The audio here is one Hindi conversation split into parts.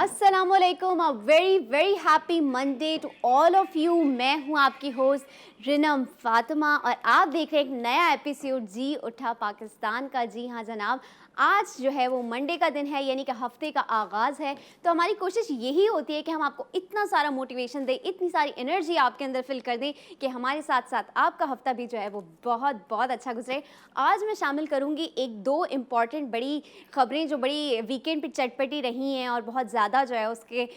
अस्सलामुअलैकुम, a very very happy Monday to all of you. मैं हूं आपकी होस्ट रिनम फातिमा और आप देख रहे हैं एक नया एपिसोड जी उठा पाकिस्तान का। जी हाँ जनाब, आज जो है वो मंडे का दिन है, यानी कि हफ्ते का आगाज़ है। तो हमारी कोशिश यही होती है कि हम आपको इतना सारा मोटिवेशन दें, इतनी सारी एनर्जी आपके अंदर फिल कर दें कि हमारे साथ साथ आपका हफ्ता भी जो है वो बहुत बहुत अच्छा गुजरे। आज मैं शामिल करूँगी एक दो इम्पॉर्टेंट बड़ी ख़बरें जो बड़ी वीकेंड पे चटपटी रही हैं और बहुत ज़्यादा जो है उसके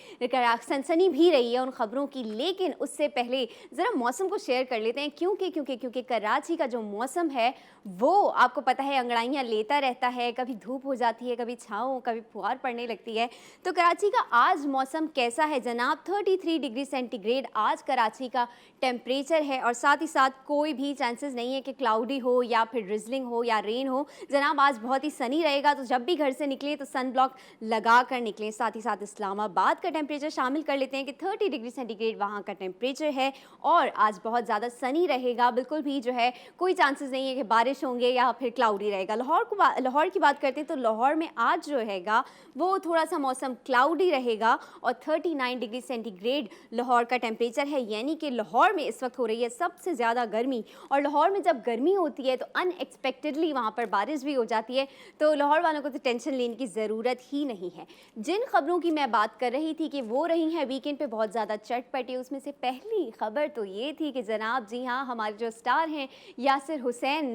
सनसनी भी रही है उन ख़बरों की। लेकिन उससे पहले ज़रा मौसम को शेयर कर लेते हैं, क्योंकि कराची का जो मौसम है वो आपको पता है अंगड़ाइयाँ लेता रहता है, कभी धूप हो जाती है, कभी छाँव, कभी फुहार पड़ने लगती है। तो कराची का आज मौसम कैसा है जनाब? 33 डिग्री सेंटीग्रेड आज कराची का टेम्परेचर है और साथ ही साथ कोई भी चांसेस नहीं है कि क्लाउडी हो या फिर ड्रिजलिंग हो या रेन हो। जनाब आज बहुत ही सनी रहेगा, तो जब भी घर से निकलें तो सन ब्लॉक लगा कर निकलें। साथ ही साथ इस्लामाबाद का टेम्परेचर शामिल कर लेते हैं कि 30 डिग्री सेंटीग्रेड वहाँ का टेम्परेचर है और आज बहुत ज़्यादा सनी रहेगा। बिल्कुल भी जो है कोई चांसेस नहीं है कि बारिश होंगे या फिर क्लाउडी रहेगा। लाहौर की बात करते हैं तो लाहौर में आज जो रहेगा वो थोड़ा सा मौसम क्लाउडी रहेगा और 39 डिग्री सेंटीग्रेड लाहौर का टेम्परेचर है, यानी कि लाहौर में इस वक्त हो रही है सबसे ज़्यादा गर्मी। और लाहौर में जब गर्मी होती है तो अनएक्सपेक्टेडली वहाँ पर बारिश भी हो जाती है, तो लाहौर वालों को तो टेंशन लेने की ज़रूरत ही नहीं है। जिन खबरों की मैं बात कर रही थी कि वो रही हैं वीकेंड पे बहुत ज़्यादा चटपटी, उसमें से पहली खबर तो ये थी कि जनाब जी हाँ, हमारे जो स्टार हैं यासिर हुसैन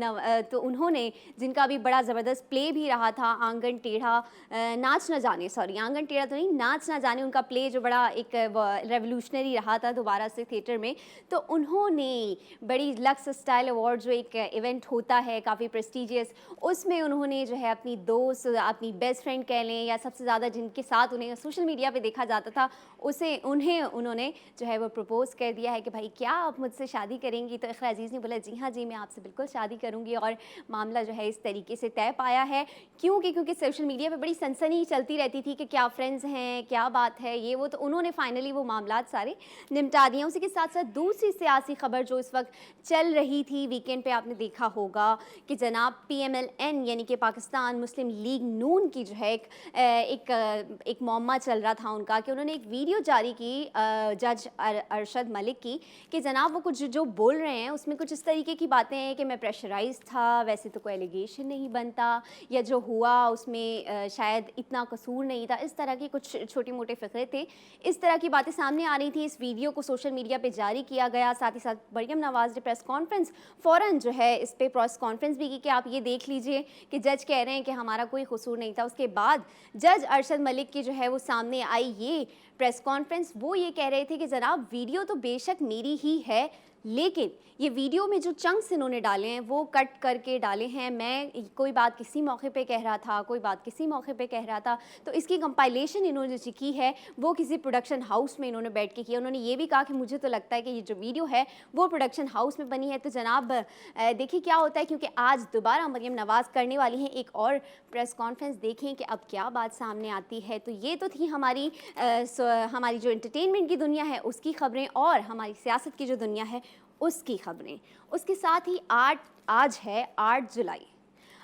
तो उन्होंने, जिनका भी बड़ा ज़बरदस्त प्ले भी रहा था आंगन टेढ़ा नाच न जाने, सॉरी आंगन टेढ़ा तो नहीं, नाच न जाने, उनका प्ले जो बड़ा एक रेवोल्यूशनरी रहा था दोबारा से थिएटर में, तो उन्होंने बड़ी लक्स स्टाइल अवार्ड जो एक इवेंट होता है काफ़ी प्रेस्टिजियस, उसमें उन्होंने जो है अपनी दोस्त, अपनी बेस्ट फ्रेंड कह लें या सबसे ज़्यादा जिनके साथ उन्हें सोशल मीडिया पे देखा जाता था उन्होंने जो है वो प्रपोज़ कर दिया है कि भाई क्या आप मुझसे शादी करेंगी। तो इक़रा अज़ीज़ ने बोला जी हाँ जी, मैं आपसे बिल्कुल शादी करूँगी और मामला जो है इस तरीके से तय पाया है। क्योंकि सोशल मीडिया पे बड़ी सनसनी चलती रहती थी कि क्या फ्रेंड्स हैं, क्या बात है, ये वो, तो उन्होंने फाइनली वो मामलात सारे निपटा दिए। उसी के साथ साथ दूसरी सियासी खबर जो इस वक्त चल रही थी वीकेंड पे, आपने देखा होगा कि जनाब PMLN यानी कि पाकिस्तान मुस्लिम लीग नून की जो है एक मौमा चल रहा था उनका, कि उन्होंने एक वीडियो जारी की जज अरशद मलिक की कि जनाब वो कुछ जो बोल रहे हैं उसमें कुछ इस तरीके की बातें हैं कि मैं प्रेशराइज था, वैसे तो कोई एलिगेशन नहीं बनता, या जो हुआ उसमें शायद इतना कसूर नहीं था, इस तरह के कुछ छोटे मोटे फ़िक्रे थे। इस तरह की बातें सामने आ रही थी। इस वीडियो को सोशल मीडिया पे जारी किया गया। साथ ही साथ मरियम नवाज़ ने प्रेस कॉन्फ्रेंस फ़ौरन जो है इस पर प्रेस कॉन्फ्रेंस भी की कि आप ये देख लीजिए कि जज कह रहे हैं कि हमारा कोई कसूर नहीं था। उसके बाद जज अरशद मलिक की जो है वो सामने आई ये प्रेस कॉन्फ्रेंस, वो ये कह रहे थे कि जनाब वीडियो तो बेशक मेरी ही है, लेकिन ये वीडियो में जो चंक्स इन्होंने डाले हैं वो कट करके डाले हैं। मैं कोई बात किसी मौके पे कह रहा था, कोई बात किसी मौके पे कह रहा था, तो इसकी कंपाइलेशन इन्होंने जो की है वो किसी प्रोडक्शन हाउस में इन्होंने बैठ के किया। उन्होंने ये भी कहा कि मुझे तो लगता है कि ये जो वीडियो है वो प्रोडक्शन हाउस में बनी है। तो जनाब देखिए क्या होता है, क्योंकि आज दोबारा मरियम नवाज़ करने वाली हैं एक और प्रेस कॉन्फ्रेंस, देखें कि अब क्या बात सामने आती है। तो ये तो थी हमारी जो एंटरटेनमेंट की दुनिया है उसकी खबरें और हमारी सियासत की जो दुनिया है उसकी खबरें। उसके साथ ही आज है 8 जुलाई।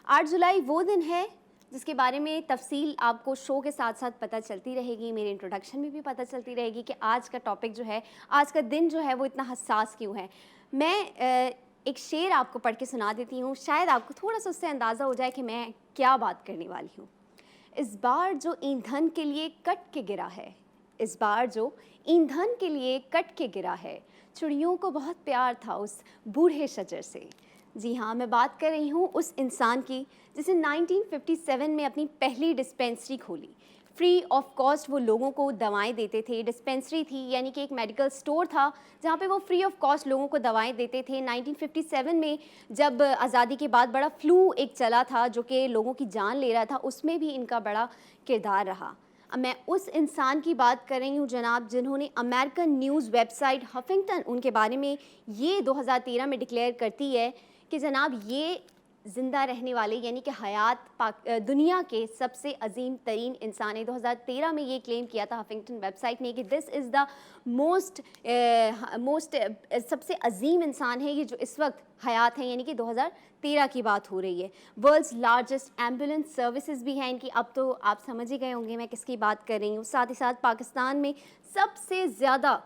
8 जुलाई वो दिन है जिसके बारे में तफसील आपको शो के साथ साथ पता चलती रहेगी, मेरे इंट्रोडक्शन में भी पता चलती रहेगी कि आज का टॉपिक जो है, आज का दिन जो है वो इतना हसास क्यों है। मैं एक शेर आपको पढ़ के सुना देती हूँ, शायद आपको थोड़ा सा उससे अंदाज़ा हो जाए कि मैं क्या बात करने वाली हूँ। इस बार जो ईंधन के लिए कट के गिरा है, इस बार जो ईंधन के लिए कट के गिरा है, चिड़ियों को बहुत प्यार था उस बूढ़े शजर से। जी हाँ, मैं बात कर रही हूँ उस इंसान की जिसे 1957 में अपनी पहली डिस्पेंसरी खोली। फ्री ऑफ कॉस्ट वो लोगों को दवाएं देते थे। डिस्पेंसरी थी यानी कि एक मेडिकल स्टोर था जहाँ पे वो फ्री ऑफ कॉस्ट लोगों को दवाएं देते थे। 1957 में जब आज़ादी के बाद बड़ा फ्लू एक चला था जो कि लोगों की जान ले रहा था, उसमें भी इनका बड़ा किरदार रहा। अब मैं उस इंसान की बात कर रही हूँ जनाब, जिन्होंने अमेरिकन न्यूज़ वेबसाइट हफिंगटन उनके बारे में ये 2013 में डिक्लेयर करती है कि जनाब ये ज़िंदा रहने वाले यानी कि दुनिया के सबसे अजीम तरीन इंसान है। 2013 में ये क्लेम किया था हफिंगटन वेबसाइट ने कि दिस इज़ द मोस्ट सबसे अजीम इंसान है ये जो इस वक्त हयात है, यानी कि 2013 की बात हो रही है। वर्ल्ड्स लार्जेस्ट एम्बुलेंस सर्विसेज भी हैं इनकी। अब तो आप समझ ही गए होंगे मैं किसकी बात कर रही हूँ। साथ ही साथ पाकिस्तान में सबसे ज़्यादा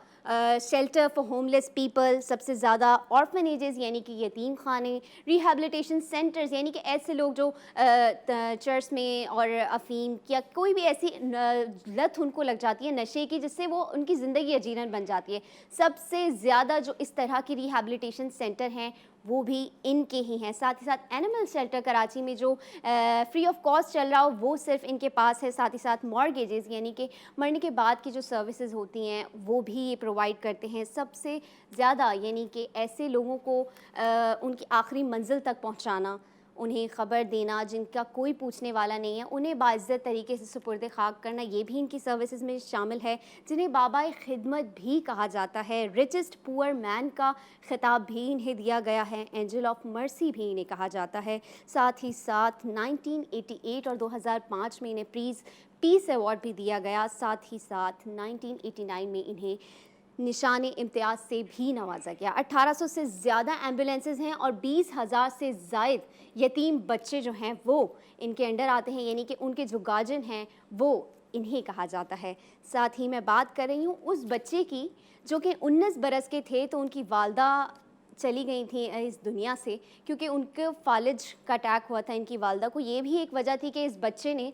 शेल्टर फॉर होमलेस पीपल, सबसे ज़्यादा ऑर्फनेजेस यानी कि यतीम खाने, रिहेबिलिटेशन सेंटर्स यानी कि ऐसे लोग जो चर्च में और अफीम या कोई भी ऐसी लत उनको लग जाती है नशे की जिससे वो उनकी ज़िंदगी अजीरन बन जाती है, सबसे ज़्यादा जो इस तरह की रिहेबिलिटेशन सेंटर हैं वो भी इनके ही हैं। साथ ही साथ एनिमल शेल्टर कराची में जो फ्री ऑफ कॉस्ट चल रहा हो वो सिर्फ इनके पास है। साथ ही साथ मॉर्गेजेस यानी कि मरने के बाद की जो सर्विसेज होती हैं वो भी ये प्रोवाइड करते हैं सबसे ज़्यादा, यानी कि ऐसे लोगों को उनकी आखिरी मंजिल तक पहुंचाना, उन्हें ख़बर देना जिनका कोई पूछने वाला नहीं है, उन्हें बाइज़्ज़त तरीके से सुपुर्द खाक करना, ये भी इनकी सर्विसेज में शामिल है, जिन्हें बाबाए खिदमत भी कहा जाता है। रिचेस्ट पुअर मैन का खिताब भी इन्हें दिया गया है, एंजल ऑफ मर्सी भी इन्हें कहा जाता है। साथ ही साथ 1988 और 2005 में इन्हें पीस अवार्ड भी दिया गया। साथ ही साथ 1989 में इन्हें निशान इम्तियाज़ से भी नवाजा गया। 1800 से ज़्यादा एम्बुलेंसेज हैं और 20,000 से ज़ायद यतीम बच्चे जो हैं वो इनके अंडर आते हैं, यानी कि उनके जो गार्जियन हैं वो इन्हें कहा जाता है। साथ ही मैं बात कर रही हूँ उस बच्चे की जो कि 19 बरस के थे, तो उनकी वालदा चली गई थी इस दुनिया से क्योंकि उनके फालिज का अटैक हुआ था इनकी वालदा को। ये भी एक वजह थी कि इस बच्चे ने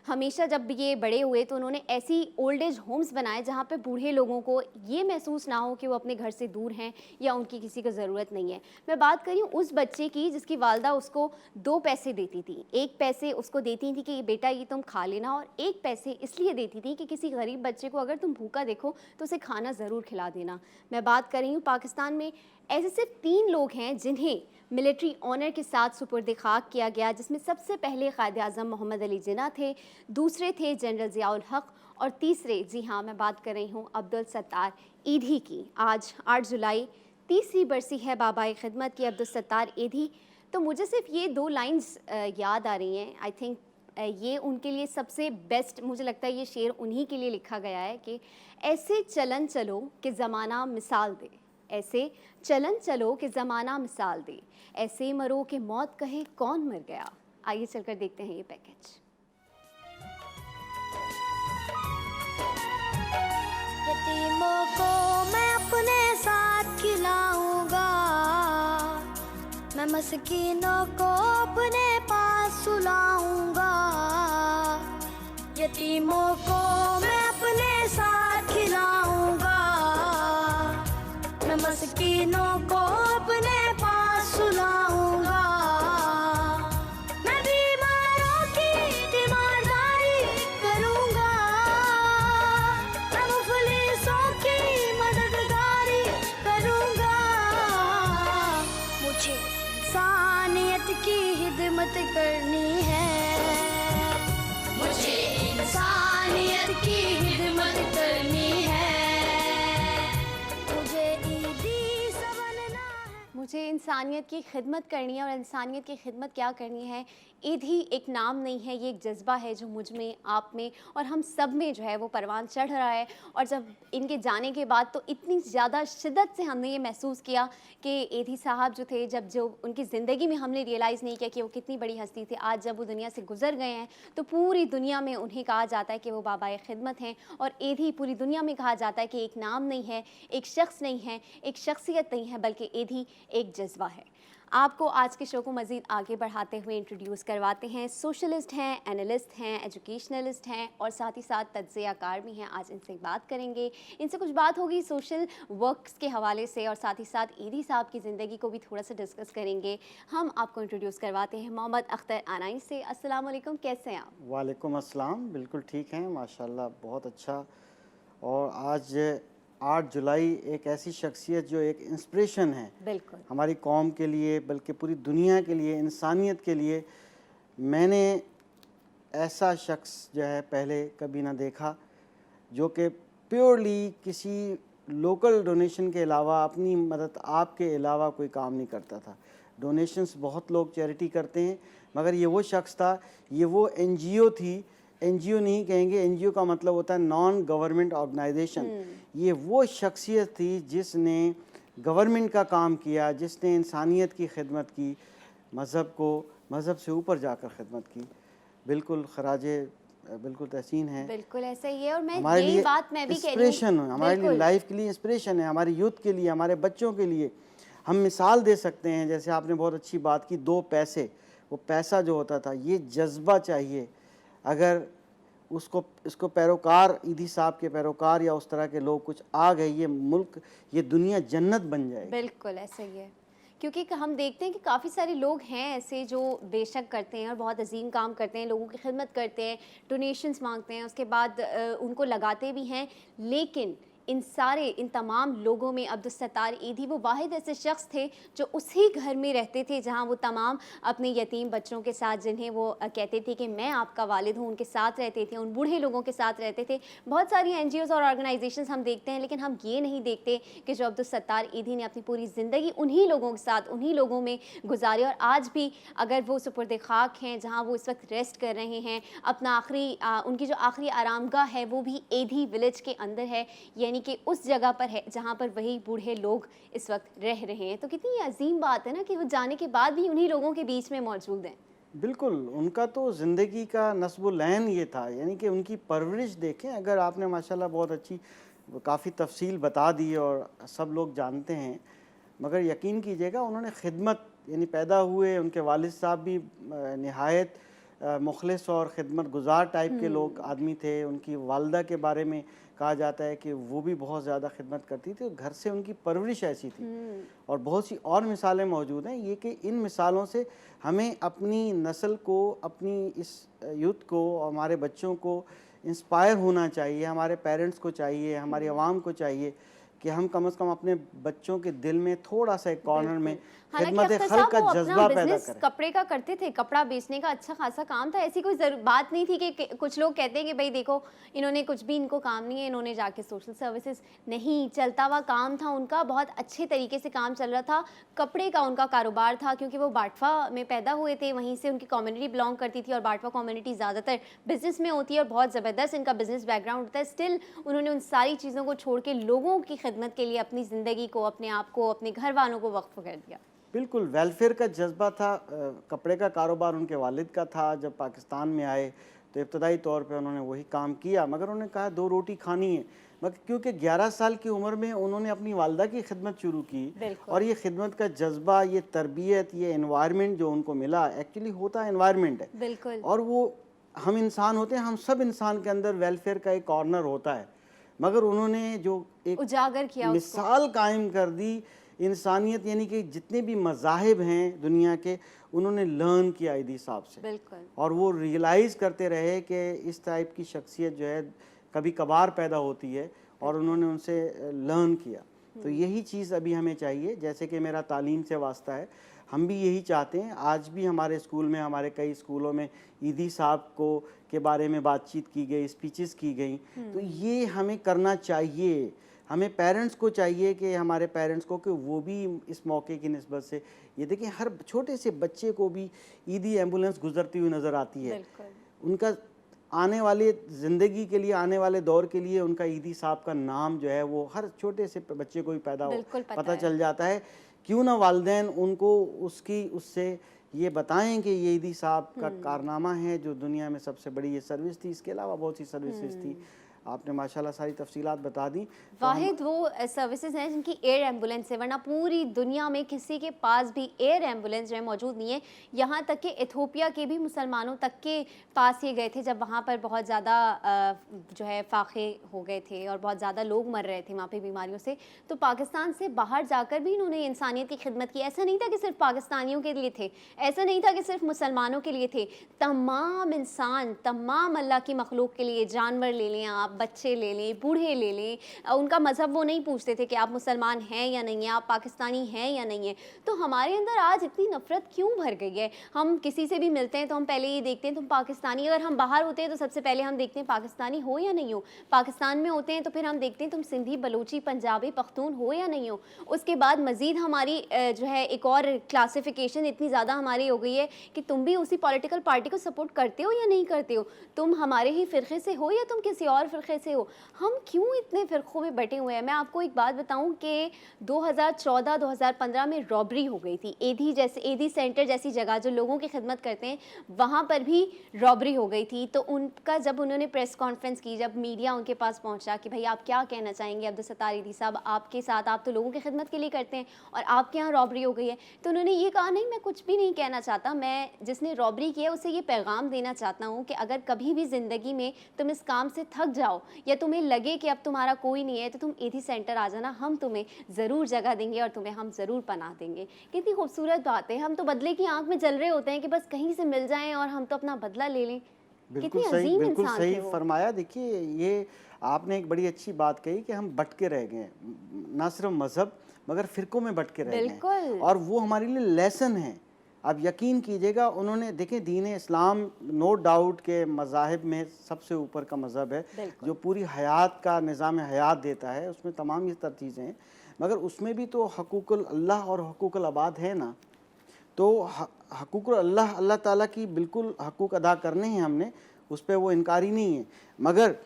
हमेशा जब ये बड़े हुए तो उन्होंने ऐसी ओल्ड एज होम्स बनाए जहाँ पे बूढ़े लोगों को ये महसूस ना हो कि वो अपने घर से दूर हैं या उनकी किसी को ज़रूरत नहीं है। मैं बात कर रही हूँ उस बच्चे की जिसकी वालदा उसको 2 पैसे देती थी। एक पैसे उसको देती थी कि बेटा ये तुम खा लेना, और एक पैसे इसलिए देती थी कि किसी गरीब बच्चे को अगर तुम भूखा देखो तो उसे खाना ज़रूर खिला देना। मैं बात कर रही हूँ पाकिस्तान में ऐसे सिर्फ 3 लोग हैं जिन्हें मिलिट्री ऑनर के साथ सुपुर्द खाक किया गया, जिसमें सबसे पहले कायद आज़म मोहम्मद अली जिन्ना थे, दूसरे थे जनरल ज़ियाउल हक और तीसरे, जी हाँ मैं बात कर रही हूँ अब्दुल सत्तार ईधी की। आज 8 जुलाई तीसरी बरसी है बाबाए खिदमत की अब्दुल सत्तार ईधी। तो मुझे सिर्फ ये 2 लाइन्स याद आ रही हैं। आई थिंक ये उनके लिए सबसे बेस्ट, मुझे लगता है ये शेर उन्हीं के लिए लिखा गया है कि ऐसे चलन चलो कि ज़माना मिसाल दे, ऐसे चलन चलो कि ज़माना मिसाल दे, ऐसे मरो कि मौत कहे कौन मर गया। आइए चलकर देखते हैं ये पैकेज। यतीमों को मैं अपने साथ खिलाऊंगा, मैं मस्कीनों को अपने पास सुलाऊंगा। यतीमों को मैं अपने साथ खिलाऊंगा, मैं मस्कीनों को अपने पास सुलाऊंगा। मैं बीमारों की तीमारदारी करूंगा, मैं मुफलिसों की मददगारी करूंगा। मुझे इंसानियत की खिदमत करनी है, मुझे इंसानियत की खिदमत करनी है, मुझे इंसानियत की खिदमत करनी है। और इंसानियत की खिदमत क्या करनी है, ईदी एक नाम नहीं है, ये एक जज्बा है जो मुझ में, आप में और हम सब में जो है वो परवान चढ़ रहा है। और जब इनके जाने के बाद तो इतनी ज़्यादा शिद्दत से हमने ये महसूस किया कि ईदी साहब जो थे, जब जो उनकी ज़िंदगी में हमने रियलाइज़ नहीं किया कि वो कितनी बड़ी हस्ती थे। आज जब वो दुनिया से गुजर गए हैं तो पूरी दुनिया में उन्हें कहा जाता है कि वो बाबाए खिदमत हैं। और ईदी पूरी दुनिया में कहा जाता है कि एक नाम नहीं है, एक शख्स नहीं है, एक शख्सियत नहीं है, बल्कि ईदी एक जज्बा है। आपको आज के शो को मज़ीद आगे बढ़ाते हुए इंट्रोड्यूस करवाते हैं। सोशलिस्ट हैं, एनालिस्ट हैं, एजुकेशनलिस्ट हैं और साथ ही साथ तज्ज़ियाकार भी हैं। आज इनसे बात करेंगे, इनसे कुछ बात होगी सोशल वर्क्स के हवाले से और साथ ही साथ ईदी साहब की ज़िंदगी को भी थोड़ा सा डिस्कस करेंगे। हम आपको इंट्रोड्यूस करवाते हैं मोहम्मद अख्तर आनाई से। अस्सलाम वालेकुम, कैसे हैं आप? वालेकुम अस्सलाम, बिल्कुल ठीक हैं माशाल्लाह, बहुत अच्छा। और आज 8 जुलाई एक ऐसी शख्सियत जो एक इंस्पिरेशन है बिल्कुल हमारी कौम के लिए, बल्कि पूरी दुनिया के लिए, इंसानियत के लिए। मैंने ऐसा शख्स जो है पहले कभी ना देखा जो कि प्योरली किसी लोकल डोनेशन के अलावा, अपनी मदद आपके अलावा कोई काम नहीं करता था। डोनेशंस बहुत लोग चैरिटी करते हैं, मगर ये वो शख्स था, ये वो एनजीओ थी, एनजीओ नहीं कहेंगे, एनजीओ का मतलब होता है नॉन गवर्नमेंट ऑर्गेनाइजेशन। ये वो शख्सियत थी जिसने गवर्नमेंट का काम किया, जिसने इंसानियत की खिदमत की, मज़हब से ऊपर जाकर खिदमत की। बिल्कुल खराजे बिल्कुल तहसीन है, बिल्कुल ऐसा ही है। और मैं हमारे यही लिए बात मैं भी कह रही इंस्पिरेशन हूँ, है, हमारे लिए बिल्कुल लाइफ के लिए इंस्पिरेशन है, हमारे यूथ के लिए, हमारे बच्चों के लिए हम मिसाल दे सकते हैं। जैसे आपने बहुत अच्छी बात की, 2 पैसे, वो पैसा जो होता था, ये जज्बा चाहिए। अगर इसको पैरोकार, ईदी साहब के पैरोकार या उस तरह के लोग कुछ आ गए, ये मुल्क, ये दुनिया जन्नत बन जाएगी। बिल्कुल ऐसा ही है, क्योंकि हम देखते हैं कि काफ़ी सारे लोग हैं ऐसे जो बेशक करते हैं और बहुत अजीम काम करते हैं, लोगों की खिदमत करते हैं, डोनेशंस मांगते हैं, उसके बाद उनको लगाते भी हैं, लेकिन इन तमाम लोगों में अब्दुल सत्तार ईदी वो वाहिद ऐसे शख्स थे जो उसी घर में रहते थे जहां वो तमाम अपने यतीम बच्चों के साथ, जिन्हें वो कहते थे कि मैं आपका वालिद हूं, उनके साथ रहते थे, उन बूढ़े लोगों के साथ रहते थे। बहुत सारी एनजीओज़ और ऑर्गेनाइजेशंस हम देखते हैं, लेकिन हम ये नहीं देखते कि जो अब्दुल सत्तार ईदी ने अपनी पूरी ज़िंदगी उन्हीं लोगों के साथ, उन्हीं लोगों में गुजारी, और आज भी अगर वो सुपुर्द खाक हैं जहाँ वो इस वक्त रेस्ट कर रहे हैं, अपना उनकी जो आखिरी आरामगाह है वो भी ईदी विलेज के अंदर है, यानी कि उस जगह पर है जहाँ पर वही बूढ़े लोग इस वक्त रह रहे हैं। तो कितनी अजीम बात है ना कि वो जाने के बाद भी उन्हीं लोगों के बीच में मौजूद हैं। बिल्कुल, उनका तो ज़िंदगी का नस्ब-ओ-लैन ये था, यानी कि उनकी परवरिश देखें। अगर आपने माशाल्लाह बहुत अच्छी काफ़ी तफसील बता दी और सब लोग जानते हैं, मगर यकीन कीजिएगा उन्होंने खिदमत, यानी पैदा हुए, उनके वालिद साहब भी नहायत मुखलिस और ख़िदमत गुज़ार टाइप के लोग आदमी थे। उनकी वालदा के बारे में कहा जाता है कि वो भी बहुत ज़्यादा खिदमत करती थी, घर से उनकी परवरिश ऐसी थी। और बहुत सी और मिसालें मौजूद हैं। ये कि इन मिसालों से हमें अपनी नस्ल को, अपनी इस यूथ को, हमारे बच्चों को इंस्पायर होना चाहिए, हमारे पेरेंट्स को चाहिए, हमारी आवाम को चाहिए कि हम कम से कम अपने बच्चों के दिल में थोड़ा सा एक कॉर्नर में खिदमत खल्क का जज्बा पैदा करें। कपड़े का करते थे, कपड़ा बेचने का अच्छा खासा काम था, ऐसी कोई बात नहीं थी कि कुछ लोग कहते हैं कि भाई देखो इन्होंने कुछ भी, इनको काम नहीं है, इन्होंने जाके सोशल सर्विसेज, नहीं, चलता हुआ काम था उनका, बहुत अच्छे तरीके से काम चल रहा था। कपड़े का उनका कारोबार था, क्योंकि वो बाटवा में पैदा हुए थे, वहीं से उनकी कम्युनिटी बिलोंग करती थी, और बाटवा कम्युनिटी ज़्यादातर बिजनेस में होती है और बहुत ज़बरदस्त इनका बिजनेस बैकग्राउंड होता है। स्टिल उन्होंने उन सारी चीज़ों को छोड़ के लोगों की खिदमत के लिए अपनी ज़िंदगी को, अपने आप को, अपने घर वालों को वक्फ कर दिया। बिल्कुल, वेलफेयर का जज्बा था। कपड़े का कारोबार उनके वालिद का था। जब पाकिस्तान में आए तो इब्तदाई तौर पे उन्होंने वही काम किया, मगर उन्होंने कहा 2 रोटी खानी है। मगर क्योंकि 11 साल की उम्र में उन्होंने अपनी वालदा की खिदमत शुरू की, और ये खिदमत का जज्बा, ये तरबियत, ये एनवायरनमेंट जो उनको मिला, एक्चुअली होता एनवायरनमेंट है। बिल्कुल। और वो, हम इंसान होते हैं, हम सब इंसान के अंदर वेलफेयर का एक कॉर्नर होता है, मगर उन्होंने जो एक उजागर किया, मिसाल कायम कर दी इंसानियत, यानी कि जितने भी मज़ाहिब हैं दुनिया के, उन्होंने लर्न किया ईदी साहब से। बिल्कुल। और वो रियलाइज़ करते रहे कि इस टाइप की शख्सियत जो है कभी कभार पैदा होती है, और उन्होंने उनसे लर्न किया। तो यही चीज़ अभी हमें चाहिए। जैसे कि मेरा तालीम से वास्ता है, हम भी यही चाहते हैं। आज भी हमारे स्कूल में, हमारे कई स्कूलों में ईदी साहब को के बारे में बातचीत की गई, स्पीचेस की गई। तो ये हमें करना चाहिए। हमें पेरेंट्स को चाहिए कि हमारे पेरेंट्स को, कि वो भी इस मौके की निस्बत से, ये देखें हर छोटे से बच्चे को भी ईदी एम्बुलेंस गुजरती हुई नज़र आती है। उनका आने वाले ज़िंदगी के लिए, आने वाले दौर के लिए उनका ईदी साहब का नाम जो है वो हर छोटे से बच्चे को भी पता चल जाता है। क्यों ना वालिदैन उनको उससे ये बताएं कि ये ईदी साहब का कारनामा है, जो दुनिया में सबसे बड़ी ये सर्विस थी। इसके अलावा बहुत सी सर्विसेज थी, आपने माशाल्लाह सारी तफसीलात बता दी। वाहिद वो सर्विसेज हैं जिनकी एयर एम्बुलेंस है, वरना पूरी दुनिया में किसी के पास भी एयर एम्बुलेंस जो है मौजूद नहीं है। यहाँ तक कि इथोपिया के भी मुसलमानों तक के पास ये गए थे जब वहाँ पर बहुत ज़्यादा जो है फाखे हो गए थे और बहुत ज़्यादा लोग मर रहे थे वहाँ पे बीमारियों से। तो पाकिस्तान से बाहर जाकर भी इन्होंने इंसानियत की खिदमत की। ऐसा नहीं था कि सिर्फ पाकिस्तानियों के लिए थे, ऐसा नहीं था कि सिर्फ मुसलमानों के लिए थे, तमाम इंसान, तमाम अल्लाह की मखलूक के लिए, जानवर ले लें आप, आप बच्चे ले लें, बूढ़े ले लें, उनका मज़हब वो नहीं पूछते थे कि आप मुसलमान हैं या नहीं हैं, आप पाकिस्तानी हैं या नहीं हैं। तो हमारे अंदर आज इतनी नफ़रत क्यों भर गई है? हम किसी से भी मिलते हैं तो हम पहले ये देखते हैं तुम पाकिस्तानी, अगर हम बाहर होते हैं तो सबसे पहले हम देखते हैं पाकिस्तानी हो या नहीं हो। पाकिस्तान में होते हैं तो फिर हम देखते हैं तुम सिंधी, बलूची, पंजाबी, पख्तून हो या नहीं हो। उसके बाद मज़ीद हमारी जो है एक और क्लासिफिकेशन इतनी ज़्यादा हमारी हो गई है कि तुम भी उसी पॉलिटिकल पार्टी को सपोर्ट करते हो या नहीं करते हो, तुम हमारे ही फ़िरक़े से हो या तुम किसी और फ़िरक़े से हो। हम क्यों इतने फ़िरक़ों में बटे हुए हैं? मैं आपको एक बात बताऊं कि 2014-2015 में रॉबरी हो गई थी। एधी सेंटर जैसी जगह जो लोगों की खिदमत करते हैं, वहाँ पर भी रॉबरी हो गई थी। तो उनका जब उन्होंने प्रेस कॉन्फ्रेंस की, जब मीडिया उनके पास पहुँचा कि भाई आप क्या कहना चाहेंगे अब्दुल सत्तार ईदी साहब, आपके साथ, आप तो लोगों की खिदमत के लिए करते हैं और आपके यहाँ रॉबरी हो गई है। तो उन्होंने ये कहा, नहीं मैं कुछ भी नहीं कहना चाहता, मैं जिसने रॉबरी की है उसे ये पैगाम देना चाहता हूँ कि अगर कभी भी ज़िंदगी में तुम इस काम से थक जाओ या तुम्हें लगे कि अब तुम्हारा कोई नहीं है तो तुम एधी सेंटर आ जाना, हम तुम्हें ज़रूर जगह देंगे और तुम्हें हम ज़रूर पनाह देंगे। कितनी खूबसूरत बात है। हम तो बदले की आंख में जल रहे होते हैं कि बस कहीं से मिल जाएं और हम तो अपना बदला ले लें। बिल्कुल कितने सही, अजीम बिल्कुल इंसान सही थे वो। फरमाया। देखिए, ये आपने एक बड़ी अच्छी बात कही कि हम बट के रह गए, ना सिर्फ मज़हब मगर फ़िरक़ों में बट के रह गए बिल्कुल। और वो हमारे लिए लेसन है। आप यकीन कीजिएगा, उन्होंने देखें, दीन इस्लाम नो डाउट के मज़ाहिब में सबसे ऊपर का मज़हब है जो पूरी हयात का निज़ाम हयात देता है, उसमें तमाम ये तर चीज़ें हैं, मगर उसमें भी तो हकूक़ुल अल्लाह और हकूक़ुल अबाद है ना। तो हकूक़ुल अल्लाह, अल्लाह ताला की बिल्कुल हकूक़ अदा करने हैं हमने, उस पर वो इनकारी नहीं है, मगर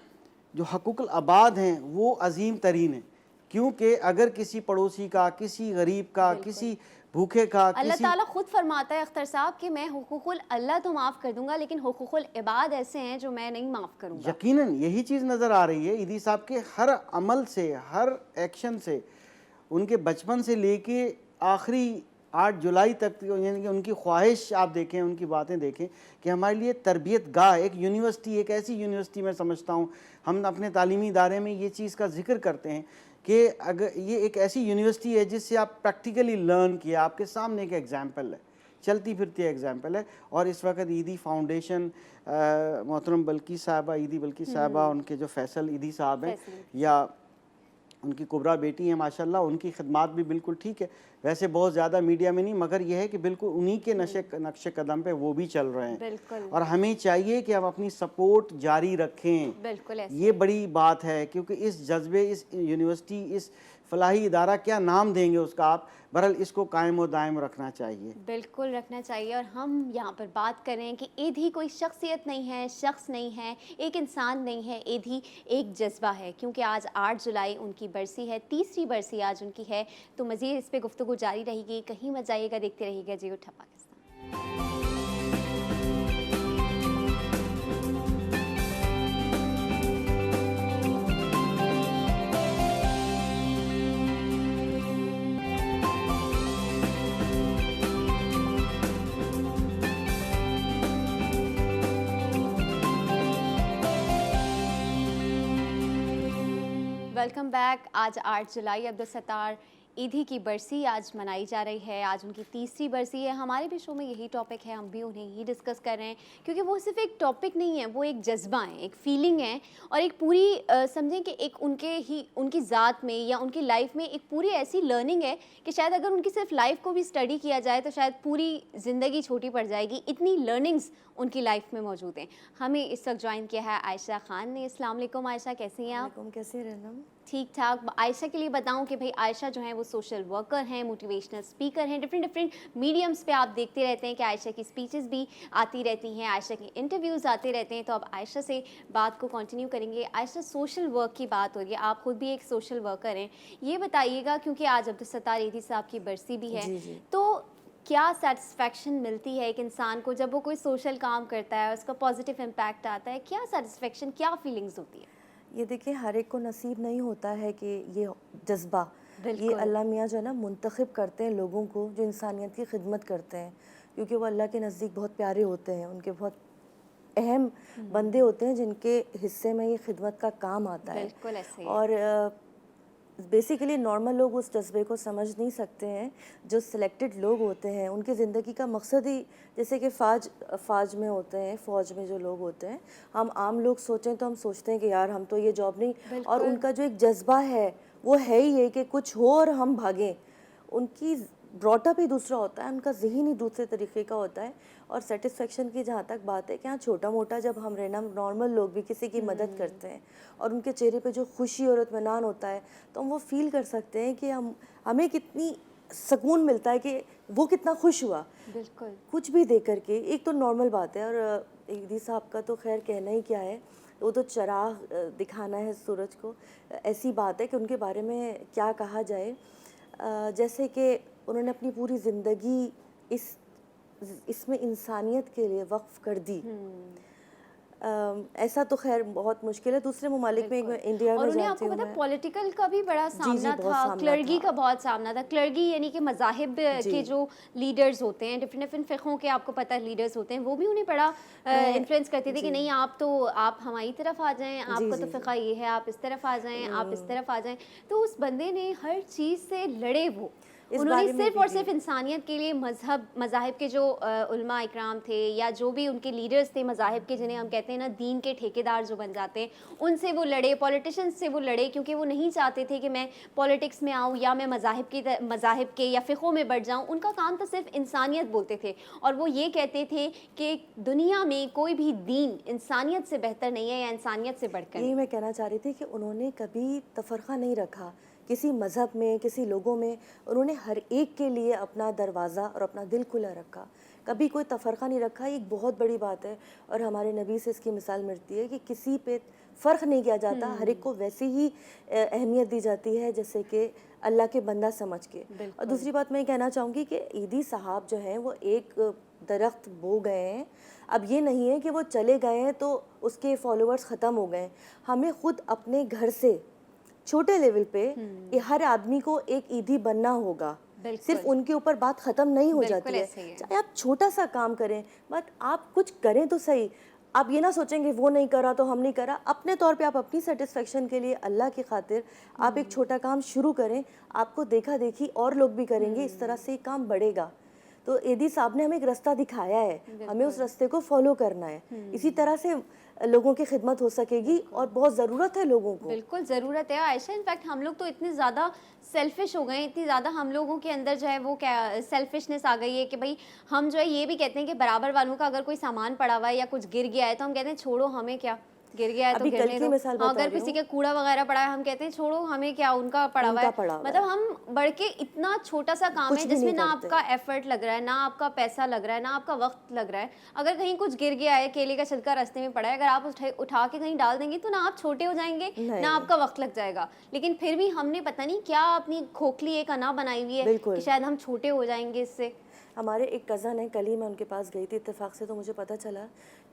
जो हकूक़ुल अबाद हैं वो अज़ीम तरीन है। क्योंकि अगर किसी पड़ोसी का, किसी गरीब का, किसी भूखे का, अल्लाह किसी ताला खुद फरमाता है अख्तर साहब कि मैं हुकूकुल अल्लाह तो माफ़ कर दूंगा, लेकिन हुकूकुल इबाद ऐसे हैं जो मैं नहीं माफ़ करूंगा। यकीनन यही चीज़ नज़र आ रही है ईदी साहब के हर अमल से, हर एक्शन से, उनके बचपन से लेके आखिरी 8 जुलाई तक, यानी कि उनकी ख्वाहिश आप देखें, उनकी बातें देखें कि हमारे लिए तरबियत गाह, एक यूनिवर्सिटी, एक ऐसी यूनिवर्सिटी मैं समझता हूँ, हम अपने तालीमी इदारे में ये चीज़ का जिक्र करते हैं कि अगर ये एक ऐसी यूनिवर्सिटी है जिससे आप प्रैक्टिकली लर्न किया, आपके सामने एक एग्जाम्पल है, चलती फिरती एग्जाम्पल है। और इस वक्त ईदी फाउंडेशन, मोहतरम बल्की साहबा, ईदी बल्की साहबा, उनके जो फैसल ईदी साहब हैं या उनकी कुबरा बेटी हैं माशाल्लाह, उनकी खिदमात भी बिल्कुल ठीक है, वैसे बहुत ज़्यादा मीडिया में नहीं, मगर यह है कि बिल्कुल उन्हीं के नक्शे कदम पे वो भी चल रहे हैं और हमें चाहिए कि हम अपनी सपोर्ट जारी रखें। बिल्कुल ये बड़ी बात है, क्योंकि इस जज्बे, इस यूनिवर्सिटी, इस फलाही इदारा, क्या नाम देंगे उसका आप, बहरहाल इसको कायम व दायम रखना चाहिए। बिल्कुल रखना चाहिए। और हम यहाँ पर बात कर रहे हैं कि ईदी कोई शख्सियत नहीं है, शख्स नहीं है, एक इंसान नहीं है, ईदी एक जज्बा है। क्योंकि आज 8 जुलाई उनकी बरसी है, तीसरी बरसी आज उनकी है। तो मज़ीद इस पर गुफ्तगू जारी रहेगी, कहीं मत जाइएगा, देखते रहिएगा जी उठा पाकिस्तान। Welcome back. आज 8 जुलाई अब्दुल सत्तार ईदी की बरसी आज मनाई जा रही है, आज उनकी तीसरी बरसी है। हमारे भी शो में यही टॉपिक है, हम भी उन्हें ही डिस्कस कर रहे हैं, क्योंकि वो सिर्फ एक टॉपिक नहीं है, वो एक जज्बा है, एक फीलिंग है और एक पूरी समझें कि एक उनकी ज़ात में या उनकी लाइफ में एक पूरी ऐसी लर्निंग है कि शायद अगर उनकी सिर्फ लाइफ को भी स्टडी किया जाए तो शायद पूरी ज़िंदगी छोटी पड़ जाएगी, इतनी लर्निंग्स उनकी लाइफ में मौजूद हैं। हमें इस वक्त ज्वाइन किया है आयशा खान ने। अस्सलाम वालेकुम आयशा, कैसी हैं आप? कैसे रहना? ठीक ठाक। आयशा के लिए बताऊं कि भाई आयशा जो है वो सोशल वर्कर हैं, मोटिवेशनल स्पीकर हैं, डिफरेंट मीडियम्स पे आप देखते रहते हैं कि आयशा की स्पीचेस भी आती रहती हैं, आयशा के इंटरव्यूज़ आते रहते हैं। तो अब आयशा से बात को कंटिन्यू करेंगे। आयशा, सोशल वर्क की बात हो रही है, आप खुद भी एक सोशल वर्कर हैं, ये बताइएगा, क्योंकि आज अब्दुल सत्तार ईदी साहब की बरसी भी है, तो क्या सेटिस्फेक्शन मिलती है एक इंसान को जब वो कोई सोशल काम करता है, उसका पॉजिटिव इम्पैक्ट आता है, क्या सेटिस्फेक्शन, क्या फीलिंग्स होती है? ये देखिए, हर एक को नसीब नहीं होता है कि ये जज्बा, ये अल्लाह मियाँ जो है ना मुंतखब करते हैं लोगों को जो इंसानियत की खिदमत करते हैं, क्योंकि वो अल्लाह के नज़दीक बहुत प्यारे होते हैं, उनके बहुत अहम बंदे होते हैं जिनके हिस्से में ये खिदमत का काम आता है। बिल्कुल ऐसे ही। और बेसिकली नॉर्मल लोग उस जज्बे को समझ नहीं सकते हैं। जो सिलेक्टेड लोग होते हैं उनकी ज़िंदगी का मकसद ही, जैसे कि फ़ौज में होते हैं, फ़ौज में जो लोग होते हैं, हम आम लोग सोचें तो हम सोचते हैं कि यार हम तो ये जॉब नहीं, और उनका जो एक जज्बा है वो है ही ये कि कुछ हो और हम भागें। उनकी ब्रॉटअप ही दूसरा होता है, उनका ज़हन ही दूसरे तरीके का होता है। और सेटिस्फेक्शन की जहाँ तक बात है कि हाँ, छोटा मोटा जब हम रहना नॉर्मल लोग भी किसी की मदद करते हैं और उनके चेहरे पे जो खुशी और इत्मीनान होता है, तो हम वो फील कर सकते हैं कि हमें कितनी सुकून मिलता है कि वो कितना खुश हुआ बिल्कुल। कुछ भी देख करके। एक तो नॉर्मल बात है, और ईदी साहब का तो खैर कहना ही क्या है, वो तो चिराग दिखाना है सूरज को। ऐसी बात है कि उनके बारे में क्या कहा जाए। जैसे कि उन्होंने अपनी पूरी ज़िंदगी इसमें इंसानियत के लिए वक्फ कर दी। ऐसा तो खैर बहुत मुश्किल है दूसरे ममालिक में, इंडिया और में उन्हें जानती आपको हूँ पता है मैं। पॉलिटिकल का भी बड़ा सामना बहुत था, सामना क्लर्गी था। का बहुत सामना था। क्लर्गी यानी कि मज़ाहिब के जो लीडर्स होते हैं, डिफरेंट डिफरेंट फ़िक़ों के आपको पता है लीडर्स होते हैं, वो भी उन्हें बड़ा इन्फ्लुएंस करते थे कि नहीं आप हमारी तरफ आ जाएं, आपका तो फ़िक़ा ये है, आप इस तरफ आ जाएं, आप इस तरफ आ जाएं। तो उस बंदे ने हर चीज़ से लड़े। वो उन्होंने सिर्फ और सिर्फ इंसानियत के लिए मज़ाहिब के जो उलमा इकराम थे या जो भी उनके लीडर्स थे मज़ाहिब के, जिन्हें हम कहते हैं ना दीन के ठेकेदार जो बन जाते हैं, उनसे वो लड़े, पॉलिटिशियंस से वो लड़े, क्योंकि वो नहीं चाहते थे कि मैं पॉलिटिक्स में आऊँ या मैं मज़ाहिब के या फ़िक़ों में बढ़ जाऊँ। उनका काम तो सिर्फ इंसानियत बोलते थे, और वो ये कहते थे कि दुनिया में कोई भी दीन इंसानियत से बेहतर नहीं है या इंसानियत से बढ़कर। यही मैं कहना चाह रही थी कि उन्होंने कभी तफरका नहीं रखा किसी मज़हब में, किसी लोगों में। उन्होंने हर एक के लिए अपना दरवाज़ा और अपना दिल खुला रखा, कभी कोई तफरका नहीं रखा। ये एक बहुत बड़ी बात है, और हमारे नबी से इसकी मिसाल मिलती है कि किसी पे फ़र्क नहीं किया जाता, हर एक को वैसी ही अहमियत दी जाती है जैसे कि अल्लाह के बंदा समझ के। और दूसरी बात मैं कहना चाहूँगी कि ईदी साहब जो हैं वो एक दरख्त बो गए हैं। अब ये नहीं है कि वो चले गए हैं तो उसके फॉलोअर्स ख़त्म हो गए हैं। हमें ख़ुद अपने घर से छोटे लेवल पे हर आदमी को एक ईदी बनना होगा। सिर्फ उनके ऊपर बात ख़त्म नहीं हो जाती है। चाहे आप छोटा सा काम करें, बट आप कुछ करें तो सही। आप ये ना सोचेंगे वो नहीं करा तो हम नहीं करा। अपने तौर पे आप अपनी सेटिस्फेक्शन के लिए, अल्लाह की खातिर आप एक छोटा काम शुरू करें, आपको देखा देखी और लोग भी करेंगे, इस तरह से काम बढ़ेगा। तो ईदी साहब ने हमें एक रास्ता दिखाया है, हमें उस रास्ते को फॉलो करना है। इसी तरह से लोगों की खिदमत हो सकेगी, और बहुत ज़रूरत है लोगों को। बिल्कुल ज़रूरत है आयशा। इनफैक्ट हम लोग तो इतने ज़्यादा सेल्फिश हो गए, इतनी ज़्यादा हम लोगों के अंदर जो है वो क्या सेल्फिशनेस आ गई है कि भाई हम जो है ये भी कहते हैं कि बराबर वालों का अगर कोई सामान पड़ा हुआ है या कुछ गिर गया है तो हम कहते हैं छोड़ो, हमें क्या, गिर गया है तो गिरने दो। अगर किसी के कूड़ा वगैरह पड़ा है हम कहते हैं छोड़ो, हमें क्या, उनका पड़ा हुआ है। मतलब हम बढ़ के इतना छोटा सा काम है जिसमें ना आपका एफर्ट लग रहा है, ना आपका पैसा लग रहा है, ना आपका वक्त लग रहा है। अगर कहीं कुछ गिर गया है, केले का छिलका रास्ते में पड़ा है, अगर आप उठा के कहीं डाल देंगे तो ना आप छोटे हो जाएंगे, ना आपका वक्त लग जाएगा। लेकिन फिर भी हमने पता नहीं क्या अपनी खोखली एक अना बनाई हुई है कि शायद हम छोटे हो जाएंगे इससे। हमारे एक कज़न है, कल ही मैं उनके पास गई थी इत्तेफाक से, तो मुझे पता चला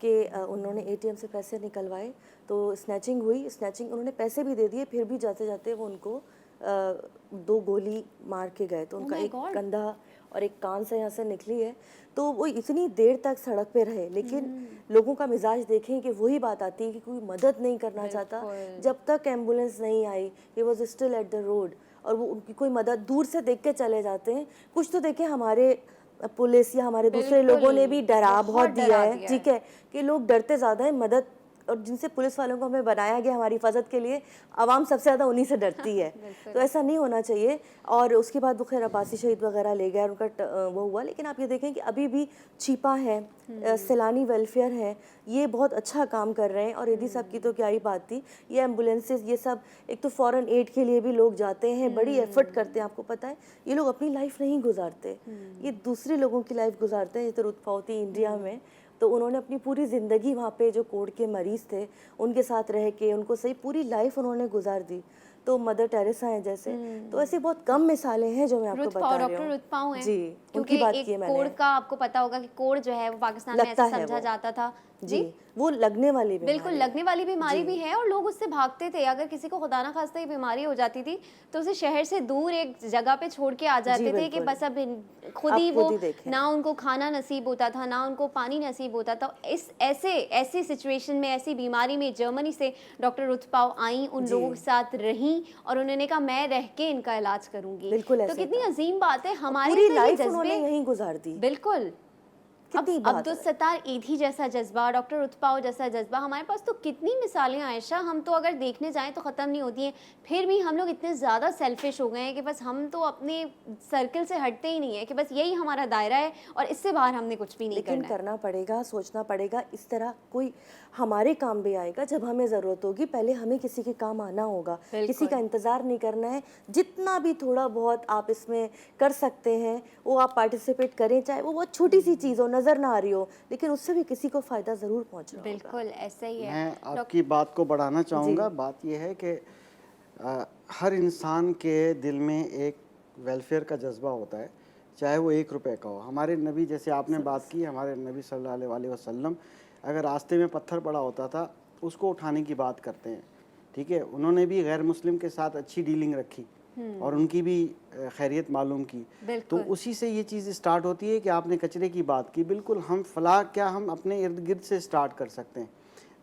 कि उन्होंने एटीएम से पैसे निकलवाए तो स्नैचिंग हुई। स्नैचिंग उन्होंने पैसे भी दे दिए, फिर भी जाते जाते वो उनको 2 गोली मार के गए। तो उनका एक कंधा और एक कान से यहाँ से निकली है। तो वो इतनी देर तक सड़क पे रहे, लेकिन लोगों का मिजाज देखें कि वही बात आती है कि कोई मदद नहीं करना चाहता। जब तक एम्बुलेंस नहीं आई, he was still at the road, और वो उनकी कोई मदद दूर से देख के चले जाते हैं। कुछ तो देखें, हमारे पुलिस या हमारे दूसरे लोगों ने भी डरा बहुत दिया है, ठीक है, कि लोग डरते ज़्यादा है मदद, और जिनसे पुलिस वालों को हमें बनाया गया हमारी हिफाजत के लिए, आवाम सबसे ज़्यादा उन्हीं से डरती है। तो ऐसा नहीं होना चाहिए। और उसके बाद वो खैर अब्बासी शहीद वगैरह ले गया, उनका वो हुआ। लेकिन आप ये देखें कि अभी भी छिपा है, सैलानी वेलफेयर है, ये बहुत अच्छा काम कर रहे हैं। और ईदी साहब की तो क्या ही बात थी, ये एम्बुलेंसेज ये सब, एक तो फ़ौरन एड के लिए भी लोग जाते हैं, बड़ी एफर्ट करते हैं। आपको पता है ये लोग अपनी लाइफ नहीं गुजारते, ये दूसरे लोगों की लाइफ गुजारते हैं। ये तो रुतफावती इंडिया में, तो उन्होंने अपनी पूरी ज़िंदगी वहाँ पे जो कोविड के मरीज़ थे उनके साथ रह के उनको सही पूरी लाइफ उन्होंने गुजार दी। तो मदर टेरेसा हैं जैसे, तो ऐसी बहुत कम मिसालें हैं जो मैं आपको बता रही हूँ। डॉक्टर रुतपाव हैं जी, क्योंकि उनकी बात एक की है मैंने। कोड का आपको पता होगा कि कोड जो है वो पाकिस्तान में ऐसा समझा जाता था जी, वो लगने वाली बीमारी बिल्कुल लगने वाली बीमारी भी है और लोग उससे भागते थे। अगर किसी को खुदा ना खास्ता ये बीमारी हो जाती थी तो उसे शहर से दूर एक जगह पे छोड़ के आ जाते थे कि बिल्कुल। बस अब खुद आप ही खुद वो ही देखें। ना उनको खाना नसीब होता था, ना उनको पानी नसीब होता था। इस ऐसी सिचुएशन में, ऐसी बीमारी में जर्मनी से डॉक्टर रुतपाव आई, उन लोगों के साथ रहीं और उन्होंने कहा मैं रह के इनका इलाज करूंगी। बिल्कुल तो ऐसे कितनी था। अजीम बात है, हमारे पूरी अंदर ये लाइफ उन्होंने जज्बे यहीं गुजार दी। बिल्कुल। अब कितनी बात अब्दुल है। सत्तार ईधी जैसा जज्बा, डॉक्टर उत्पाव जैसा जज्बा, हमारे पास तो कितनी मिसालें आयशा, हम तो अगर देखने जाएं तो ख़त्म नहीं होती हैं। फिर भी हम लोग इतने ज़्यादा सेल्फिश हो गए हैं कि बस हम तो अपने सर्कल से हटते ही नहीं है कि बस यही हमारा दायरा है और इससे बाहर हमने कुछ भी नहीं लेकिन करना है। करना पड़ेगा, सोचना पड़ेगा। इस तरह कोई हमारे काम भी आएगा जब हमें ज़रूरत होगी। पहले हमें किसी के काम आना होगा, किसी का इंतज़ार नहीं करना है। जितना भी थोड़ा बहुत आप इसमें कर सकते हैं वो आप पार्टिसिपेट करें, चाहे वो बहुत छोटी सी चीज़ हो, नज़र ना आ रही हो, लेकिन उससे भी किसी को फ़ायदा ज़रूर पहुँच रहा होगा। बिल्कुल ऐसा ही है। मैं आपकी बात को बढ़ाना चाहूँगा। बात यह है कि हर इंसान के दिल में एक वेलफेयर का जज्बा होता है, चाहे वो 1 रुपए का हो। हमारे नबी, जैसे आपने बात की, हमारे नबी सल्लल्लाहु अलैहि वसल्लम अगर रास्ते में पत्थर पड़ा होता था उसको उठाने की बात करते हैं, ठीक है। उन्होंने भी गैर मुस्लिम के साथ अच्छी डीलिंग रखी और उनकी भी खैरियत मालूम की। तो उसी से ये चीज़ स्टार्ट होती है कि आपने कचरे की बात की, बिल्कुल हम फलाह क्या हम अपने इर्द गिर्द से स्टार्ट कर सकते हैं।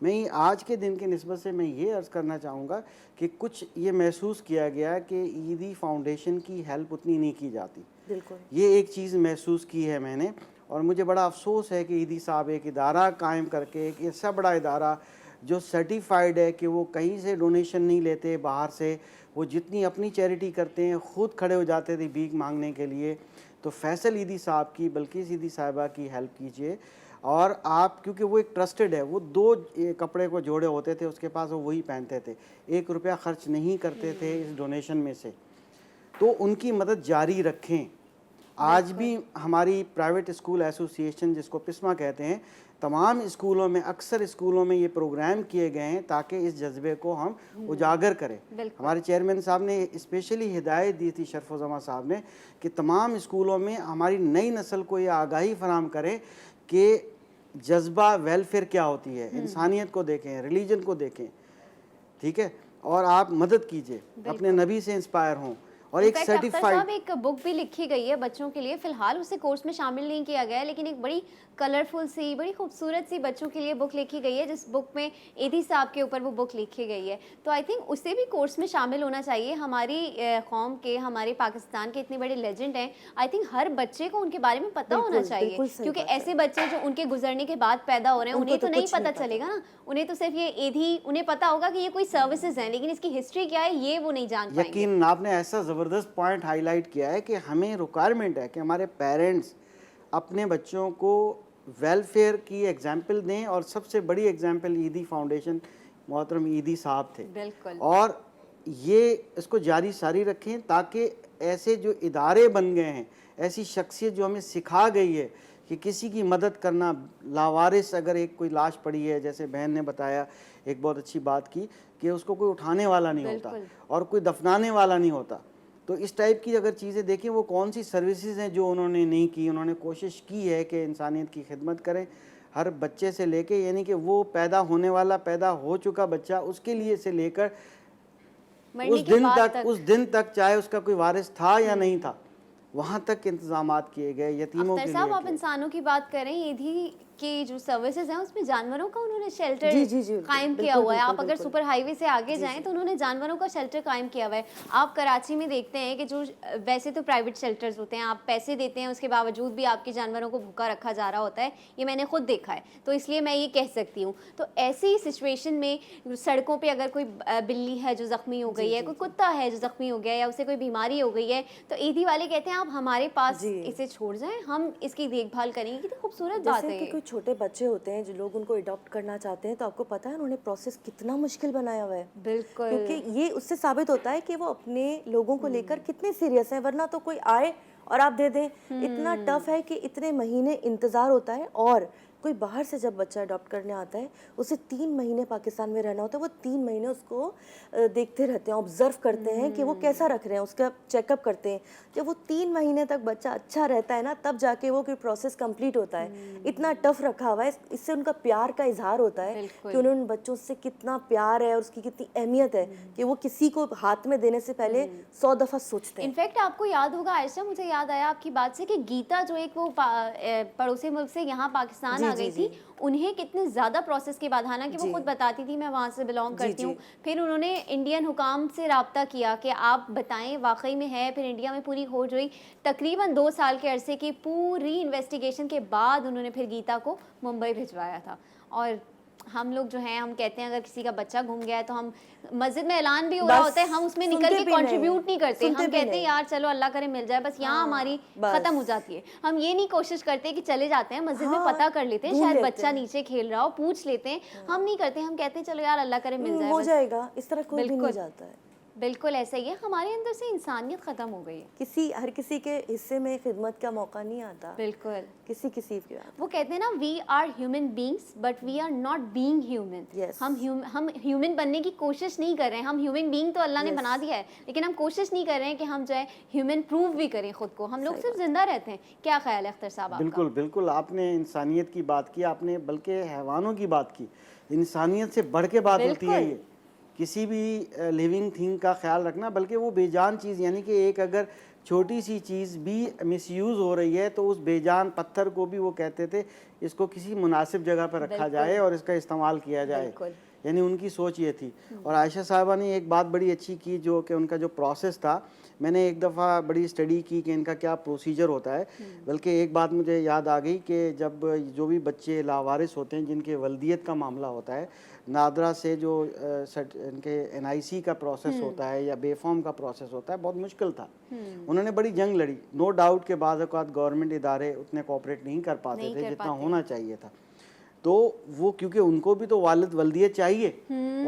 मैं आज के दिन के निस्बत से मैं ये अर्ज़ करना चाहूँगा कि कुछ ये महसूस किया गया कि ईदी फाउंडेशन की हेल्प उतनी नहीं की जाती। बिल्कुल, ये एक चीज़ महसूस की है मैंने और मुझे बड़ा अफसोस है कि ईदी साहब एक इदारा कायम करके, एक ऐसा बड़ा इदारा जो सर्टिफाइड है कि वो कहीं से डोनेशन नहीं लेते बाहर से, वो जितनी अपनी चैरिटी करते हैं खुद खड़े हो जाते थे भीख मांगने के लिए। तो फैसल ईदी साहब की, बल्किस ईदी साहिबा की हेल्प कीजिए। और आप, क्योंकि वो एक ट्रस्टेड है, वो 2 कपड़े को जोड़े होते थे उसके पास, वो वही पहनते थे, 1 रुपया खर्च नहीं करते थे इस डोनेशन में से। तो उनकी मदद जारी रखें। आज भी हमारी प्राइवेट स्कूल एसोसिएशन, जिसको पिस्मा कहते हैं, तमाम स्कूलों में, अक्सर स्कूलों में ये प्रोग्राम किए गए हैं ताकि इस जज्बे को हम उजागर करें। हमारे चेयरमैन साहब ने स्पेशली हिदायत दी थी, शरफुज़मा साहब ने, कि तमाम स्कूलों में हमारी नई नस्ल को ये आगाही फराहम करें कि जज्बा वेलफेयर क्या होती है, इंसानियत को देखें, रिलीजन को देखें, ठीक है, और आप मदद कीजिए, अपने नबी से इंस्पायर हों। और एक सर्टिफाइड एक बुक भी लिखी गई है बच्चों के लिए, फिलहाल उसे कोर्स में शामिल नहीं किया गया है, लेकिन एक बड़ी कलरफुल सी, बड़ी खूबसूरत सी बच्चों के लिए बुक लिखी गई है, जिस बुक में ईदी साहब के ऊपर वो बुक लिखी गई है। तो आई थिंक उसे भी कोर्स में शामिल होना चाहिए। हमारी कौम के, हमारे पाकिस्तान के इतने बड़े लेजेंड हैं, आई थिंक हर बच्चे को उनके बारे में पता होना चाहिए, क्योंकि ऐसे बच्चे जो उनके गुजरने के बाद पैदा हो रहे हैं उन्हें तो नहीं पता चलेगा ना। उन्हें तो सिर्फ ये ईदी, उन्हें पता होगा कि ये कोई सर्विसेज हैं, लेकिन इसकी हिस्ट्री क्या है ये वो नहीं जान पाएंगे। यकीन, आपने ऐसा ज़बरदस्त पॉइंट हाईलाइट किया है कि हमें रिक्वायरमेंट है कि हमारे पेरेंट्स अपने बच्चों को वेलफेयर की एग्जाम्पल दें। और सबसे बड़ी एग्जाम्पल ईदी फाउंडेशन, मोहतरम ईदी साहब थे। बिल्कुल। और ये इसको जारी सारी रखें ताकि ऐसे जो इदारे बन गए हैं, ऐसी शख्सियत जो हमें सिखा गई है कि किसी की मदद करना, लावारिस अगर एक कोई लाश पड़ी है, जैसे बहन ने बताया, एक बहुत अच्छी बात की कि उसको कोई उठाने वाला नहीं होता और कोई दफनाने वाला नहीं होता। तो इस टाइप की अगर चीज़ें देखें, वो कौन सी सर्विसेज हैं जो उन्होंने नहीं की। उन्होंने कोशिश की है कि इंसानियत की खिदमत करें हर बच्चे से लेके, यानी कि वो पैदा होने वाला, पैदा हो चुका बच्चा, उसके लिए से लेकर उस दिन तक चाहे उसका कोई वारिस था या नहीं था, वहाँ तक इंतजामात किए गए यतीमों के लिए। साहब, आप इंसानों की बात करें, ईदी की जो सर्विसेज हैं उसमें जानवरों का उन्होंने शेल्टर कायम किया हुआ है। आप अगर सुपर हाईवे से आगे जाएं तो उन्होंने जानवरों का शेल्टर कायम किया हुआ है। आप कराची में देखते हैं कि जो वैसे तो प्राइवेट शेल्टर्स होते हैं, आप पैसे देते हैं, उसके बावजूद भी आपके जानवरों को भूखा रखा जा रहा होता है। ये मैंने खुद देखा है, तो इसलिए मैं ये कह सकती हूँ। तो ऐसी सिचुएशन में सड़कों पर अगर कोई बिल्ली है जो ज़ख्मी हो गई है, कोई कुत्ता है जो ज़ख्मी हो गया है, या उसे कोई बीमारी हो गई है, तो ईदी वाले कहते हैं आप हमारे पास इसे छोड़ जाएं, हम इसकी देखभाल करेंगे। कितनी खूबसूरत बात है। कोई छोटे बच्चे होते हैं जो लोग उनको अडॉप्ट करना चाहते हैं, तो आपको पता है उन्होंने प्रोसेस कितना मुश्किल बनाया हुआ है। बिल्कुल, क्योंकि ये उससे साबित होता है कि वो अपने लोगों को लेकर कितने सीरियस हैं। वरना तो कोई आए और आप दे दें, इतना टफ है कि इतने महीने इंतज़ार होता है। और कोई बाहर से जब बच्चा अडॉप्ट करने आता है, उसे 3 महीने पाकिस्तान में रहना होता है, वो 3 महीने उसको देखते रहते हैं, ऑब्जर्व करते हैं कि वो कैसा रख रहे हैं, उसका चेकअप करते हैं। जब वो 3 महीने तक बच्चा अच्छा रहता है ना, तब जाके वो कोई प्रोसेस कंप्लीट होता है। इतना टफ रखा हुआ है, इससे उनका प्यार का इजहार होता है कि उन्हें उन बच्चों से कितना प्यार है और उसकी कितनी अहमियत है कि वो किसी को हाथ में देने से पहले 100 दफ़ा सोचते हैं। इनफैक्ट आपको याद होगा आयशा, मुझे याद आया आपकी बात से कि गीता जो एक वो पड़ोसी मुल्क से यहाँ पाकिस्तान आ गई थी, उन्हें कितने ज़्यादा प्रोसेस के बाद, हालांकि वो खुद बताती थी मैं वहाँ से बिलोंग करती हूँ, फिर उन्होंने इंडियन हुकाम से रब्ता किया कि आप बताएं वाकई में है, फिर इंडिया में पूरी खोज हुई। तकरीबन 2 साल के अरसे की पूरी इन्वेस्टिगेशन के बाद उन्होंने फिर गीता को मुंबई भिजवाया था। और हम लोग जो हैं, हम कहते हैं अगर किसी का बच्चा घूम गया है तो हम मस्जिद में ऐलान भी हो रहा होता है, हम उसमें निकल के कंट्रीब्यूट नहीं करते, हम कहते हैं यार चलो अल्लाह करे मिल जाए, बस यहाँ हमारी खत्म हो जाती है। हम ये नहीं कोशिश करते कि चले जाते हैं मस्जिद में पता कर लेते हैं, शायद बच्चा नीचे खेल रहा हो, पूछ लेते हैं, हम नहीं करते, हम कहते हैं चलो यार अल्लाह करे मिल जाए, हो जाएगा। इस तरह कोई भी नहीं जाता है। बिल्कुल ऐसा ही है, हमारे अंदर से इंसानियत खत्म हो गई है। हर किसी के हिस्से में खिदमत का मौका नहीं आता, बिल्कुल किसी के आता। वो कहते हैं ना, we are human beings but we are not being human. हम ह्यूमन बनने की कोशिश नहीं कर रहे हैं। हम ह्यूमन बीइंग तो अल्लाह ने बना दिया है, लेकिन हम कोशिश नहीं कर रहे हैं कि हम जो है ह्यूमन प्रूव भी करें खुद को। हम लोग सिर्फ जिंदा रहते हैं। क्या ख्याल है अख्तर साहब आपका? बिल्कुल बिल्कुल, आपने इंसानियत की बात की, आपने बल्कि हैवानों की बात की। इंसानियत से बढ़ के बात होती है ये, किसी भी लिविंग थिंग का ख्याल रखना, बल्कि वो बेजान चीज़, यानी कि एक अगर छोटी सी चीज़ भी मिसयूज़ हो रही है तो उस बेजान पत्थर को भी वो कहते थे इसको किसी मुनासिब जगह पर रखा जाए और इसका इस्तेमाल किया जाए, यानी उनकी सोच ये थी। और आयशा साहबा ने एक बात बड़ी अच्छी की, जो कि उनका जो प्रोसेस था, मैंने एक दफ़ा बड़ी स्टडी की कि इनका क्या प्रोसीजर होता है। बल्कि एक बात मुझे याद आ गई कि जब जो भी बच्चे लावारिस होते हैं, जिनके वल्दियत का मामला होता है, नादरा से जो इनके NIC का प्रोसेस होता है या बेफॉर्म का प्रोसेस होता है, बहुत मुश्किल था। उन्होंने बड़ी जंग लड़ी। नो डाउट के बाद गवर्नमेंट इदारे उतने कोऑपरेट नहीं कर पाते थे जितना होना चाहिए था। तो वो क्योंकि उनको भी तो वालिद वल्दियत चाहिए,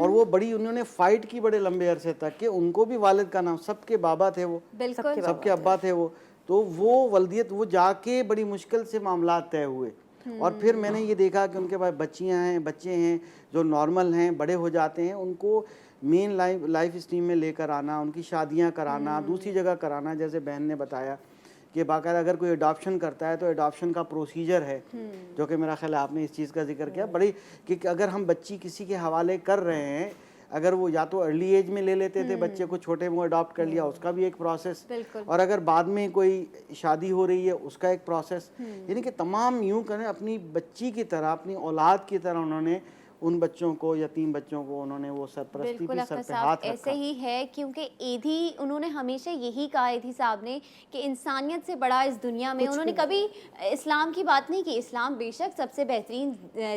और वो बड़ी उन्होंने फाइट की बड़े लंबे अरसे तक कि उनको भी वालिद का नाम, सबके बाबा थे वो, सबके अब्बा थे वो, तो वो वल्दियत वो जाके बड़ी मुश्किल से मामला तय हुए। और फिर मैंने ये देखा कि उनके पास बच्चियां हैं, बच्चे हैं जो नॉर्मल हैं, बड़े हो जाते हैं, उनको मेन लाइफ स्ट्रीम में लेकर आना, उनकी शादियां कराना, दूसरी जगह कराना, जैसे बहन ने बताया कि बाकायदा अगर कोई अडॉप्शन करता है तो अडॉप्शन का प्रोसीजर है, जो कि मेरा ख्याल आपने इस चीज़ का जिक्र किया बड़ी, कि अगर हम बच्ची किसी के हवाले कर रहे हैं, अगर वो या तो अर्ली एज में ले लेते थे बच्चे को, छोटे में अडॉप्ट कर लिया, उसका भी एक प्रोसेस, और अगर बाद में कोई शादी हो रही है उसका एक प्रोसेस, यानी कि तमाम यूँ करें अपनी बच्ची की तरह, अपनी औलाद की तरह उन्होंने उन बच्चों को, यतीम बच्चों को उन्होंने वो सरपरस्ती भी सर पे हाथ रखा। ऐसे ही है, क्योंकि एधी उन्होंने हमेशा यही कहा, एधी साहब ने, कि इंसानियत से बड़ा इस दुनिया में, उन्होंने कभी इस्लाम की बात नहीं की। इस्लाम बेशक सबसे बेहतरीन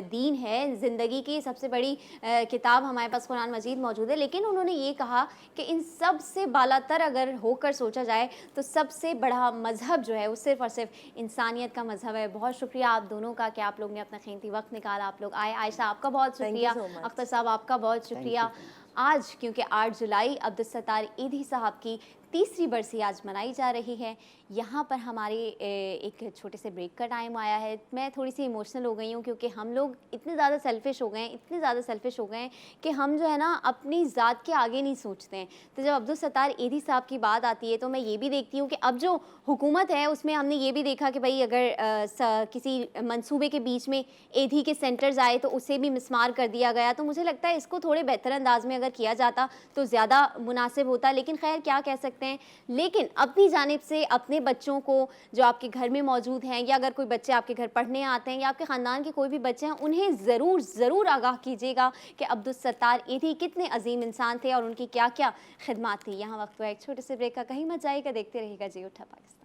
दीन है, ज़िंदगी की सबसे बड़ी किताब हमारे पास कुरान मजीद मौजूद है, लेकिन उन्होंने ये कहा कि इन सब से बालातर अगर होकर सोचा जाए तो सबसे बड़ा मज़हब जो है वो सिर्फ़ और सिर्फ इंसानियत का मज़हब है। बहुत शुक्रिया आप दोनों का कि आप लोग ने अपना कीमती वक्त निकाला, आप लोग आए। आयशा आपका बहुत शुक्रिया, अख्तर साहब आपका बहुत शुक्रिया। आज क्योंकि 8 जुलाई अब्दुल सत्तार ईदी साहब की तीसरी बरसी आज मनाई जा रही है, यहाँ पर हमारे एक छोटे से ब्रेक का टाइम आया है। मैं थोड़ी सी इमोशनल हो गई हूँ, क्योंकि हम लोग इतने ज़्यादा सेल्फिश हो गए हैं, इतने ज़्यादा सेल्फिश हो गए हैं कि हम जो है ना अपनी ज़ात के आगे नहीं सोचते हैं। तो जब अब्दुल सत्तार ईदी साहब की बात आती है तो मैं ये भी देखती हूँ कि अब जो हुकूमत है उसमें हमने ये भी देखा कि भाई अगर किसी मंसूबे के बीच में ईदी के सेंटर्स आए तो उसे भी मिसमार कर दिया गया। तो मुझे लगता है इसको थोड़े बेहतर अंदाज में अगर किया जाता तो ज़्यादा मुनासिब होता, लेकिन खैर क्या कह सकते हैं। लेकिन अपनी जानिब से अपने बच्चों को जो आपके घर में मौजूद हैं, या अगर कोई बच्चे आपके घर पढ़ने आते हैं, या आपके ख़ानदान के कोई भी बच्चे हैं, उन्हें ज़रूर आगाह कीजिएगा कि अब्दुल सत्तार ईदी कितने अजीम इंसान थे और उनकी क्या क्या खिदमत थी। यहाँ वक्त हुआ एक छोटे से ब्रेक का, कहीं मत जाइएगा, देखते रहिएगा जी उठा पाकिस्तान।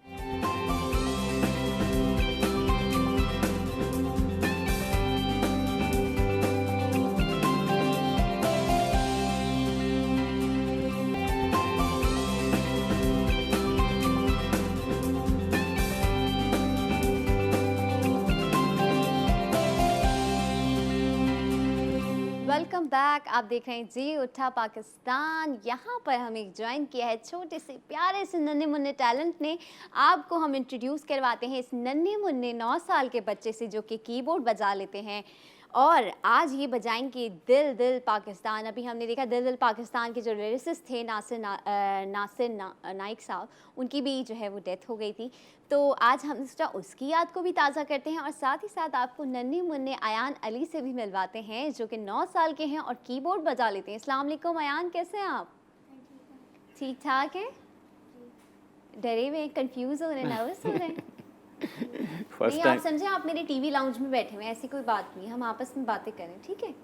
Welcome back. आप देख रहे हैं जी उठा पाकिस्तान। यहाँ पर हमें ज्वाइन किया है छोटे से प्यारे से नन्हे मुन्ने टैलेंट ने। आपको हम इंट्रोड्यूस करवाते हैं इस नन्हे मुन्ने 9 साल के बच्चे से जो कि कीबोर्ड बजा लेते हैं और आज ये बजाएंगे दिल दिल पाकिस्तान। अभी हमने देखा दिल दिल पाकिस्तान के जो लिरिसिस्ट थे नासिर नाइक साहब, उनकी भी जो है वो डेथ हो गई थी। तो आज हम सोचा उसकी याद को भी ताज़ा करते हैं और साथ ही साथ आपको नन्हे मुन्ने अयान अली से भी मिलवाते हैं जो कि 9 साल के हैं और कीबोर्ड बजा लेते हैं। अस्सलाम वालेकुम अयान, कैसे हैं आप? ठीक ठाक है? डरे हुए, कंफ्यूज हो रहे हैं, नर्वस हो रहे हैं? नहीं, आप समझे आप मेरे टीवी लाउंज में बैठे हुए हैं, ऐसी कोई बात नहीं है, हम आपस में बातें करें, ठीक है?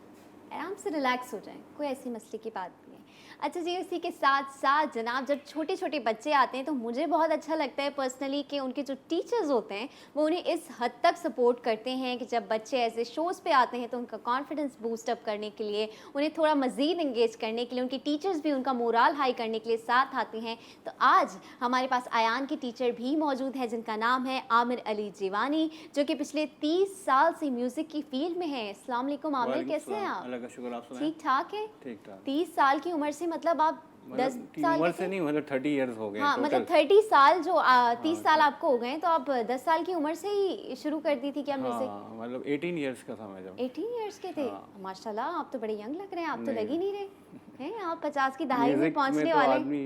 आराम से रिलैक्स हो जाएं, कोई ऐसी मसले की बात नहीं है। अच्छा जी, इसी के साथ साथ जनाब जब छोटे छोटे बच्चे आते हैं तो मुझे बहुत अच्छा लगता है पर्सनली कि उनके जो टीचर्स होते हैं वो उन्हें इस हद तक सपोर्ट करते हैं कि जब बच्चे ऐसे शोज़ पे आते हैं तो उनका कॉन्फिडेंस बूस्ट अप करने के लिए, उन्हें थोड़ा मज़ीद इंगेज करने के लिए, उनके टीचर्स भी उनका मोराल हाई करने के लिए साथ आते हैं। तो आज हमारे पास अयान के टीचर भी मौजूद हैं जिनका नाम है आमिर अली जीवानी, जो कि पिछले 30 साल से म्यूज़िक की फील्ड में है। अस्सलाम वालेकुम आमिर, कैसे हैं आप? अल्लाह का शुक्र, आप सुनाएं? ठीक ठाक है? ठीक ठाक। 30 साल की उम्र से मतलब आप 10 साल उम्र के से थे? नहीं, मतलब 30 इयर्स हो गए हाँ, टोटल। मतलब 30 साल जो 30 साल आपको हो गए तो आप 10 साल की उम्र से ही शुरू कर दी थी क्या म्यूजिक? हाँ, मतलब 18 इयर्स का था मैं जब। 18 इयर्स के थे? हाँ। माशाल्लाह, आप तो बड़े यंग लग रहे हैं, आप तो नहीं। लग ही नहीं रहे हैं, आप 50 की दहाई में म्यूजिक पहुंचने तो वाले। आदमी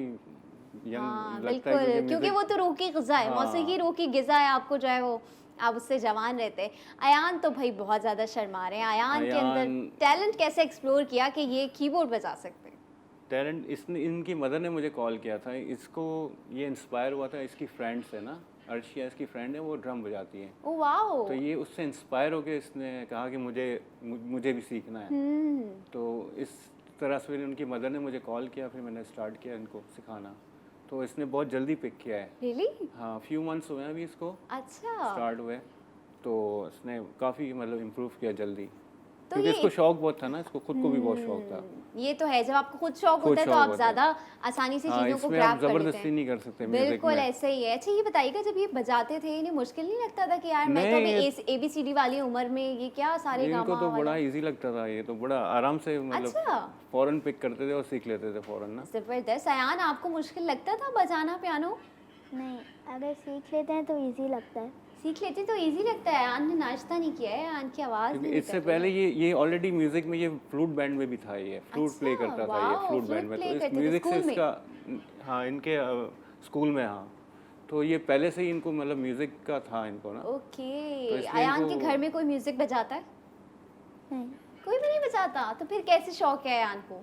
हाँ यंग लगता बिल्कुल, है क्योंकि वो तो रूह की ग़िज़ा है, हाँ। मौसीकी रूह की ग़िज़ा है, आपको जो है वो आप उससे जवान रहते हैं। अयान तो भाई बहुत ज़्यादा शर्मा रहे हैं, अयान के अंदर टैलेंट कैसे एक्सप्लोर किया कि ये कीबोर्ड बजा सकते हैं? टैलेंट इसने, इनकी मदर ने मुझे कॉल किया था, इसको ये इंस्पायर हुआ था, इसकी फ्रेंड से ना, अर्शिया इसकी फ्रेंड है, वो ड्रम बजाती है। Oh wow. तो ये उससे इंस्पायर होकर इसने कहा कि मुझे भी सीखना है। तो इस तरह से फिर उनकी मदर ने मुझे कॉल किया, फिर मैंने स्टार्ट किया इनको सिखाना। तो इसने बहुत जल्दी पिक किया है। रियली? हाँ, फ्यू मंथ्स हुए हैं अभी इसको अच्छा। स्टार्ट हुए, तो इसने काफ़ी मतलब इम्प्रूव किया जल्दी, तो क्योंकि ये इसको शौक बहुत था ना, इसको खुद को भी बहुत शौक था। ये तो है, जब आपको खुद शौक खुद होता है तो शौक आप होता है। ज़्यादा आसानी से हाँ, चीज़ों को इसमें ग्रैब आप कर लेते ज़बरदस्ती हैं। नहीं कर सकते म्यूजिक बिल्कुल में। ऐसे ही है। अच्छा ये बताइएगा, जब ये बजाते थे इन्हें मुश्किल नहीं लगता था कि यार मैं तो नहीं, अभी ABCD वाली उम्र में ये क्या सारे इनको गामा तो वाला? बड़ा इजी लगता था, ये तो बड़ा आराम से मतलब अच्छा। फौरन पिक करते थे और सीख लेते थे फौरन ना। ज़बरदस्त। अयान, आपको मुश्किल लगता था बजाना पियानो? नहीं, अगर सीख लेते हैं तो इजी लगता है। सीख लेते तो इजी लगता है। अयान ने नाश्ता नहीं किया है, अयान की आवाज़ क्योंकि नहीं इससे निकल रही पहले है। ये ऑलरेडी म्यूजिक में ये फ्लूट बैंड में भी था, ये फ्लूट प्ले अच्छा, करता था ये वाओ, फ्लूट फ्लूट बैंड में। प्ले तो इस करते थे म्यूजिक से स्कूल में? इसका हाँ, इनके स्कूल में, हाँ, तो ये पहले से ही इनको मतलब म्यूजिक का था इनको ना। ओके। तो इसलिए अयान के इनको- घर में कोई म्यूजिक बजाता है? नहीं, कोई भी नहीं बजाता, तो फिर कैसे शौक है अयान को?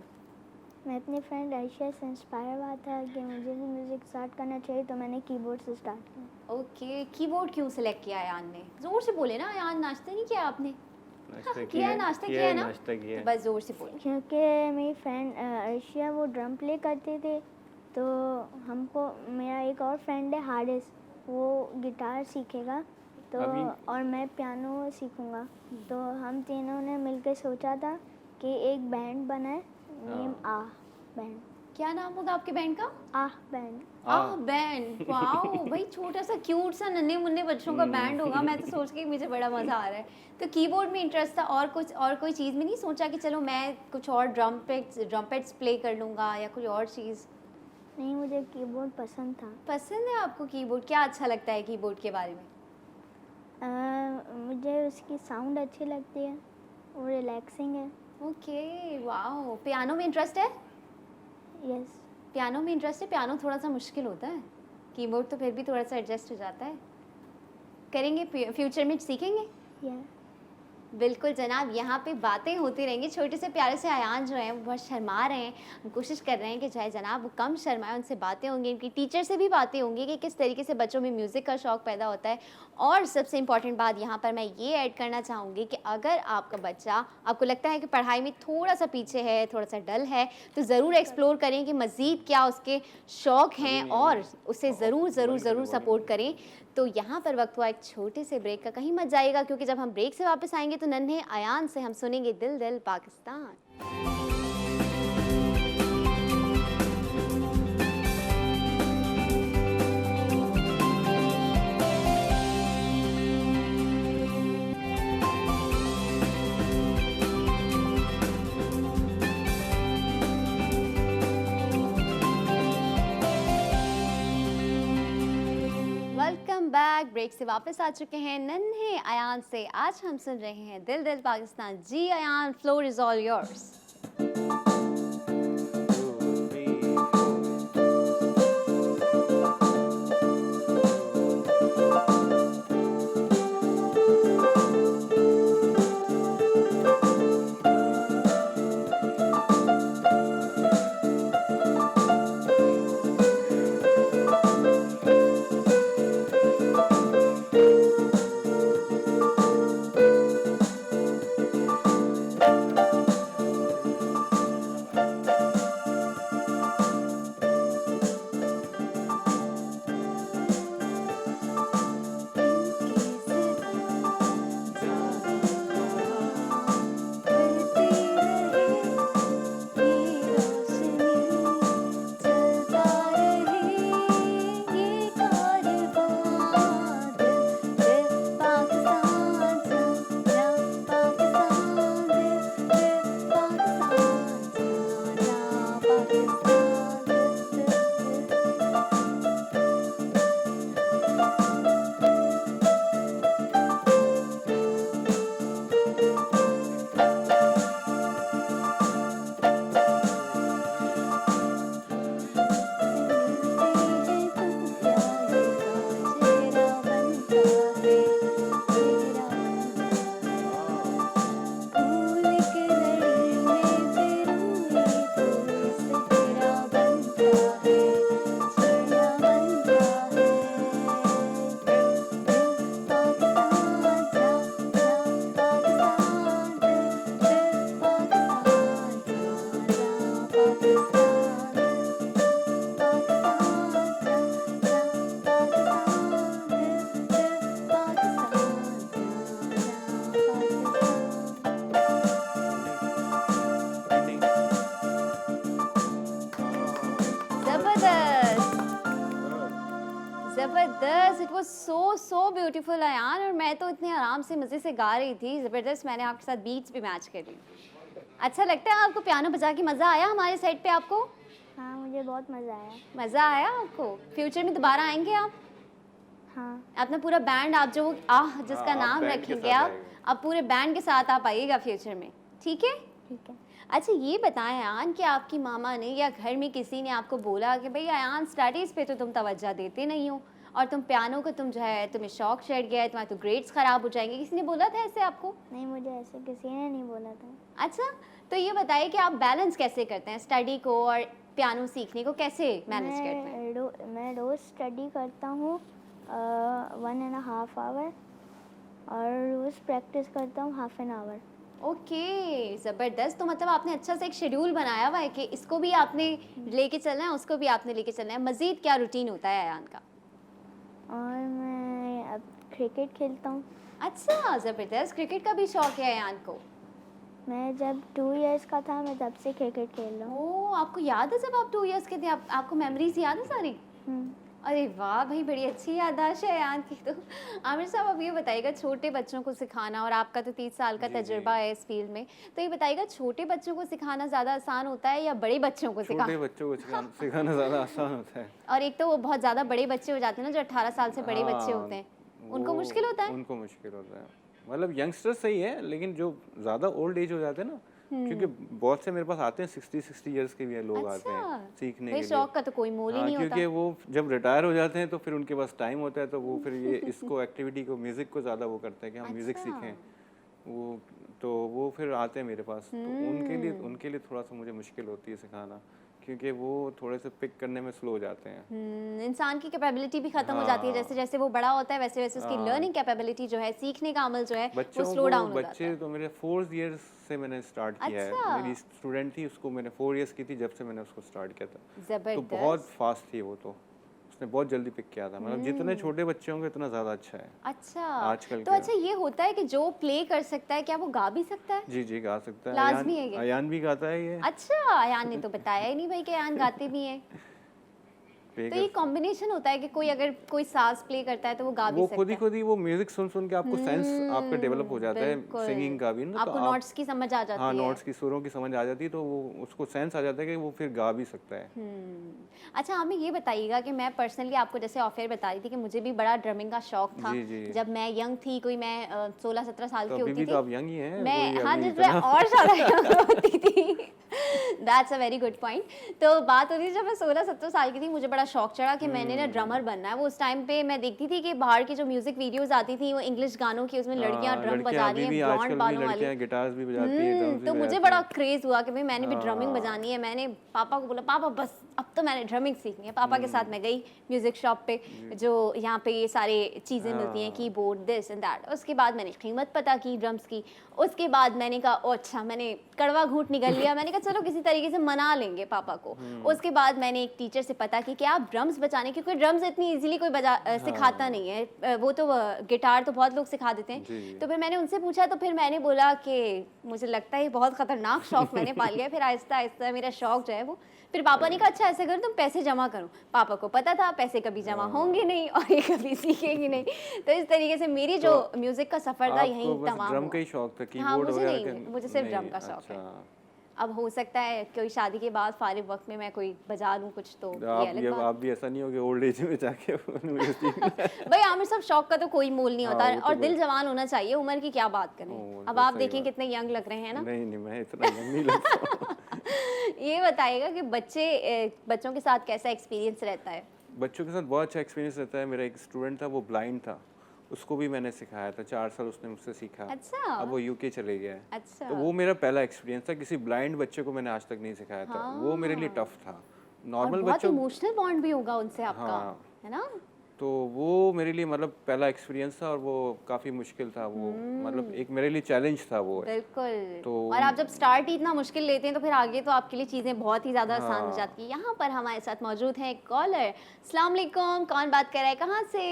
मैं अपनी फ्रेंड अर्शिया से इंस्पायर हुआ था कि मुझे भी म्यूज़िक स्टार्ट करना चाहिए, तो मैंने कीबोर्ड से स्टार्ट किया। ओके, कीबोर्ड क्यों सिलेक्ट किया अयान ने? जोर से बोले ना अयान, नाश्ता नहीं किया आपने? नाश्ता किया है, नाश्ता किया है ना? नाश्ता किया तो है। बस जोर से बोले। क्योंकि मेरी फ्रेंड अर्शिया वो ड्रम प्ले करते थे, तो हमको, मेरा एक और फ्रेंड है हारिस, वो गिटार सीखेगा तो और मैं पियानो सीखूंगा, तो हम तीनों ने मिलकर सोचा था कि एक बैंड बनाए, नेम आह बैंड। क्या नाम होगा आपके बैंड का? आह बैंड। आह बैंड। वाओ भाई, छोटा सा क्यूट सा नन्हे मुन्ने बच्चों का बैंड होगा। मैं तो सोच के मुझे बड़ा मज़ा आ रहा है। तो कीबोर्ड में इंटरेस्ट था और कुछ और कोई चीज़ में नहीं सोचा कि चलो मैं कुछ और ड्रम्पेट्स प्ले कर लूँगा या कोई और चीज़? नहीं, मुझे कीबोर्ड पसंद था। पसंद है आपको कीबोर्ड? क्या अच्छा लगता है कीबोर्ड के बारे में? मुझे उसकी साउंड अच्छी लगती है, वो रिलैक्सिंग है। Okay, wow. पियानो में इंटरेस्ट है? यस। पियानो में इंटरेस्ट है? पियानो थोड़ा सा मुश्किल होता है, कीबोर्ड तो फिर भी थोड़ा सा एडजस्ट हो जाता है। करेंगे फ्यूचर में, सीखेंगे? या बिल्कुल जनाब, यहाँ पे बातें होती रहेंगी। छोटे से प्यारे से अयान जो हैं वो बहुत शर्मा रहे हैं। हम कोशिश कर रहे हैं कि चाहे जनाब वो कम शर्माए, उनसे बातें होंगी, इनकी टीचर से भी बातें होंगी कि किस तरीके से बच्चों में म्यूज़िक का शौक़ पैदा होता है। और सबसे इम्पॉर्टेंट बात यहाँ पर मैं ये ऐड करना चाहूँगी कि अगर आपका बच्चा, आपको लगता है कि पढ़ाई में थोड़ा सा पीछे है, थोड़ा सा डल है, तो ज़रूर एक्सप्लोर करें कि मज़ीद क्या उसके शौक़ हैं और उसे ज़रूर सपोर्ट करें। तो यहाँ पर वक्त हुआ एक छोटे से ब्रेक का, कहीं मत जाइएगा, क्योंकि जब हम ब्रेक से वापस आएंगे तो नन्हे अयान से हम सुनेंगे दिल Dil Pakistan. Welcome back. Break से वापस आ चुके हैं नन्हे अयान से। आज हम सुन रहे हैं दिल दिल पाकिस्तान। जी Ayan, floor is all yours. ज़बरदस्त, it was so beautiful Ayan. और मैं तो इतने आराम से मज़े से गा रही थी, ज़बरदस्त। मैंने आपके साथ बीट्स भी मैच कर ली। अच्छा लगता है आपको पियानो बजा के? मज़ा आया हमारे सेट पे आपको? हाँ, मुझे बहुत मज़ा आया। मज़ा आया आपको? फ्यूचर में दोबारा आएंगे आप? हाँ, अपना पूरा बैंड, आप जो जिसका नाम रखेंगे आप पूरे बैंड के साथ आप आइएगा फ्यूचर में, ठीक है? ठीक है। अच्छा ये बताएं अयान कि आपकी मामा ने या घर में किसी ने आपको बोला कि भाई अयान स्टडीज़ पे तो तुम तवज्जो देते नहीं हो और तुम पियानो को तुम जो है तुम्हें शौक चढ़ गया है, तुम्हारे तो ग्रेड्स ख़राब हो जाएंगे, किसी ने बोला था ऐसे आपको? नहीं, मुझे ऐसे किसी ने नहीं बोला था। अच्छा, तो ये बताइए कि आप बैलेंस कैसे करते हैं स्टडी को और पियानो सीखने को, कैसे मैनेज करते हैं? मैं रोज़ स्टडी करता हूँ 1.5 आवर और रोज़ प्रैक्टिस करता हूँ हाफ एन आवर। ओके, ज़बरदस्त। तो मतलब आपने अच्छा सा एक शेड्यूल बनाया हुआ है कि इसको भी आपने लेके चलना है, उसको भी आपने लेके चलना है। मज़ीद क्या रूटीन होता है अयान का? और मैं अब क्रिकेट खेलता हूँ। अच्छा, ज़बरदस्त। क्रिकेट का भी शौक है अयान को? मैं जब 2 इयर्स का था मैं तब से क्रिकेट खेल रहा हूँ। ओह, आपको याद है जब आप 2 इयर्स के थे? आपको मेमोरीज याद है सारी? अरे वाह भाई, बड़ी अच्छी याददाश्त है अयान की तो। आमिर साहब, अब ये बताइएगा, छोटे बच्चों को सिखाना, और आपका तो 30 साल का तजुर्बा है इस फील्ड में, तो ये बताइएगा छोटे बच्चों को सिखाना ज़्यादा आसान होता है या बड़े बच्चों को सिखाना? छोटे बच्चों को सिखाना ज़्यादा आसान होता है। और एक तो वो बहुत ज़्यादा बड़े बच्चे हो जाते हैं ना, जो 18 साल से बड़े बच्चे होते हैं, उनको मुश्किल होता है? उनको मुश्किल होता है। मतलब यंगस्टर सही है, लेकिन जो ज़्यादा ओल्ड एज हो जाते हैं ना, क्योंकि बहुत से मेरे पास आते हैं 60 इयर्स के भी लोग आते हैं सीखने के लिए। शौक का तो कोई मोल ही नहीं होता। क्योंकि वो जब रिटायर हो जाते हैं तो फिर उनके पास टाइम होता है, तो वो फिर ये इसको एक्टिविटी को, म्यूज़िक को ज़्यादा वो करते हैं कि हम म्यूज़िक सीखें। वो फिर आते हैं मेरे पास, तो उनके लिए थोड़ा सा मुझे मुश्किल होती है सिखाना, क्योंकि वो थोड़े से पिक करने में स्लो हो जाते हैं। इंसान की कैपेबिलिटी भी खत्म हो जाती है, जैसे जैसे वो बड़ा होता है वैसे वैसे उसकी लर्निंग कैपेबिलिटी जो है, सीखने का अमल जो है, वो स्लो डाउन हो जाता है। बच्चे तो मेरे 4 इयर्स से मैंने स्टार्ट किया है। मेरी स्टूडेंट थी, उसको मैंने 4 इयर्स की थी जब से मैंने उसको स्टार्ट किया था, तो बहुत फास्ट थी वो, तो उसने बहुत जल्दी पिक किया था। मतलब जितने छोटे बच्चे होंगे उतना ज़्यादा अच्छा है। अच्छा, आजकल तो अच्छा ये होता है कि जो प्ले कर सकता है, क्या वो गा भी सकता है? जी गा सकता है। लाज़मी है ये? अयान भी गाता है ये। अच्छा, अयान ने तो बताया ही नहीं भाई कि अयान गाते भी हैं। तो ये कॉम्बिनेशन होता है कि कोई अगर कोई साज प्ले करता है तो वो गा भी वो सकता है। खुद ही वो म्यूजिक सुन के आपको सेंस आपका डेवलप हो जाता है बिल्कुल। सिंगिंग का भी ना, तो आपको आप नोट्स की समझ आ जाती हाँ है। नोट्स की सुरों की समझ आ जाती है, तो वो उसको सेंस आ जाता है कि वो फिर गा भी सकता है। अच्छा, हमें ये बताइएगा कि मैं पर्सनली आपको जैसे ऑफ एयर बता रही थी कि मुझे भी बड़ा ड्रमिंग का शौक था। जी, जी। जब मैं यंग थी, कोई मैं 16-17 साल तो की अभी होती भी थी। तो आप यंग ही हैं, मैं कोई हाँ, अभी जिस मैं इतना और ज़्यादा young होती थी। That's a very good point. तो बात होती थी जब मैं 16-17 साल की थी, मुझे बड़ा शौक चढ़ा कि मैंने ना ड्रमर बनना है। वो उस टाइम पे मैं देखती थी कि बाहर की जो म्यूजिक वीडियोस आती थी वो इंग्लिश गानों की, उसमें लड़कियां हाँ, ड्रम लड़कियां बजा अभी रही भी हैं ब्लॉन्ड आजकल भी बालों वाली। लड़कियां गिटार्स भी बजाती हैं, ड्रम्स भी तो मुझे बजाती बड़ा हैं। क्रेज हुआ कि भाई मैंने भी ड्रमिंग हाँ। बजानी है। मैंने पापा को बोला, पापा बस अब तो मैंने ड्रमिंग सीखनी है। पापा के साथ मैं गई म्यूजिक शॉप पे, जो यहाँ पे ये सारे चीज़ें मिलती हैं, कीबोर्ड दिस एंड दैट। उसके बाद मैंने कीमत पता की ड्रम्स की। उसके बाद मैंने कहा ओ अच्छा, मैंने कड़वा घूंट निगल लिया। मैंने कहा चलो किसी तरीके से मना लेंगे पापा को। उसके बाद मैंने एक टीचर से पता की कि आप ड्रम्स बजाने, क्योंकि ड्रम्स इतनी इजीली कोई सिखाता नहीं है। वो तो गिटार तो बहुत लोग सिखा देते हैं। जी। तो फिर मैंने उनसे पूछा, तो फिर मैंने बोला कि मुझे लगता है ये बहुत खतरनाक शौक मैंने पाल लिया है। फिर आहिस्ता आहिस्ता मेरा शौक जो है वो, फिर पापा ने कहा अच्छा ऐसे करो तुम पैसे जमा करो। पापा को पता था पैसे कभी जमा होंगे नहीं और ये कभी सीखेंगे नहीं। तो इस तरीके से मेरी जो म्यूजिक का सफर था यहीं आपको बस तमाम ड्रम हुआ। का ही शौक था, हाँ, कीबोर्ड मुझे वगैरह नहीं, मुझे सिर्फ ड्रम का शौक है। अच्छा। अब हो सकता है कोई शादी के बाद फारिग वक्त में मैं कोई बजा लूँ कुछ, तो ये आप अलग ये बात। आप भी ऐसा नहीं हो कि ओल्ड एज में जाके मुझे सीखना है। भाई आमिर साहब, शौक का तो कोई मोल नहीं होता हाँ, वो तो और दिल बस। जवान होना चाहिए। उम्र की क्या बात करें। वो अब तो आप सही देखें बात। कितने यंग लग रहे हैं ना। नहीं मैं इतना यंग नहीं लगता। ये बताइएगा कि बच्चों के साथ कैसा एक्सपीरियंस रहता है? बच्चों के साथ बहुत अच्छा एक्सपीरियंस रहता है। मेरा एक स्टूडेंट था, वो ब्लाइंड था, उसको भी मैंने सिखाया था। 4 साल उसने मुझसे सीखा। अच्छा। अब वो यूके चले गया है। अच्छा। तो वो मेरा पहला एक्सपीरियंस था। किसी ब्लाइंड बच्चे को मैंने आज तक नहीं सिखाया था। वो मेरे लिए टफ था। और नॉर्मल बहुत बच्चों, इमोशनल बॉन्ड भी होगा उनसे आपका, हाँ। है ना? तो वो मेरे लिए मतलब पहला एक्सपीरियंस था और वो काफ़ी मुश्किल था। वो मतलब एक मेरे लिए चैलेंज था वो। बिल्कुल। तो और आप जब स्टार्ट ही इतना मुश्किल लेते हैं तो फिर आगे तो आपके लिए चीज़ें बहुत ही ज़्यादा आसान हो हाँ। जाती हैं। यहाँ पर हमारे साथ मौजूद है एक कॉलर। अस्सलाम वालेकुम, कौन बात कर रहा है, कहाँ से?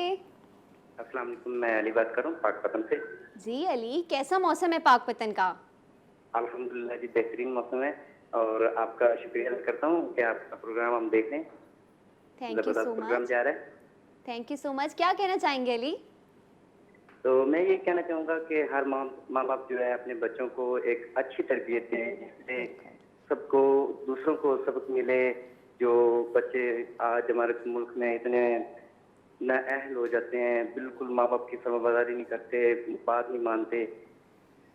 अस्सलाम वालेकुम, मैं अली बात कर रहा हूँ पाकपतन से। जी अली, कैसा मौसम है पाकपतन का? अल्हम्दुलिल्लाह जी, बेहतरीन मौसम है और आपका शुक्रिया अदा करता हूँ कि आपका प्रोग्राम हम देख रहे हैं। थैंक यू ज़बरदस्त सो प्रोग्राम मच। जा रहा है। Thank you so much. क्या कहना चाहेंगे अली? तो मैं ये कहना चाहूँगा कि हर माँ बाप जो है अपने बच्चों को एक अच्छी तरबियत दें, जिससे सबको, दूसरों को सबक मिले। जो बच्चे आज हमारे मुल्क में इतने नाअहल हो जाते हैं, बिल्कुल माँ बाप की फरमाबरदारी नहीं करते, बात नहीं मानते,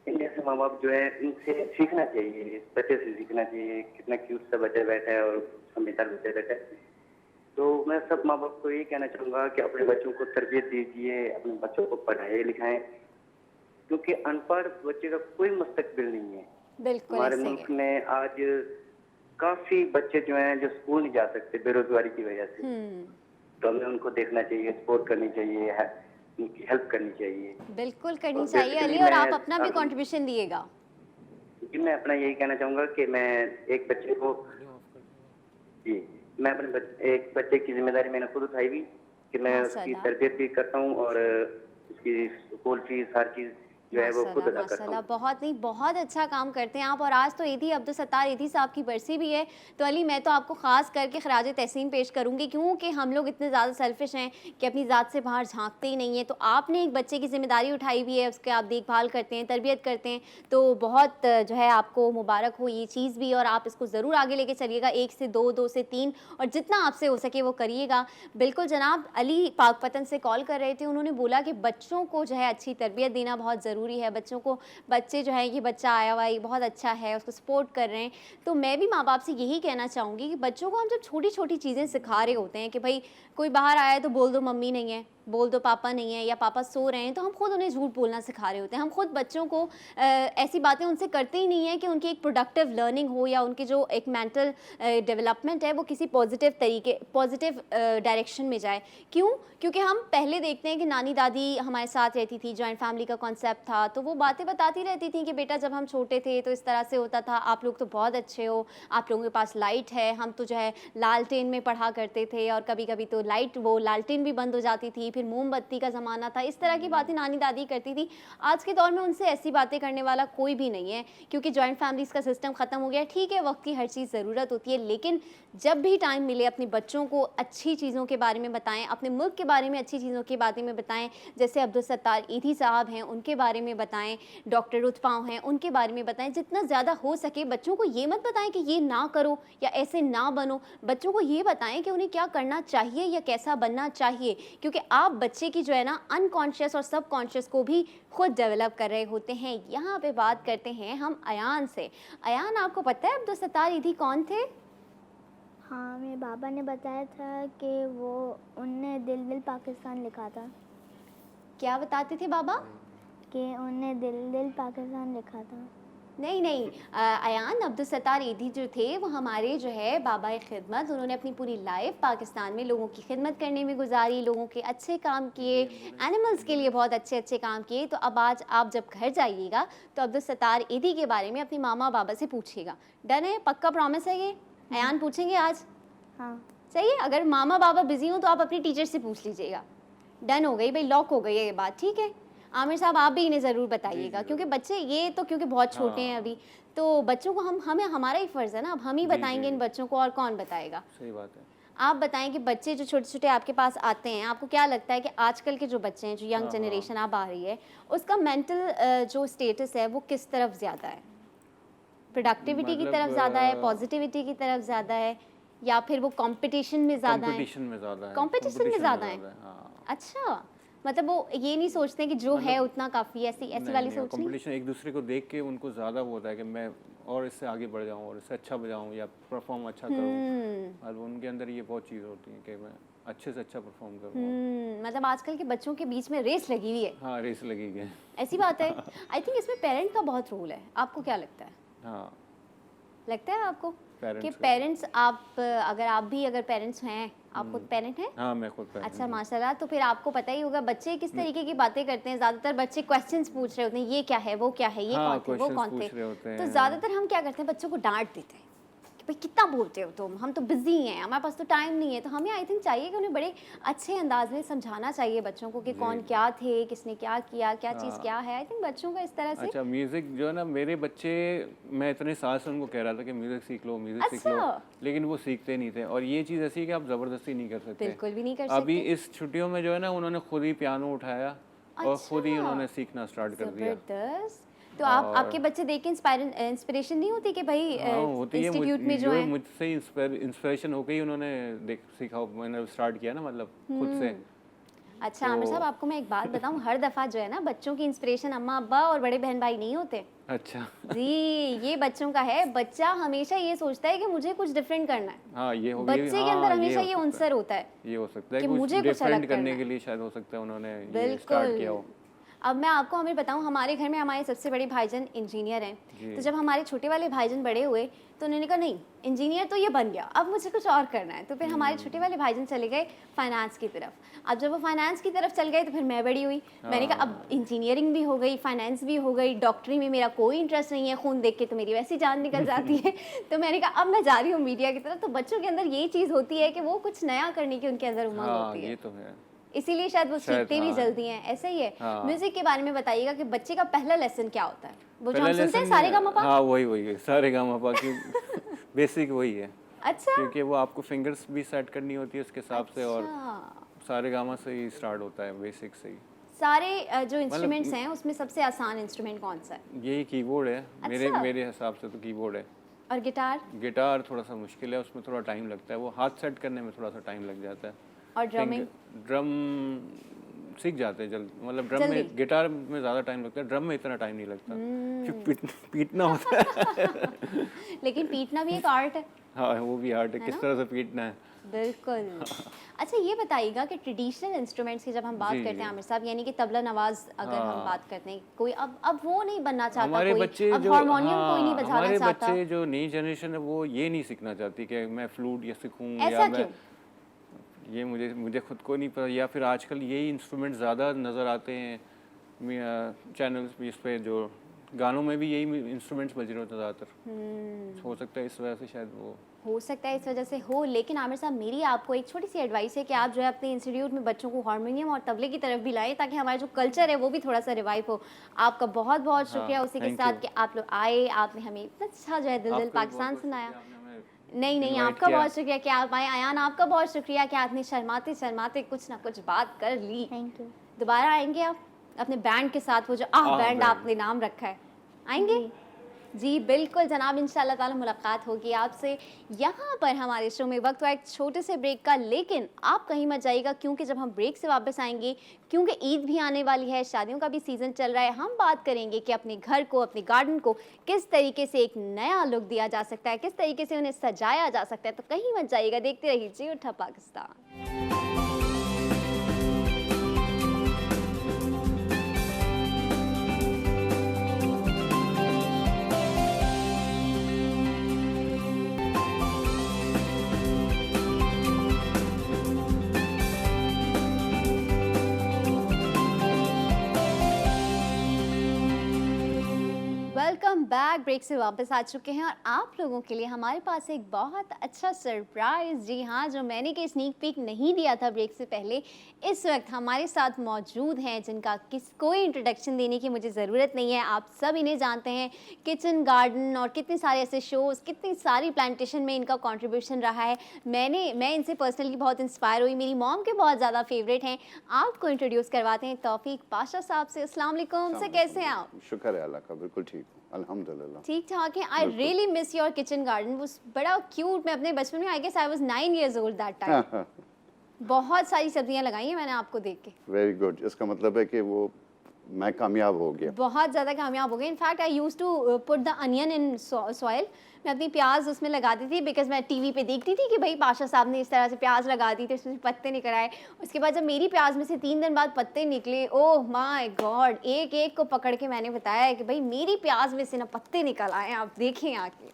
इन जैसे माँ बाप जो है इनसे सीखना चाहिए, इस बच्चे से सीखना चाहिए। कितना क्यूट सा बच्चा बैठा है और समझदार बच्चा बैठा है। तो मैं सब माँ बाप को यही कहना चाहूँगा कि अपने बच्चों को तरबियत दीजिए, अपने बच्चों को पढ़ाएं लिखाएं, क्योंकि अनपढ़ बच्चे का कोई मुस्तकबिल नहीं है। बिल्कुल हमारे ऐसे मुल्क ही है। में आज काफी बच्चे जो हैं जो स्कूल नहीं जा सकते बेरोजगारी की वजह से। तो हमें उनको देखना चाहिए, सपोर्ट करनी चाहिए, उनकी हेल्प करनी चाहिए। बिल्कुल करनी और चाहिए basically अली, और आप मैं- अपना भी कंट्रीब्यूशन दिएगा। जी, मैं अपना यही कहना चाहूँगा कि मैं एक बच्चे को, जी, मैं अपने एक बच्चे की जिम्मेदारी मैंने खुद उठाई हुई कि मैं उसकी माशाल्लाह। तरबियत भी करता हूँ और उसकी स्कूल फीस हर चीज़ जो है वो खुद अदा करता माशाल्लाह, हूँ। बहुत नहीं, बहुत अच्छा काम करते हैं आप। और आज तो ईदी अब्दुल सत्तार ईदी साहब की बरसी भी है, तो अली मैं तो आपको ख़ास करके खराज तहसीन पेश करूंगी, क्योंकि हम लोग इतने ज़्यादा सेल्फिश हैं कि अपनी ज़ात से बाहर झांकते ही नहीं है। तो आपने एक बच्चे की जिम्मेदारी उठाई हुई है, उसके आप देखभाल करते हैं, तरबियत करते हैं, तो बहुत जो है आपको मुबारक हो ये चीज़ भी। और आप इसको ज़रूर आगे लेके चलिएगा, 1 से 2, 2 से 3, और जितना आपसे हो सके वो करिएगा। बिल्कुल जनाब, अली पाकपतन से कॉल कर रहे थे, उन्होंने बोला कि बच्चों को जो है अच्छी तरबियत देना बहुत ज़रूरी है। बच्चों को, बच्चे जो है, ये बच्चा आया हुआ है, ये बहुत अच्छा है, उसको सपोर्ट कर रहे हैं। तो मैं भी माँ बाप से यही कहना चाहूँगी कि बच्चों को हम जब छोटी छोटी चीज़ें सिखा रहे होते हैं कि भाई कोई बाहर आया है तो बोल दो मम्मी नहीं है, बोल दो पापा नहीं है, या पापा सो रहे हैं, तो हम खुद उन्हें झूठ बोलना सिखा रहे होते हैं। हम खुद बच्चों को ऐसी बातें उनसे करते ही नहीं है कि उनकी एक प्रोडक्टिव लर्निंग हो, या उनकी जो एक मेंटल डेवलपमेंट है वो किसी पॉजिटिव डायरेक्शन में जाए। क्यों? क्योंकि हम पहले देखते हैं कि नानी दादी हमारे साथ रहती थी, जॉइंट फैमिली का कॉन्सेप्ट था, तो वो बातें बताती रहती थी कि बेटा जब हम छोटे थे तो इस तरह से होता था, आप लोग तो बहुत अच्छे हो, आप लोगों के पास लाइट है, हम तो जो है लालटेन में पढ़ा करते थे, और कभी कभी तो लाइट वो लालटेन भी बंद हो जाती थी, फिर मोमबत्ती का ज़माना था, इस तरह की बातें नानी दादी करती थी। आज के दौर में उनसे ऐसी बातें करने वाला कोई भी नहीं है, क्योंकि जॉइंट फैमिलीज़ का सिस्टम ख़त्म हो गया। ठीक है, वक्त की हर चीज़ ज़रूरत होती है, लेकिन जब भी टाइम मिले अपने बच्चों को अच्छी चीज़ों के बारे में बताएं, अपने मुल्क के बारे में अच्छी चीज़ों के बारे में बताएं। जैसे अब्दुल सत्तार ईदी साहब हैं, उनके बारे में बताएं, डॉक्टर उत्पाव हैं, उनके बारे में बताएं। जितना ज़्यादा हो सके बच्चों को ये मत बताएं कि ये ना करो या ऐसे ना बनो, बच्चों को ये बताएं कि उन्हें क्या करना चाहिए या कैसा बनना चाहिए, क्योंकि आप बच्चे की जो है ना अनकॉन्शियस और सबकॉन्शियस को भी खुद डेवलप कर रहे होते हैं। यहाँ पे बात करते हैं हम अयान से। अयान, आपको पता है अब्दुल सत्तार ईदी कौन थे? हाँ, मेरे बाबा ने बताया था कि वो उनने दिल दिल पाकिस्तान लिखा था, क्या बताते थे बाबा? कि उनने दिल दिल पाकिस्तान लिखा था। नहीं, अयान, अब्दुल सत्तार ईदी जो थे वो हमारे जो है बाबा खिदमत, उन्होंने अपनी पूरी लाइफ पाकिस्तान में लोगों की खिदमत करने में गुजारी, लोगों के अच्छे काम किए, एनिमल्स के लिए बहुत अच्छे अच्छे काम किए। तो अब आज आप जब घर जाइएगा तो अब्दुल सत्तार ईदी के बारे में अपने मामा बाबा से पूछिएगा। डन है? पक्का प्रॉमिस है ये? अयान पूछेंगे आज? हाँ। सही है। अगर मामा बाबा बिजी हो तो आप अपनी टीचर से पूछ लीजिएगा। डन हो गई भाई, लॉक हो गई है ये बात, ठीक है। आमिर साहब, आप भी इन्हें ज़रूर बताइएगा, क्योंकि बच्चे ये तो क्योंकि बहुत छोटे हैं अभी, तो बच्चों को हमें हमारा ही फ़र्ज़ है ना, अब हम ही बताएंगे इन बच्चों को, और कौन बताएगा। सही बात है। आप बताएं कि बच्चे जो छोटे छोटे आपके पास आते हैं, आपको क्या लगता है कि आजकल के जो बच्चे हैं, जो यंग जनरेशन अब आ रही है, उसका मेंटल जो स्टेटस है वो किस तरफ ज़्यादा है? प्रोडक्टिविटी की तरफ ज़्यादा है, पॉजिटिविटी की तरफ ज़्यादा है, या फिर वो कंपटीशन में ज़्यादा है? कंपटीशन में ज़्यादा है। कंपटीशन में ज़्यादा है। हाँ। अच्छा, मतलब वो ये नहीं सोचते कि जो है उतना काफ़ी, ऐसी वाली सोच नहीं? कंपटीशन एक दूसरे को देख के उनको ज़्यादा वो होता है कि मैं और इससे आगे बढ़ जाऊँ और इससे अच्छा बजाऊँ या परफॉर्म अच्छा करूँ, और उनके अंदर ये बहुत चीज़ होती है कि मैं अच्छे से अच्छा परफॉर्म करूँ। मतलब आजकल के बच्चों के बीच में रेस लगी हुई है। हाँ, रेस लगी है। ऐसी बात है। आई थिंक इसमें पेरेंट का बहुत रोल है। आपको क्या लगता है? हाँ, लगता है आपको कि पेरेंट्स पेरेंट्स, आप भी अगर पेरेंट्स हैं, आप खुद पेरेंट हैं? हाँ, मैं खुद पेरेंट अच्छा, माशाल्लाह। तो फिर आपको पता ही होगा बच्चे किस तरीके की बातें करते हैं। ज़्यादातर बच्चे क्वेश्चंस पूछ रहे होते हैं, ये क्या है, वो क्या है, ये हाँ, कौन थे, वो questions कौन थे। पूछ रहे होते तो हैं। ज़्यादातर हम क्या करते हैं, बच्चों को डांट देते हैं कि भाई कितना बोलते हो तुम, हम तो बिजी हैं, हमारे पास तो टाइम नहीं है। तो हमें आई थिंक चाहिए कि उन्हें बड़े अच्छे अंदाज में समझाना चाहिए बच्चों को कि कौन क्या थे, किसने क्या किया, क्या चीज़ क्या है। आई थिंक बच्चों का इस तरह से। अच्छा, म्यूज़िक जो है ना, मेरे बच्चे, मैं इतने साल से उनको कह रहा था कि म्यूज़िक सीख लो, म्यूज़िक सीख लो, अच्छा। लेकिन वो सीखते नहीं थे। और ये चीज़ ऐसी है कि आप ज़बरदस्ती नहीं कर सकते। बिल्कुल भी नहीं कर अभी सकते। इस छुट्टियों में जो है ना, उन्होंने खुद ही पियानो उठाया और खुद ही अच्छा। उन्होंने सीखना स्टार्ट कर दिया। जबरदस्त। तो आपके बच्चे देख के इंस्पिरेशन नहीं होती कि भाई हाँ, होती है। इंस्टीट्यूट में जो है? मुझसे इंस्पिरेशन होकर ही उन्होंने सीखा, मैंने स्टार्ट किया ना, मतलब खुद से। अच्छा आमिर साहब, आपको मैं एक बात बताऊं, हर दफ़ा जो है ना बच्चों की इंस्पिरेशन अम्मा अब्बा और बड़े बहन भाई नहीं होते अच्छा। जी। ये बच्चों का है। बच्चा हमेशा ये सोचता है कि मुझे कुछ डिफरेंट करना है। हाँ, ये हो बच्चे के अंदर हमेशा ये आंसर होता है ये हो सकता है कि कुछ मुझे कुछ डिफरेंट अलग करना करने है। के लिए शायद हो सकता है उन्होंने ये बिल्कुल। स्टार्ट किया हो। अब मैं आपको हमें बताऊं, हमारे घर में हमारे सबसे बड़े भाईजान इंजीनियर हैं। तो जब हमारे छोटे वाले भाईजान बड़े हुए तो उन्होंने कहा नहीं, इंजीनियर तो ये बन गया, अब मुझे कुछ और करना है। तो फिर हमारे छोटे वाले भाईजान चले गए फाइनेंस की तरफ। अब जब वो फाइनेंस की तरफ चल गए तो फिर मैं बड़ी हुई। मैंने कहा अब इंजीनियरिंग भी हो गई, फाइनेंस भी हो गई, डॉक्टरी में मेरा कोई इंटरेस्ट नहीं है, खून देख के तो मेरी वैसी जान निकल जाती है। तो मैंने कहा अब मैं जा रही हूँ मीडिया की तरफ। तो बच्चों के अंदर ये चीज़ होती है कि वो कुछ नया करने की उनके अंदर उमंग हाँ, होती है, ये तो है। इसीलिए शायद वो सीखते भी हाँ। जल्दी हैं। ऐसा ही है। हाँ। म्यूजिक के बारे में बताइएगा कि बच्चे का पहला लेसन क्या होता है? वो जो पहला हम सुनते हैं lesson सारे गामा पा? हाँ, वही है, सारे गामा की बेसिक वही है, अच्छा। क्योंकि वो आपको फिंगर्स भी सेट करनी होती है उसके हिसाब से, और अच्छा। सारे गामा से ही स्टार्ट होता है, बेसिक से ही। सारे जो इंस्ट्रूमेंट्स हैं उसमें सबसे आसान इंस्ट्रूमेंट कौन सा है? यही कीबोर्ड है। अच्छा। मेरे हिसाब से तो कीबोर्ड है। और गिटार? गिटार थोड़ा सा मुश्किल है, उसमें थोड़ा टाइम लगता है, वो हाथ सेट करने में थोड़ा सा टाइम लग जाता है। और ड्रमिंग? ड्रम सीख जाते हैं जल्द, मतलब ड्रम जल्दी? में, गिटार में ज़्यादा टाइम लगता है, ड्रम में इतना टाइम नहीं लगता, क्योंकि पीटना होता है। लेकिन पीटना भी एक आर्ट है। हाँ, वो भी आर्ट है, किस तरह से पीटना है। बिल्कुल। अच्छा ये बताइएगा कि ट्रेडिशनल इंस्ट्रूमेंट्स की जब हम बात करते हैं आमिर साहब, यानी कि तबला नवाज अगर हम बात करते हैं, कोई अब वो नहीं बनना चाहता, हमारे कोई बच्चे अब जो, हारमोनियम कोई नहीं बजाना हमारे चाहता। बच्चे जो नई जनरेशन है वो ये नहीं सीखना चाहती कि मैं फ्लूट या सीखूं, ऐसा या मैं क्यों? ये मुझे खुद को नहीं पता, या फिर आजकल यही इंस्ट्रूमेंट ज़्यादा नज़र आते हैं चैनल्स इस पे, जो गानों में भी यही इंस्ट्रूमेंट्स बज रहे होते हैं ज़्यादातर। हो सकता है इस वजह से शायद वो हो सकता है इस वजह से हो, लेकिन आमिर साहब मेरी आपको एक छोटी सी एडवाइस है कि आप जो है अपने इंस्टीट्यूट में बच्चों को हारमोनियम और तबले की तरफ भी लाएं, ताकि हमारा जो कल्चर है वो भी थोड़ा सा रिवाइव हो। आपका बहुत बहुत शुक्रिया उसी के thank साथ you. कि आप लोग आए, आपने हमें इतना अच्छा जो है दिल दिल आपका भी पाकिस्तान बहुत-बहुत सुनाया। शुक्रिया, आपने हमें नहीं नहीं, invite आपका किया। बहुत शुक्रिया कि आप आए। अयान, आपका बहुत शुक्रिया कि आपने शर्माते शर्माते कुछ ना कुछ बात कर ली। Thank you. दोबारा आएंगे आप अपने बैंड के साथ, वो जो बैंड बैंड। आपने नाम रखा है, आएंगे? जी बिल्कुल जनाब, इंशाल्लाह ताला मुलाकात होगी आपसे। यहाँ पर हमारे शो में वक्त हुआ एक छोटे से ब्रेक का, लेकिन आप कहीं मत जाइएगा, क्योंकि जब हम ब्रेक से वापस आएंगे, क्योंकि ईद भी आने वाली है, शादियों का भी सीज़न चल रहा है, हम बात करेंगे कि अपने घर को, अपने गार्डन को किस तरीके से एक नया लुक दिया जा सकता है, किस तरीके से उन्हें सजाया जा सकता है। तो कहीं मत जाइएगा, देखते रहिए जी उठा पाकिस्तान। वेलकम बैक, ब्रेक से वापस आ चुके हैं और आप लोगों के लिए हमारे पास एक बहुत अच्छा सरप्राइज़, जी हाँ, जो मैंने कि स्नीक पीक नहीं दिया था ब्रेक से पहले, इस वक्त हमारे साथ मौजूद हैं, जिनका कोई इंट्रोडक्शन देने की मुझे ज़रूरत नहीं है। आप सब इन्हें जानते हैं, किचन गार्डन और कितने सारे ऐसे शोज़, कितनी सारी प्लांटेशन में इनका कंट्रीब्यूशन रहा है। मैं इनसे पर्सनली बहुत इंस्पायर हुई, मेरी मॉम के बहुत ज़्यादा फेवरेट हैं। आपको इंट्रोड्यूस करवाते हैं तौफीक पाशा साहब से। अस्सलाम वालेकुम सर, कैसे हैं आप? शुक्र है अल्लाह का, बिल्कुल ठीक हूँ, अल्हम्दुलिल्लाह। ठीक ठाक है। I really miss your kitchen garden, वो बड़ा क्यूट। मैं अपने बचपन में, I guess I was 9 years old that time. बहुत सारी सब्जियां लगाई हैं मैंने आपको देख के। वेरी गुड, इसका मतलब है कि वो मैं कामयाब हो गया। बहुत ज़्यादा कामयाब हो गए। In fact I use to put the onion in soil. मैं अपनी प्याज उसमें लगाती थी, बिकॉज मैं टीवी पे देखती थी कि भाई पाशा साहब ने इस तरह से प्याज लगा दी थी, उसमें पत्ते निकल आए। उसके बाद जब मेरी प्याज में से 3 दिन बाद पत्ते निकले, ओह माय गॉड, एक एक को पकड़ के मैंने बताया कि भाई मेरी प्याज में से ना पत्ते निकल आए, आप देखें आके।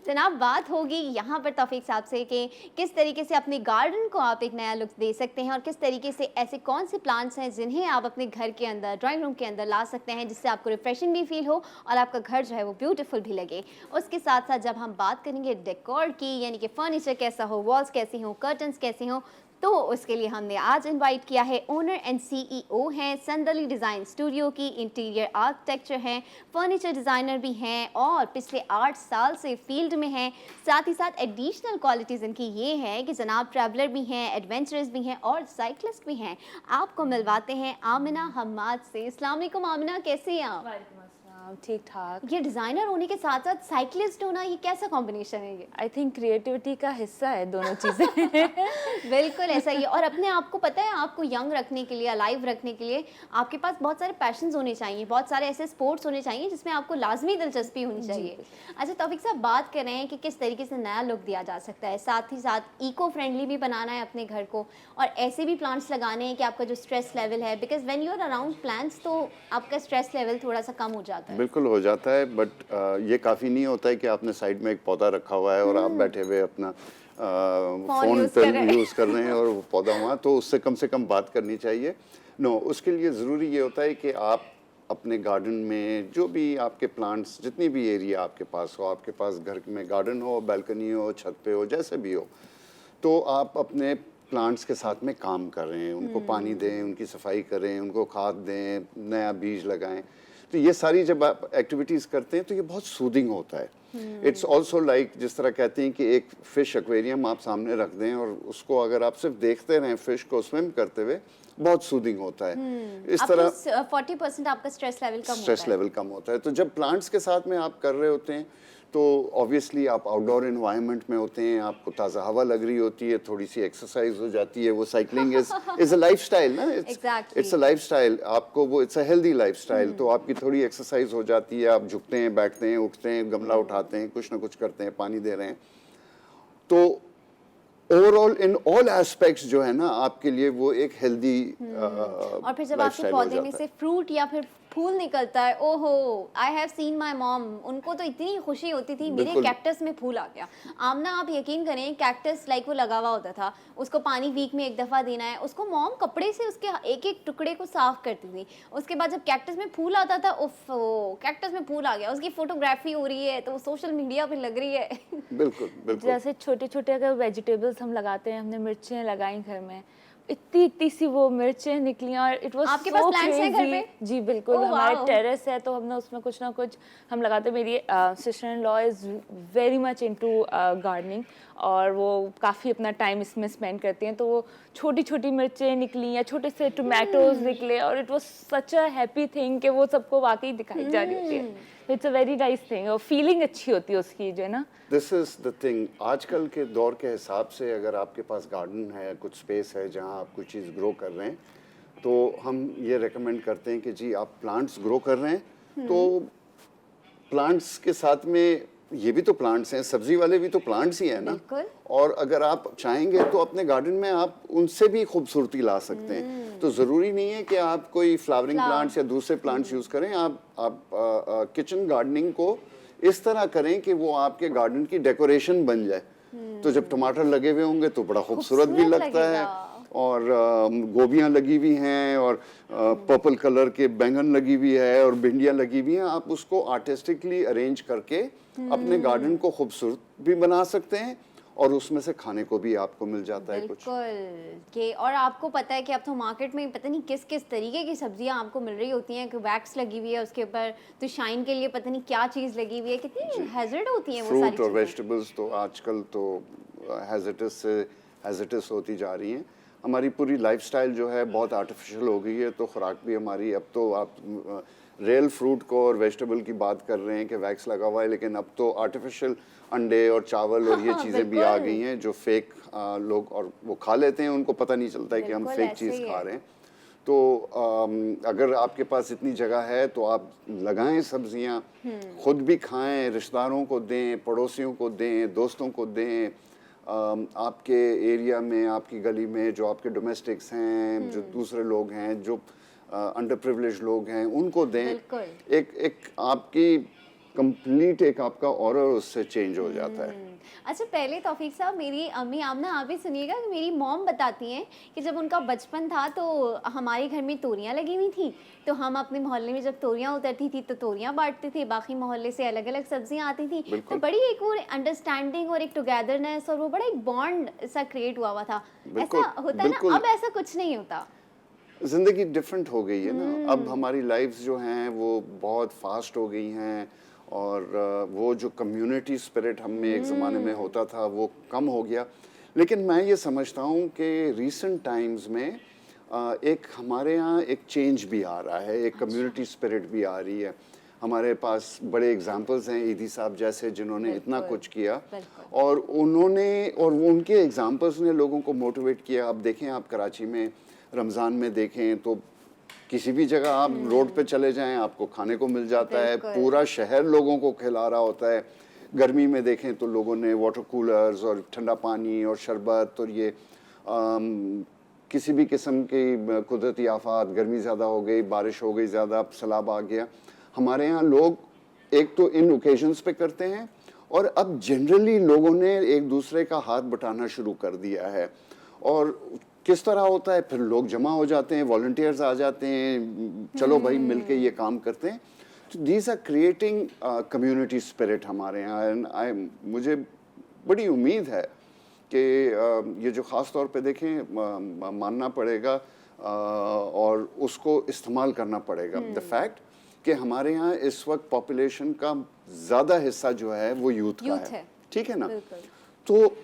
जनाब, बात होगी यहाँ पर तौफीक साहब से कि किस तरीके से अपने गार्डन को आप एक नया लुक दे सकते हैं और किस तरीके से ऐसे कौन से प्लांट्स हैं जिन्हें आप अपने घर के अंदर, ड्राइंग रूम के अंदर ला सकते हैं, जिससे आपको रिफ्रेशिंग भी फील हो और आपका घर जो है वो ब्यूटीफुल भी लगे। उसके साथ साथ जब हम बात करेंगे डेकोर की, यानी कि फर्नीचर कैसा हो, वॉल्स कैसी हो, कर्टन्स कैसे हो, तो उसके लिए हमने आज इनवाइट किया है ओनर एंड सीईओ हैं संदली डिज़ाइन स्टूडियो की, इंटीरियर आर्किटेक्चर हैं, फर्नीचर डिज़ाइनर भी हैं और पिछले 8 साल से फील्ड में हैं। साथ ही साथ एडिशनल क्वालिटीज़ इनकी ये है कि जनाब ट्रैवलर भी हैं, एडवेंचरस भी हैं और साइकिलिस्ट भी हैं। आपको मिलवाते हैं आमिना हम्माद से। अस्सलाम वालेकुम आमिना, कैसे हैं आप? ठीक ठाक। ये डिज़ाइनर होने के साथ साथ साइकिलिस्ट होना, ये कैसा कॉम्बिनेशन है ये? आई थिंक क्रिएटिविटी का हिस्सा है दोनों चीज़ें। बिल्कुल ऐसा ही है। और अपने आप को पता है, आपको यंग रखने के लिए, अलाइव रखने के लिए आपके पास बहुत सारे पैशंस होने चाहिए, बहुत सारे ऐसे स्पोर्ट्स होने चाहिए जिसमें आपको लाजमी दिलचस्पी होनी चाहिए। अच्छा तौफीक साहब, बात कर रहे हैं कि किस तरीके से नया लुक दिया जा सकता है, साथ ही साथ इको फ्रेंडली भी बनाना है अपने घर को और ऐसे भी प्लांट्स लगाने हैं कि आपका जो स्ट्रेस लेवल है, because when you are around plants तो आपका स्ट्रेस लेवल थोड़ा सा कम हो जाता है। बिल्कुल हो जाता है, बट ये काफ़ी नहीं होता है कि आपने साइड में एक पौधा रखा हुआ है और आप बैठे हुए अपना फ़ोन यूज़ पे कर रहे हैं। यूज़ कर रहे हैं और वो पौधा हुआ, तो उससे कम से कम बात करनी चाहिए। नो, उसके लिए ज़रूरी ये होता है कि आप अपने गार्डन में जो भी आपके प्लांट्स, जितनी भी एरिया आपके पास हो, आपके पास घर में गार्डन हो, बालकनी हो, छत पे हो, जैसे भी हो, तो आप अपने प्लांट्स के साथ में काम कर रहे हैं, उनको पानी दें, उनकी सफाई करें, उनको खाद दें, नया बीज लगाएं। तो ये सारी जब आप एक्टिविटीज़ करते हैं तो ये बहुत सूदिंग होता है। इट्स ऑल्सो लाइक, जिस तरह कहते हैं कि एक फ़िश एक्वेरियम आप सामने रख दें और उसको अगर आप सिर्फ देखते रहें फ़िश को स्विम करते हुए, बहुत सूदिंग होता है। इस तरह 40% आपका स्ट्रेस लेवल कम होता स्ट्रेस है। लेवल कम होता है। तो जब प्लांट्स के साथ में आप कर रहे होते हैं तो ऑब्वियसली आप आउटडोर एनवायरनमेंट में होते हैं, आपको ताज़ा हवा लग रही होती है, थोड़ी सी एक्सरसाइज हो जाती है। वो साइकिलिंग इज अ लाइफस्टाइल ना, इट्स अ लाइफस्टाइल, आपको वो इट्स अ हेल्दी लाइफस्टाइल। तो आपकी थोड़ी एक्सरसाइज हो जाती है, आप झुकते हैं, बैठते हैं, उठते हैं, गमला उठाते हैं, कुछ ना कुछ करते हैं, पानी दे रहे हैं। तो ओवरऑल इन ऑल एस्पेक्ट्स जो है ना, आपके लिए वो एक हेल्दी और फिर जब आपके पौधे में से फ्रूट या फिर फूल निकलता है, ओहो, I have seen my mom, उनको तो इतनी खुशी होती थी मेरे बिल्कुल। कैक्टस में फूल आ गया। आमना, आप यकीन करें, कैक्टस लाइक वो लगा हुआ होता था, उसको पानी वीक में एक दफ़ा देना है, उसको मॉम कपड़े से उसके एक एक टुकड़े को साफ करती थी। उसके बाद जब कैक्टस में फूल आता था, उफ, कैक्टस में फूल आ गया, उसकी फोटोग्राफी हो रही है तो वो सोशल मीडिया पे लग रही है। बिल्कुल बिल्कुल। जैसे छोटे छोटे अगर वेजिटेबल्स हम लगाते हैं, हमने मिर्चें लगाई घर में, इतनी इतनी सी वो मिर्चें निकली और इट वाज आपके पास plants हैं घर पे? जी बिल्कुल, Oh, हमारे wow. टेरेस है तो हमने उसमें कुछ ना कुछ हम लगाते हैं। मेरी sister in law is very much into gardening और वो काफ़ी अपना टाइम इसमें स्पेंड करती हैं, तो वो छोटी छोटी मिर्चें निकली या छोटे से टोमेटोज निकले और it was such a happy thing कि वो सबको वाकई दिखाई जा रही होती है। It's a very nice thing और फीलिंग अच्छी होती है उसकी, जो है ना। दिस इज़ द थिंग, आजकल के दौर के हिसाब से अगर आपके पास गार्डन है, कुछ स्पेस है जहाँ आप कुछ चीज़ ग्रो कर रहे हैं, तो हम ये रेकमेंड करते हैं कि जी आप प्लांट्स ग्रो कर रहे हैं तो प्लांट्स के साथ में ये भी तो प्लांट्स हैं, सब्जी वाले भी तो प्लांट्स ही हैं ना। बिल्कुल। और अगर आप चाहेंगे तो अपने गार्डन में आप उनसे भी खूबसूरती ला सकते हैं। तो ज़रूरी नहीं है कि आप कोई फ्लावरिंग प्लांट्स या दूसरे प्लांट्स यूज़ करें। आप किचन गार्डनिंग को इस तरह करें कि वो आपके गार्डन की डेकोरेशन बन जाए। तो जब टमाटर लगे हुए होंगे तो बड़ा खूबसूरत भी खूबसूरत लगता है, लगेगा। और गोभियाँ लगी हुई हैं और पर्पल कलर के बैंगन लगी हुई है और भिंडियाँ लगी हुई हैं। आप उसको आर्टिस्टिकली अरेंज करके अपने गार्डन को खूबसूरत भी बना सकते हैं और उसमें से खाने को भी आपको मिल जाता है कुछ। बिल्कुल के, और आपको पता है कि अब तो मार्केट में पता नहीं किस किस तरीके की सब्जियां आपको मिल रही होती हैं कि वैक्स लगी हुई है उसके ऊपर, तो शाइन के लिए पता नहीं क्या चीज़ लगी हुई है, कितनी हैजर्ड होती हैं वो सारी फ्रूट और चीज़ें। वेजिटेबल्स तो आजकल तो हैजिटस होती जा रही हैं। हमारी पूरी लाइफस्टाइल जो है बहुत आर्टिफिशियल हो गई है, तो खुराक भी हमारी, अब तो आप रियल फ्रूट को और वेजिटेबल की बात कर रहे हैं कि वैक्स लगा हुआ है, लेकिन अब तो आर्टिफिशियल अंडे और चावल और ये चीज़ें भी आ गई हैं जो फेक लोग और वो खा लेते हैं, उनको पता नहीं चलता है कि हम बिल्कुल फेक ऐसे चीज़ ही खा है। रहे हैं। तो अगर आपके पास इतनी जगह है तो आप लगाएं सब्जियां, खुद भी खाएं, रिश्तेदारों को दें, पड़ोसियों को दें, दोस्तों को दें। आपके एरिया में, आपकी गली में जो आपके डोमेस्टिक्स हैं, जो दूसरे लोग हैं, जो अंडर प्रिविलेज लोग हैं, उनको दें। बिल्कुल। एक आपकी कंप्लीट एक आपका ऑरा उससे चेंज हो जाता है। अच्छा, पहले तौफीक साहब, मेरी अम्मी आमना आप भी सुनिएगा कि मेरी मॉम बताती हैं कि जब उनका बचपन था तो हमारे घर में तोरियां लगी हुई थी, तो हम अपने मोहल्ले में जब तोरियां उतरती थी तो तोरियां बांटते थे, बाकी मोहल्ले से अलग अलग सब्जियां आती थी, तो बड़ी एक वो अंडरस्टैंडिंग और एक टुगेदरनेस और वो बड़ा एक बॉन्ड सा क्रिएट हुआ था। बिल्कुल, ऐसा होता है ना, बिल्कुल। अब ऐसा कुछ नहीं होता। ज़िंदगी डिफरेंट हो गई है ना। अब हमारी लाइफ्स जो हैं वो बहुत फास्ट हो गई हैं और वो जो कम्युनिटी स्पिरिट हम में एक ज़माने में होता था वो कम हो गया। लेकिन मैं ये समझता हूँ कि रीसेंट टाइम्स में एक हमारे यहाँ एक चेंज भी आ रहा है, एक कम्युनिटी स्पिरिट भी आ रही है। हमारे पास बड़े एग्जांपल्स हैं, ईदी साहब जैसे, जिन्होंने इतना कुछ किया और उनके एग्जांपल्स ने लोगों को मोटिवेट किया। अब देखें, आप कराची में रमज़ान में देखें तो किसी भी जगह आप रोड पे चले जाएं आपको खाने को मिल जाता है, पूरा शहर लोगों को खिला रहा होता है। गर्मी में देखें तो लोगों ने वाटर कूलर्स और ठंडा पानी और शरबत और ये किसी भी किस्म की कुदरती आफात, गर्मी ज़्यादा हो गई, बारिश हो गई ज़्यादा, सैलाब आ गया, हमारे यहाँ लोग एक तो इन ओकेजन्स पे करते हैं और अब जनरली लोगों ने एक दूसरे का हाथ बटाना शुरू कर दिया है। और किस तरह होता है, फिर लोग जमा हो जाते हैं, वॉलंटियर्स आ जाते हैं, चलो भाई मिलके ये काम करते हैं। तो these are creating community spirit हमारे यहाँ। एंड मुझे बड़ी उम्मीद है कि ये जो ख़ास तौर पे देखें मानना पड़ेगा और उसको इस्तेमाल करना पड़ेगा द फैक्ट कि हमारे यहाँ इस वक्त पॉपुलेशन का ज़्यादा हिस्सा जो है वो यूथ का है, ठीक है ना। तो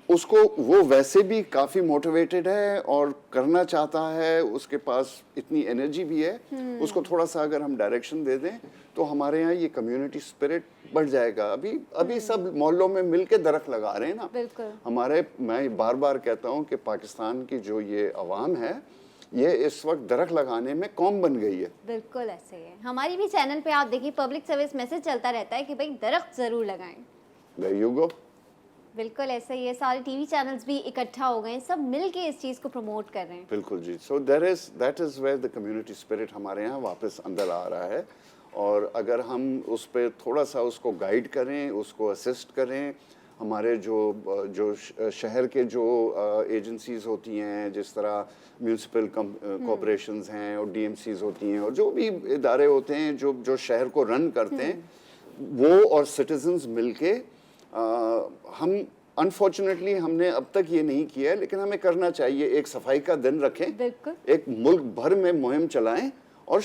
उसको वो वैसे भी काफ़ी मोटिवेटेड है और करना चाहता है, उसके पास इतनी एनर्जी भी है, उसको थोड़ा सा अगर हम डायरेक्शन दे दें तो हमारे यहाँ ये कम्युनिटी स्पिरिट बढ़ जाएगा। अभी सब मोहल्लों में मिलके दरख्त लगा रहे हैं ना। मैं बार बार कहता हूँ कि पाकिस्तान की जो ये अवाम है ये इस वक्त दरख्त लगाने में कौम बन गई है। बिल्कुल ऐसे ही है। हमारी भी चैनल पे आप देखिए पब्लिक सर्विस मैसेज चलता रहता है कि भाई दरख्त जरूर लगाएं। There you go. बिल्कुल ऐसा ही है, सारे टीवी चैनल्स भी इकट्ठा हो गए हैं, सब मिलके इस चीज़ को प्रमोट कर रहे हैं। बिल्कुल जी। So that is where the community spirit हमारे यहाँ वापस अंदर आ रहा है। और अगर हम उस पर थोड़ा सा उसको गाइड करें, उसको असिस्ट करें, हमारे जो शहर के जो एजेंसीज़ होती हैं, जिस तरह म्यूनसिपल कॉरपोरेशंस हैं और डीएमसीज़ होती हैं और जो भी इदारे होते हैं जो शहर को रन करते हैं, वो और सिटीजन्स मिलके हम अनफॉर्चुनेटली हमने अब तक ये नहीं किया है, लेकिन हमें करना चाहिए। एक सफाई का दिन रखें, बिल्कुल। एक मुल्क भर में मुहिम चलाएं। और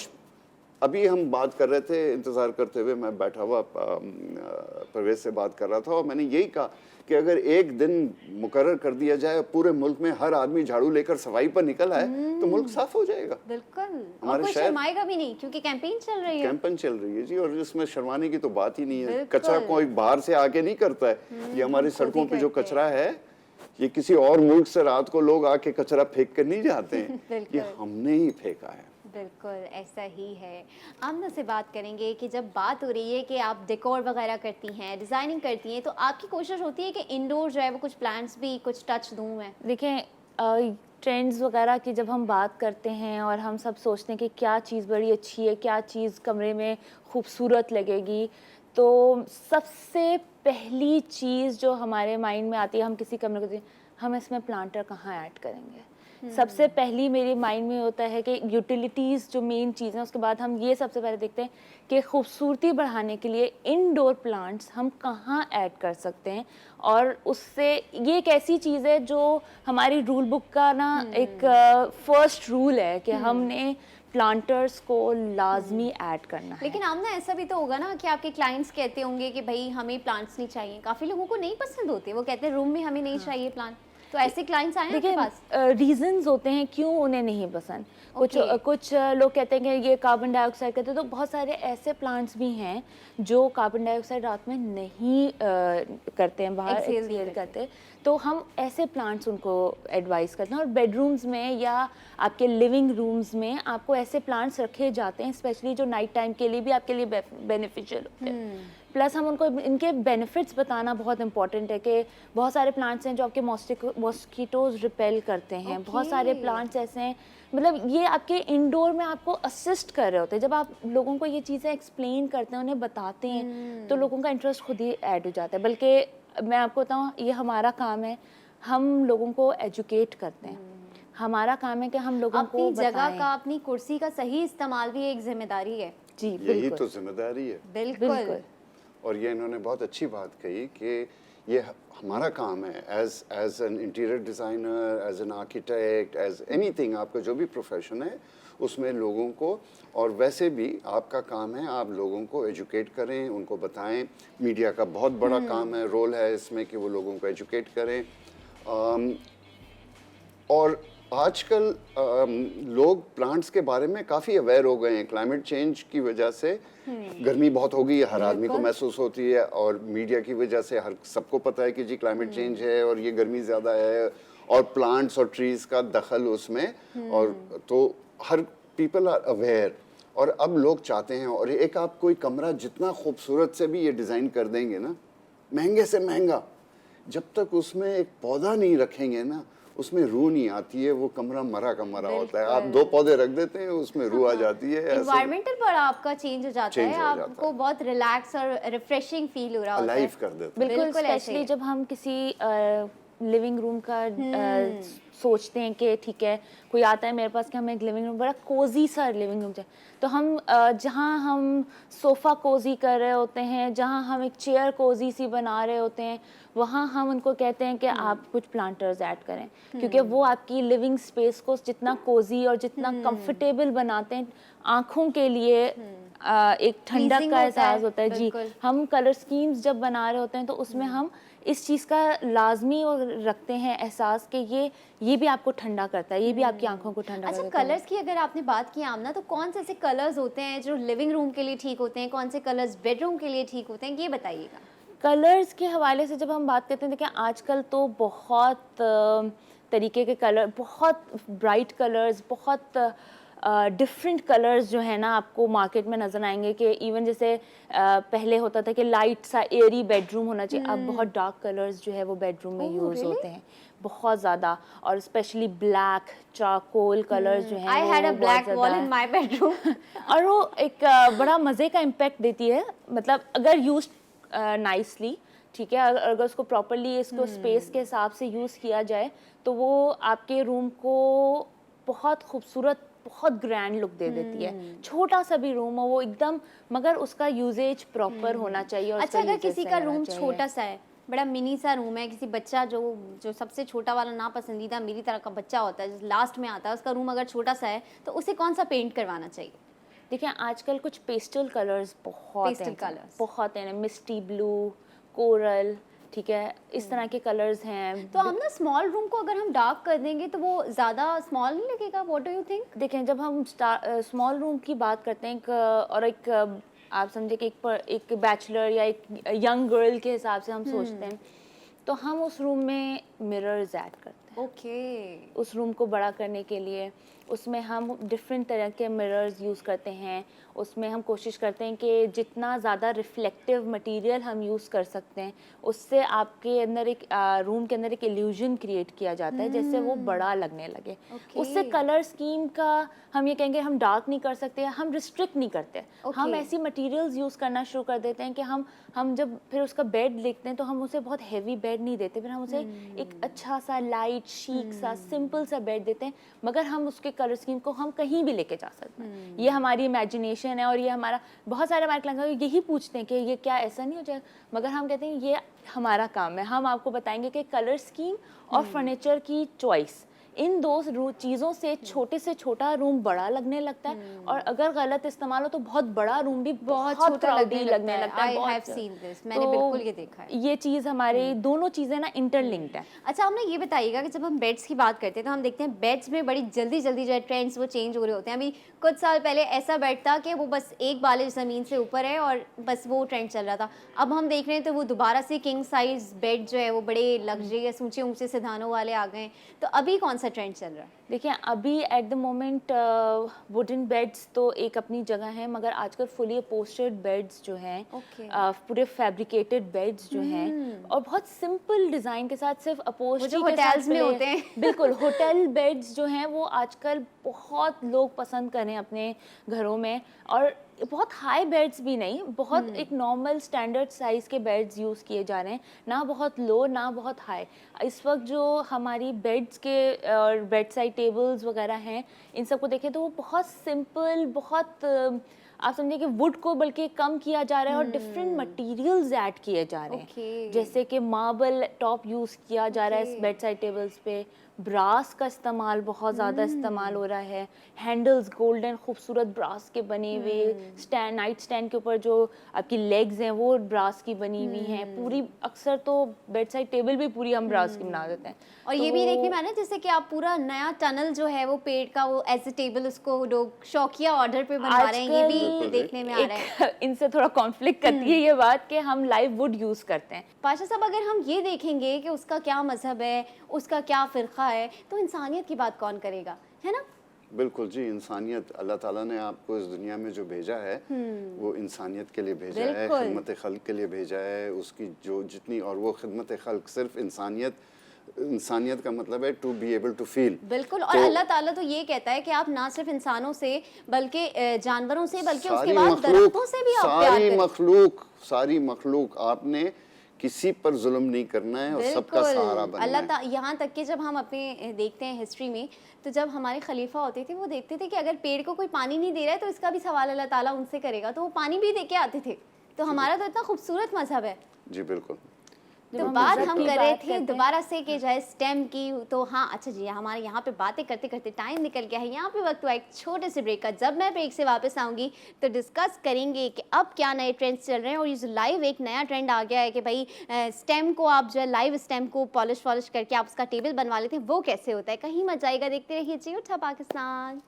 अभी हम बात कर रहे थे, इंतज़ार करते हुए मैं बैठा हुआ परवेज़ से बात कर रहा था और मैंने यही कहा कि अगर एक दिन मुकर्रर कर दिया जाए, पूरे मुल्क में हर आदमी झाड़ू लेकर सफाई पर निकल आए, तो मुल्क साफ हो जाएगा। बिल्कुल, और हमारे कोई शहर- शर्माएगा भी नहीं क्योंकि कैंपेन चल रही है। कैंपेन चल रही है जी, और इसमें शर्माने की तो बात ही नहीं है। बिल्कुल। कचरा कोई बाहर से आके नहीं करता है, ये हमारी खुद ही सड़कों पे जो करते हैं। कचरा है, ये किसी और मुल्क से रात को लोग आके कचरा फेंक कर नहीं जाते हैं, बिल्कुल। ये हमने ही फेंका है। बिल्कुल ऐसा ही है। आमना से बात करेंगे कि जब बात हो रही है कि आप डेकोर वगैरह करती हैं, डिज़ाइनिंग करती हैं, तो आपकी कोशिश होती है कि इंडोर जो है वो कुछ प्लांट्स भी कुछ टच दूँ मैं? देखें, ट्रेंड्स वगैरह की जब हम बात करते हैं और हम सब सोचते हैं कि क्या चीज़ बड़ी अच्छी है, क्या चीज़ कमरे में खूबसूरत लगेगी, तो सबसे पहली चीज़ जो हमारे माइंड में आती है, हम किसी कमरे को हम इसमें प्लांटर कहाँ ऐड करेंगे। सबसे पहली मेरे माइंड में होता है कि यूटिलिटीज़ जो मेन चीज़ है, उसके बाद हम ये सबसे पहले देखते हैं कि खूबसूरती बढ़ाने के लिए इंडोर प्लांट्स हम कहाँ ऐड कर सकते हैं। और उससे ये एक ऐसी चीज़ है जो हमारी रूल बुक का ना एक फर्स्ट रूल है कि हमने प्लांटर्स को लाजमी ऐड करना है। लेकिन आमना ऐसा भी तो होगा ना कि आपके क्लाइंट्स कहते होंगे कि भाई हमें प्लांट्स नहीं चाहिए, काफ़ी लोगों को नहीं पसंद होते, वो कहते हैं रूम में हमें नहीं चाहिए प्लांट, तो ऐसे क्लाइंट्स आए हैं आपके देखिए, पास? रीजंस होते हैं क्यों उन्हें नहीं पसंद। कुछ लोग कहते हैं कि ये कार्बन डाइऑक्साइड करते हैं, तो बहुत सारे ऐसे प्लांट्स भी हैं जो कार्बन डाइऑक्साइड रात में नहीं करते हैं, बाहर Exhale नहीं एक्सहेल करते। तो हम ऐसे प्लांट्स उनको एडवाइस करते हैं। और बेडरूम्स में या आपके लिविंग रूम्स में आपको ऐसे प्लांट्स रखे जाते हैं, स्पेशली जो नाइट टाइम के लिए भी आपके लिए बेनिफिशियल होते हैं। प्लस हम उनको इनके बेनिफिट्स बताना बहुत इंपॉर्टेंट है कि बहुत सारे प्लांट्स हैं जो आपके मॉस्किटोज रिपेल करते हैं। बहुत सारे प्लांट्स ऐसे हैं, मतलब ये आपके इंडोर में आपको असिस्ट कर रहे होते हैं। जब आप लोगों को ये चीज़ें एक्सप्लेन करते हैं, उन्हें बताते हैं, तो लोगों का इंटरेस्ट खुद ही ऐड हो जाता है। बल्कि मैं आपको बताऊँ, ये हमारा काम है, हम लोगों को एजुकेट करते हैं। हमारा काम है कि हम लोगों को अपनी जगह बताएं। का, अपनी कुर्सी का सही इस्तेमाल भी एक जिम्मेदारी है। जी यही बिल्कुल तो जिम्मेदारी है। बिल्कुल। और ये इन्होंने बहुत अच्छी बात कही कि ये हमारा काम है as an interior designer, as an architect, as anything, आपका जो भी प्रोफेशन है उसमें लोगों को, और वैसे भी आपका काम है आप लोगों को एजुकेट करें, उनको बताएं। मीडिया का बहुत बड़ा काम है, रोल है इसमें कि वो लोगों को एजुकेट करें। और आजकल लोग प्लांट्स के बारे में काफ़ी अवेयर हो गए हैं। क्लाइमेट चेंज की वजह से गर्मी बहुत हो गई है, हर आदमी को महसूस होती है, और मीडिया की वजह से हर सबको पता है कि जी क्लाइमेट चेंज है और ये गर्मी ज़्यादा है, और प्लांट्स और ट्रीज़ का दखल उसमें, और तो हर पीपल आर अवेयर। और अब लोग चाहते हैं, और एक आप कोई कमरा जितना खूबसूरत से भी ये डिज़ाइन कर देंगे ना, महंगे से महंगा, जब तक उसमें एक पौधा नहीं रखेंगे ना, उसमें रूह नहीं आती है, वो कमरा मरा का मरा होता है। आप 2 पौधे रख देते हैं, उसमें रूह आ जाती है। एनवायरमेंटल बड़ा आपका चेंज हो जाता Change है, हो जाता आपको बहुत रिलैक्स और रिफ्रेशिंग फील हो रहा होता है। अलाइव कर देते हैं। बिल्कुल। बिल्कुल ऐसे स्पेशली ही। जब हम किसी लिविंग रूम का सोचते हैं कि ठीक है, कोई आता है मेरे पास कि हमें एक लिविंग रूम, बड़ा कोजी सा लिविंग रूम चाहिए, तो हम जहाँ हम सोफ़ा कोजी कर रहे होते हैं, जहाँ हम एक चेयर कोजी सी बना रहे होते हैं, वहाँ हम उनको कहते हैं कि आप कुछ प्लांटर्स ऐड करें, क्योंकि वो आपकी लिविंग स्पेस को जितना कोजी और जितना कंफर्टेबल बनाते हैं, आँखों के लिए एक ठंडक Pleasing का होता है, एहसास होता है। जी, बिल्कुल। हम कलर स्कीम्स जब बना रहे होते हैं तो उसमें हम इस चीज़ का लाजमी और रखते हैं एहसास कि ये भी आपको ठंडा करता है, ये भी आपकी आंखों को ठंडा अच्छा, करता है। कलर्स की अगर आपने बात की आमना, तो कौन से ऐसे कलर्स होते हैं जो लिविंग रूम के लिए ठीक होते हैं, कौन से कलर्स बेडरूम के लिए ठीक होते हैं, ये बताइएगा। कलर्स के हवाले से जब हम बात करते हैं, देखिए आजकल तो बहुत तरीके के कलर, बहुत ब्राइट कलर्स, बहुत डिफरेंट कलर्स जो है ना आपको मार्केट में नज़र आएंगे कि इवन जैसे पहले होता था कि लाइट सा एयरी बेडरूम होना चाहिए, अब बहुत डार्क कलर्स जो है वो बेडरूम में यूज़ होते हैं बहुत ज़्यादा, और स्पेशली ब्लैक चारकोल कलर्स जो हैं I had a black wall in my bedroom और वो एक बड़ा मज़े का इम्पैक्ट देती है, मतलब अगर यूज नाइसली, ठीक है, अगर उसको प्रॉपरली इसको स्पेस के हिसाब से यूज़ किया जाए तो वो आपके रूम को बहुत खूबसूरत, बहुत ग्रैंड लुक दे देती है। छोटा सा भी रूम हो वो एकदम, मगर उसका यूजेज प्रॉपर होना चाहिए। और अच्छा, अगर किसी का रूम छोटा सा है, बड़ा मिनी सा रूम है, किसी बच्चा जो सबसे छोटा वाला ना पसंदीदा मेरी तरह का बच्चा होता है, जो लास्ट में आता है, उसका रूम अगर छोटा सा है तो उसे कौन सा पेंट करवाना चाहिए? देखिए आजकल कुछ पेस्टल कलर्स बहुत पेस्टल हैं, कलर्स बहुत हैं, मिस्टी ब्लू, कोरल, ठीक है, इस तरह के कलर्स हैं। तो हम ना स्मॉल रूम को अगर हम डार्क कर देंगे तो वो ज़्यादा स्मॉल नहीं लगेगा? What do you think? देखें जब हम स्मॉल रूम की बात करते हैं और एक आप समझे कि एक बैचलर या एक यंग गर्ल के हिसाब से हम सोचते हैं, तो हम उस रूम में मिरर्स ऐड करते हैं। ओके। उस रूम को बड़ा करने के लिए उसमें हम डिफरेंट तरह के मिरर्स यूज़ करते हैं। उसमें हम कोशिश करते हैं कि जितना ज़्यादा रिफ्लेक्टिव मटेरियल हम यूज़ कर सकते हैं, उससे आपके अंदर एक रूम के अंदर एक इल्यूजन क्रिएट किया जाता है, जैसे वो बड़ा लगने लगे। उससे कलर स्कीम का हम ये कहेंगे हम डार्क नहीं कर सकते, हम रिस्ट्रिक्ट नहीं करते। हम ऐसी मटेरियल्स यूज़ करना शुरू कर देते हैं कि हम जब फिर उसका बेड देखते हैं तो हम उसे बहुत हैवी बेड नहीं देते, फिर हम उसे एक अच्छा सा लाइट शीक सा सिंपल सा बेड देते हैं, मगर हम उसके कलर स्कीम को हम कहीं भी लेके जा सकते हैं। ये हमारी इमेजिनेशन है और ये हमारा, बहुत सारे हमारे क्लाइंट्स यही पूछते हैं कि ये क्या ऐसा नहीं हो जाएगा, मगर हम कहते हैं ये हमारा काम है। हम आपको बताएंगे कि कलर स्कीम और फर्नीचर की चॉइस, इन दो चीज़ों से छोटे से छोटा रूम बड़ा लगने लगता है, और अगर गलत इस्तेमाल हो तो बहुत बड़ा रूम भी बहुत छोटा लगने लगता है। I have seen this, मैंने बिल्कुल ये देखा है। ये चीज़ हमारे दोनों चीज़ें ना इंटरलिंक्ड है। अच्छा, हमने ये बताइएगा कि जब हम बेड्स की बात करते हैं तो हम देखते हैं बेड्स में बड़ी जल्दी जल्दी जो है ट्रेंड्स वो चेंज हो रहे होते हैं। अभी कुछ साल पहले ऐसा बेड था कि वो बस एक बाले ज़मीन से ऊपर है और बस वो ट्रेंड चल रहा था। अब हम देख रहे हैं तो वो दोबारा से किंग साइज बेड जो है वो बड़े लग्जरियस ऊंचे ऊंचे सिधानों वाले आ गए हैं। तो अभी कौन सा ट्रेंड चल रहा है? देखिए अभी at the moment wooden beds तो एक अपनी जगह है, मगर आजकल फुली अपोस्टर्ड बेड्स जो हैं, पूरे फैब्रिकेटेड बेड्स जो हैं और बहुत सिंपल डिज़ाइन के साथ सिर्फ अपोस्टरी के होटल्स में होते हैं। बिल्कुल, होटल बेड्स जो हैं वो आजकल बहुत लोग पसंद कर रहे हैं अपने घरों में, और बहुत हाई बेड्स भी नहीं, बहुत एक नॉर्मल स्टैंडर्ड साइज़ के बेड्स यूज़ किए जा रहे हैं, ना बहुत लो ना बहुत हाई। इस वक्त जो हमारी बेड्स के और बेड साइड टेबल्स वगैरह हैं, इन सबको देखें तो वो बहुत सिंपल, बहुत आप समझिए कि वुड को बल्कि कम किया जा रहा है और डिफरेंट मटेरियल्स ऐड किए जा रहे हैं, जैसे कि मार्बल टॉप यूज़ किया जा रहा है इस बेड साइड टेबल्स पे, ब्रास का इस्तेमाल बहुत ज़्यादा इस्तेमाल हो रहा है, हैंडल्स गोल्डन खूबसूरत ब्रास के बने हुए, नाइट स्टैंड के ऊपर जो आपकी लेग्स हैं वो ब्रास की बनी हुई हैं, पूरी अक्सर तो बेड साइड टेबल भी पूरी हम ब्रास की बना देते हैं। और ये भी देखने में आना जैसे कि आप पूरा नया टनल जो है वो पेड़ का वो एज ए टेबल उसको लोग शौकिया ऑर्डर पे बनवा रहे हैं, ये भी देखने में आ रहा है। इनसे थोड़ा कॉन्फ्लिक्ट करती है ये बात कि हम लाइव वुड यूज़ करते हैं। पाशा साहब, अगर हम ये देखेंगे कि उसका क्या मजहब है, उसका क्या फ़िरक़ा है, तो इंसानियत की बात कौन करेगा, है ना? बिल्कुल जी, इंसानियत अल्लाह ताला ने आपको इस दुनिया में जो भेजा है वो इंसानियत के लिए भेजा है, खिदमत खल्क के लिए भेजा है। उसकी जो जितनी, और वो खिदमत खल्क सिर्फ इंसानियत का मतलब है to be able to feel. बिल्कुल, और अल्लाह ताला तो ये कहता है कि आप ना सिर्फ इंसानों से बल्कि जानवरों से, बल्कि उसके बाद दरख्तों से भी आप प्यार करें। सारी मखलूक आपने किसी पर जुल्म नहीं करना है और सबका सहारा बनना है। अल्लाह यहाँ तक कि जब हम अपने देखते हैं हिस्ट्री में, तो जब हमारे खलीफा होते थे वो देखते थे कि अगर पेड़ को कोई पानी नहीं दे रहा है तो इसका भी सवाल अल्लाह ताला उनसे करेगा, तो वो पानी भी दे के आते थे। तो हमारा तो इतना खूबसूरत मजहब है। जी बिल्कुल। तो बात हम कर रहे थे दोबारा से कि जाए स्टेम की, तो हाँ अच्छा जी, हमारे यहाँ पे बातें करते करते टाइम निकल गया है। यहाँ पे वक्त हुआ एक छोटे से ब्रेक का। जब मैं ब्रेक से वापस आऊँगी तो डिस्कस करेंगे कि अब क्या नए ट्रेंड्स चल रहे हैं, और ये जो लाइव एक नया ट्रेंड आ गया है कि भाई स्टेम को आप जो है लाइव स्टेम को पॉलिश करके आप उसका टेबल बनवा लेते हैं, वो कैसे होता है। कहीं मत जाएगा, देखते रहिए जी उठा पाकिस्तान।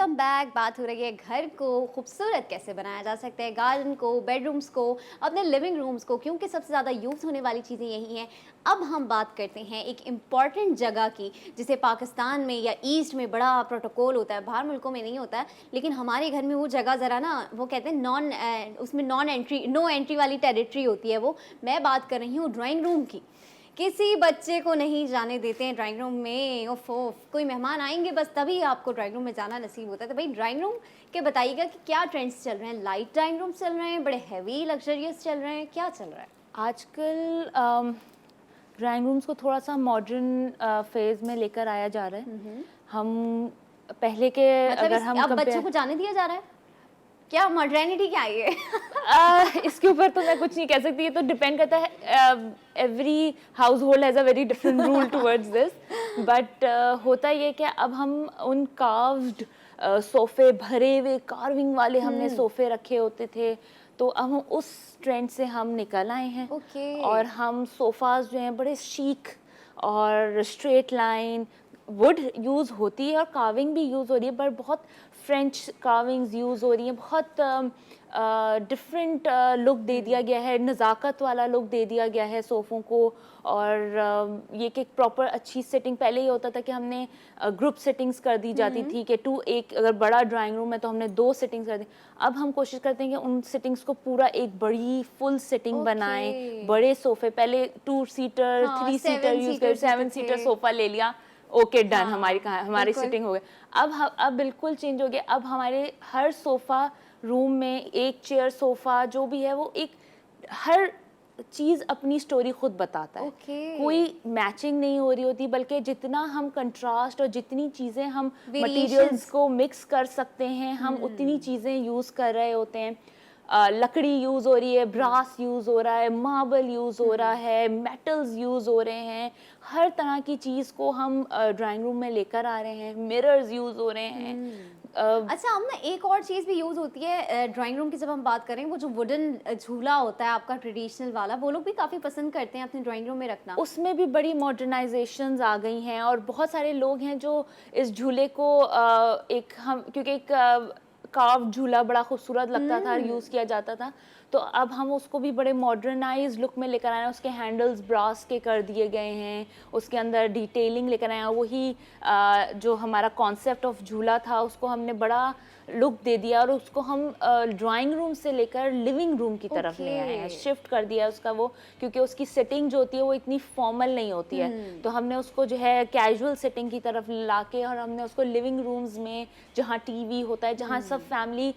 Welcome back. बात हो रही है घर को खूबसूरत कैसे बनाया जा सकता है, गार्डन को, बेडरूम्स को, अपने लिविंग रूम्स को, क्योंकि सबसे ज़्यादा यूज़ होने वाली चीज़ें यही हैं। अब हम बात करते हैं एक इम्पॉर्टेंट जगह की, जिसे पाकिस्तान में या ईस्ट में बड़ा प्रोटोकॉल होता है, बाहर मुल्कों में नहीं होता है, लेकिन हमारे घर में वो जगह ज़रा ना, वो कहते हैं उसमें नो एंट्री वाली टेरिटरी होती है। वो मैं बात कर रही हूँ ड्राइंग रूम की। किसी बच्चे को नहीं जाने देते हैं ड्राइंग रूम में। ओफ कोई मेहमान आएंगे बस तभी आपको ड्राइंग रूम में जाना नसीब होता है। तो भाई ड्राइंग रूम के बताइएगा कि क्या ट्रेंड्स चल रहे हैं। लाइट ड्राइंग रूम चल रहे हैं, बड़े हैवी लग्जरियस चल रहे हैं, क्या चल रहा है आजकल? ड्राइंग रूम्स को थोड़ा सा मॉडर्न फेज में लेकर आया जा रहा है। हम पहले के मतलब अगर हम अब बच्चों को जाने दिया जा रहा है, क्या मॉडर्निटी क्या है ये? इसके ऊपर तो मैं कुछ नहीं कह सकती, ये तो डिपेंड करता है। Every house hold has a very different rule towards this, but होता ये कि अब हम उन कार्व्ड सोफ़े, भरे हुए कार्विंग वाले हमने सोफ़े रखे होते थे, तो अब हम उस ट्रेंड से हम निकल आए हैं। और हम सोफ़ाज़ जो हैं बड़े शीक और स्ट्रेट लाइन, वुड यूज़ होती है और कार्विंग भी यूज़ हो रही है, पर बहुत फ्रेंच कार्विंग्स यूज़ हो रही हैं। बहुत डिफरेंट लुक दे दिया गया है, नज़ाकत वाला लुक दे दिया गया है सोफ़ों को। और ये कि प्रॉपर अच्छी सेटिंग, पहले ये होता था कि हमने ग्रुप सेटिंग्स कर दी जाती थी कि एक अगर बड़ा ड्राइंग रूम है तो हमने 2 सेटिंग्स कर दी। अब हम कोशिश करते हैं कि उन सेटिंग्स को पूरा एक बड़ी फुल सेटिंग बनाएं। बड़े सोफ़े, पहले 2 सीटर 3 सीटर यूज़ कर, 7 सीटर सोफ़ा ले लिया, ओके डन, हमारी सिटिंग हो गई। अब बिल्कुल चेंज हो गया। अब हमारे हर सोफ़ा रूम में एक चेयर, सोफ़ा जो भी है, वो एक हर चीज़ अपनी स्टोरी खुद बताता है। कोई मैचिंग नहीं हो रही होती, बल्कि जितना हम कंट्रास्ट और जितनी चीज़ें हम मटेरियल्स को मिक्स कर सकते हैं, हम उतनी चीज़ें यूज़ कर रहे होते हैं। लकड़ी यूज़ हो रही है, ब्रास यूज़ हो रहा है, मार्बल यूज़ हो रहा है, मेटल्स यूज़ हो रहे हैं। हर तरह की चीज़ को हम ड्राइंग रूम में लेकर आ रहे हैं। मिरर्स यूज़ हो रहे हैं। अच्छा, अब ना एक और चीज़ भी यूज़ होती है ड्राइंग रूम की, जब हम बात करें, वो जो वुडन झूला होता है आपका ट्रेडिशनल वाला, वो लोग भी काफ़ी पसंद करते हैं अपने ड्राइंग रूम में रखना। उसमें भी बड़ी मॉडर्नाइजेशंस आ गई हैं और बहुत सारे लोग हैं जो इस झूले को क्योंकि एक कार्व झूला बड़ा खूबसूरत लगता था, यूज़ किया जाता था, तो अब हम उसको भी बड़े मॉडर्नाइज लुक में लेकर आए हैं। उसके हैंडल्स ब्रास के कर दिए गए हैं, उसके अंदर डिटेलिंग लेकर आए हैं। वही जो हमारा कॉन्सेप्ट ऑफ झूला था उसको हमने बड़ा लुक दे दिया और उसको हम ड्राइंग रूम से लेकर लिविंग रूम की तरफ ले आए हैं, शिफ्ट कर दिया उसका वो, क्योंकि उसकी सेटिंग जो होती है वो इतनी फॉर्मल नहीं होती है, तो हमने उसको जो है कैजुअल सेटिंग की तरफ ला के, और हमने उसको लिविंग रूम्स में, जहाँ टीवी होता है, जहाँ सब फैमिली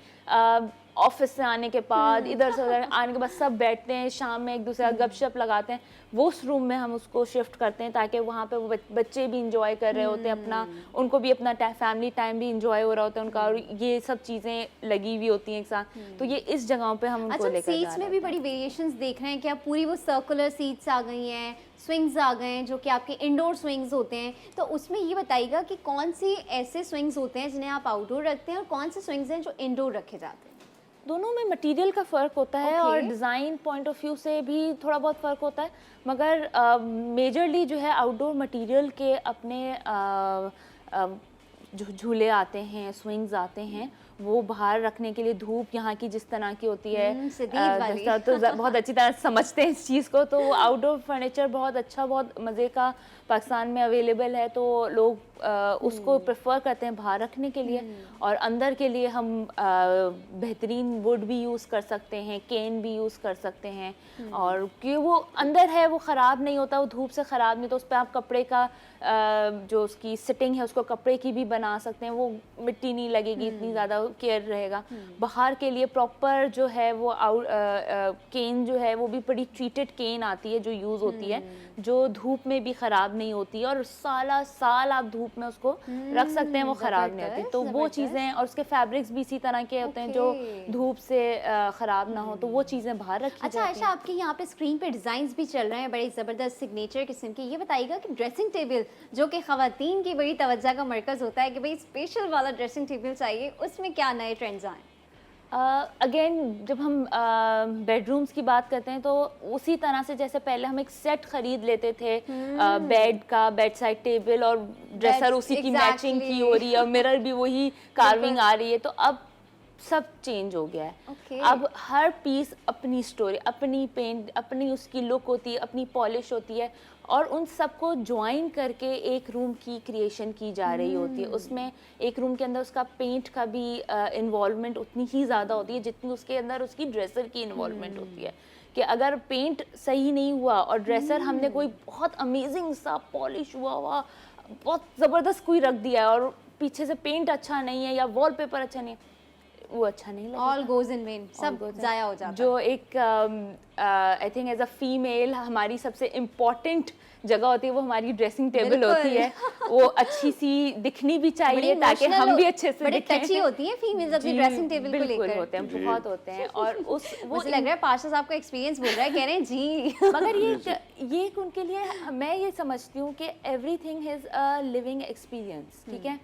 ऑफिस से आने के बाद, इधर से उधर आने के बाद सब बैठते हैं, शाम में एक दूसरे का गपशप लगाते हैं, वो उस रूम में हम उसको शिफ्ट करते हैं, ताकि वहाँ पे वो बच्चे भी इंजॉय कर रहे होते हैं अपना, उनको भी अपना फैमिली टाइम भी इंजॉय हो रहा होता है उनका, और ये सब चीज़ें लगी हुई होती हैं एक साथ, तो ये इस जगहों पे हम उनको लेकर जा रहे हैं। सीट्स में भी बड़ी वेरिएशंस देख रहे हैं क्या? पूरी वो सर्कुलर सीट्स आ गई हैं, स्विंग्स आ गए हैं जो कि आपके इंडोर स्विंग्स होते हैं, तो उसमें ये बताइएगा कि कौन सी ऐसे स्विंग्स होते हैं जिन्हें आप आउटडोर रखते हैं और कौन से स्विंग्स हैं जो इंडोर रखे जाते हैं? दोनों में मटेरियल का फ़र्क होता है और डिज़ाइन पॉइंट ऑफ व्यू से भी थोड़ा बहुत फ़र्क होता है, मगर मेजरली जो है आउटडोर मटेरियल के अपने जो झूले आते हैं, स्विंग्स आते हैं, वो बाहर रखने के लिए, धूप यहाँ की जिस तरह की होती है, तो बहुत अच्छी तरह समझते हैं इस चीज़ को, तो आउटडोर फर्नीचर बहुत अच्छा, बहुत मज़े का पाकिस्तान में अवेलेबल है, तो लोग उसको प्रेफर करते हैं बाहर रखने के लिए। और अंदर के लिए हम बेहतरीन वुड भी यूज़ कर सकते हैं, केन भी यूज़ कर सकते हैं, और कि वो अंदर है वो ख़राब नहीं होता, वो धूप से ख़राब नहीं, तो उस पर आप कपड़े का जो उसकी सिटिंग है उसको कपड़े की भी बना सकते हैं, वो मिट्टी नहीं लगेगी, इतनी ज़्यादा केयर रहेगा। बाहर के लिए प्रॉपर जो है वो केन जो है वो भी बड़ी ट्रीटेड केन आती है जो यूज़ होती है, जो धूप में भी ख़राब नहीं होती है, और साल आप धूप में उसको रख सकते हैं, वो ख़राब नहीं होती, तो वो चीज़ें, और उसके फैब्रिक्स भी इसी तरह के होते हैं जो धूप से ख़राब ना हो, तो वो चीज़ें बाहर रखी जाती हैं। अच्छा, आपके यहाँ पे स्क्रीन पे डिज़ाइंस भी चल रहे हैं बड़े ज़बरदस्त सिग्नेचर किस्म के, ये बताइएगा कि ड्रेसिंग टेबल जो कि ख़वातीन की बड़ी तवज्जो का मरकज़ होता है कि भाई स्पेशल वाला ड्रेसिंग टेबल चाहिए, उसमें क्या नए ट्रेंड्स आए? अगेन जब हम बेडरूम्स की बात करते हैं तो उसी तरह से जैसे पहले हम एक सेट खरीद लेते थे बेड का, बेड साइड टेबल और ड्रेसर उसी की मैचिंग की हो रही है और मिरर भी वही कार्विंग आ रही है, तो अब सब चेंज हो गया है। Okay. अब हर पीस अपनी स्टोरी, अपनी पेंट, अपनी उसकी लुक होती है, अपनी पॉलिश होती है और उन सबको ज्वाइन करके एक रूम की क्रिएशन की जा रही होती है। उसमें एक रूम के अंदर उसका पेंट का भी इन्वॉल्वमेंट उतनी ही ज़्यादा होती है जितनी उसके अंदर उसकी ड्रेसर की इन्वॉल्वमेंट होती है। कि अगर पेंट सही नहीं हुआ और ड्रेसर हमने कोई बहुत अमेजिंग सा पॉलिश हुआ बहुत ज़बरदस्त कोई रख दिया है और पीछे से पेंट अच्छा नहीं है या वॉलपेपर अच्छा नहीं है, वो अच्छा नहीं लगेगा। ऑल गोज इन वेन, सब जाया हो जाता है। जो एक I think as a female हमारी सबसे इम्पोर्टेंट जगह होती है वो हमारी ड्रेसिंग टेबल होती है। वो अच्छी सी दिखनी भी चाहिए ताकि हम भी अच्छे से बड़े दिखें। टची होती हैं फीमेल्स अपनी जी, ड्रेसिंग टेबल को बिल्कुल लेकर। होते हैं, बहुत होते हैं। और उस वो मुझे लग रहा है पाशा साहब का एक्सपीरियंस बोल रहा है, कह रहे हैं जी। मगर ये उनके लिए मैं ये समझती हूँ कि everything is a living experience, ठीक है।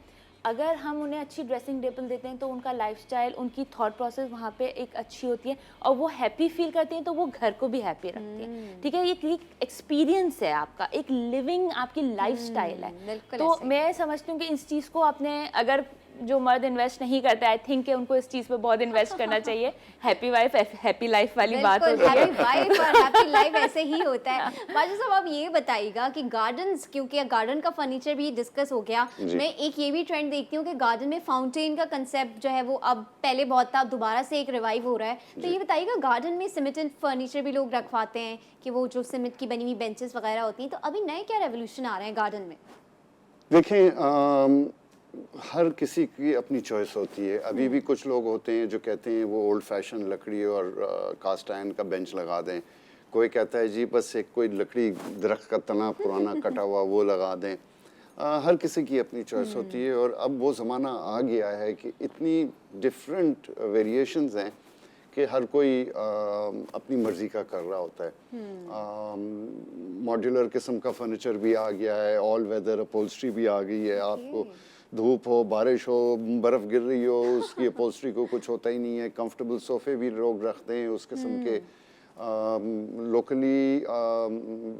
अगर हम उन्हें अच्छी ड्रेसिंग टेबल देते हैं तो उनका लाइफस्टाइल, उनकी थॉट प्रोसेस वहाँ पे एक अच्छी होती है और वो हैप्पी फील करती हैं तो वो घर को भी हैप्पी रखती हैं, ठीक है। ये एक एक्सपीरियंस है आपका, एक लिविंग आपकी लाइफस्टाइल है। बिल्कुल तो ऐसे। मैं समझती हूँ कि इस चीज़ को आपने, अगर जो मर्द इन्वेस्ट नहीं करता, आई थिंक कि उनको इस चीज़ पे बहुत इन्वेस्ट करना चाहिए। हैप्पी वाइफ हैप्पी लाइफ वाली बात होती है। हैप्पी वाइफ और हैप्पी लाइफ ऐसे ही होता है। बाजू साहब आप ये बताइएगा कि गार्डन्स, क्योंकि गार्डन का फर्नीचर भी डिस्कस हो गया, मैं एक ये भी ट्रेंड देखती हूँ कि गार्डन में फाउंटेन का कंसेप्ट जो है वो अब पहले बहुत था, अब दोबारा से एक रिवाइव हो रहा है। तो ये बताइएगा गार्डन में सीमेंटेड फर्नीचर भी लोग रखवाते हैं कि वो जो सीमेंट की बनी हुई बेंचेस वगैरह होती हैं, तो अभी नए क्या रेवोल्यूशन आ रहे हैं गार्डन में? देखें, हर किसी की अपनी चॉइस होती है। अभी भी कुछ लोग होते हैं जो कहते हैं वो ओल्ड फैशन लकड़ी और कास्ट आयरन का बेंच लगा दें। कोई कहता है जी बस एक कोई लकड़ी दरख्त का तना पुराना कटा हुआ वो लगा दें। हर किसी की अपनी चॉइस होती है और अब वो ज़माना आ गया है कि इतनी डिफरेंट वेरिएशंस हैं कि हर कोई अपनी मर्ज़ी का कर रहा होता है। मॉड्यूलर किस्म का फर्नीचर भी आ गया है, ऑल वेदर अपहोल्स्ट्री भी आ गई है। आपको धूप हो, बारिश हो, बर्फ़ गिर रही हो, उसकी अपहोल्स्ट्री को कुछ होता ही नहीं है। कंफर्टेबल सोफ़े भी लोग रखते हैं उस किस्म के। लोकली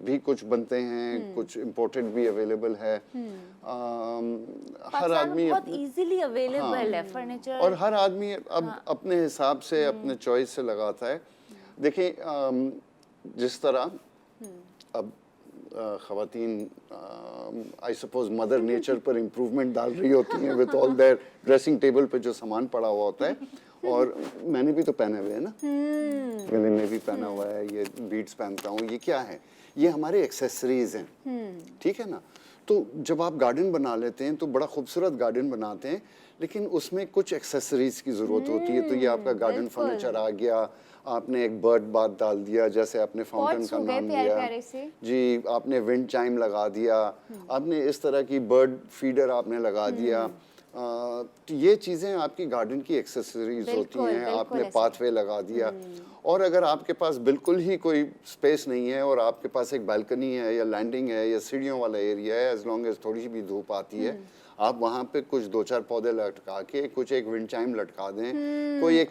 भी कुछ बनते हैं, कुछ इंपोर्टेड भी अवेलेबल है। हर आदमी बहुत इजीली अवेलेबल है फर्नीचर और हर आदमी अब अपने हिसाब से अपने चॉइस से लगाता है। देखिए, जिस तरह अब ख़वातीन आई सपोज मदर नेचर पर इम्प्रूवमेंट डाल रही होती हैं with all their dressing table पे जो सामान पड़ा हुआ होता है। और मैंने भी तो पहने हुए है ना, गले में भी पहना हुआ है, ये बीड्स पहनता हूँ। ये क्या है? ये हमारे एक्सेसरीज हैं, ठीक है ना। तो जब आप गार्डन बना लेते हैं तो बड़ा खूबसूरत गार्डन बनाते हैं, लेकिन उसमें कुछ एक्सेसरीज की ज़रूरत होती है। तो ये आपका गार्डन फर्नीचर आ गया, आपने एक बर्ड बाथ डाल दिया, जैसे आपने फाउंटेन का नाम लिया जी, आपने विंड चाइम लगा दिया, आपने इस तरह की बर्ड फीडर आपने लगा दिया। तो ये चीज़ें आपकी गार्डन की एक्सेसरीज होती हैं। आपने पाथवे लगा दिया। और अगर आपके पास बिल्कुल ही कोई स्पेस नहीं है और आपके पास एक बालकनी है या लैंडिंग है या सीढ़ियों वाला एरिया है, एज लॉन्ग एज थोड़ी सी भी धूप आती है, आप वहाँ पे कुछ 2-4 पौधे लटका के, कुछ एक विंड चाइम लटका दें, कोई एक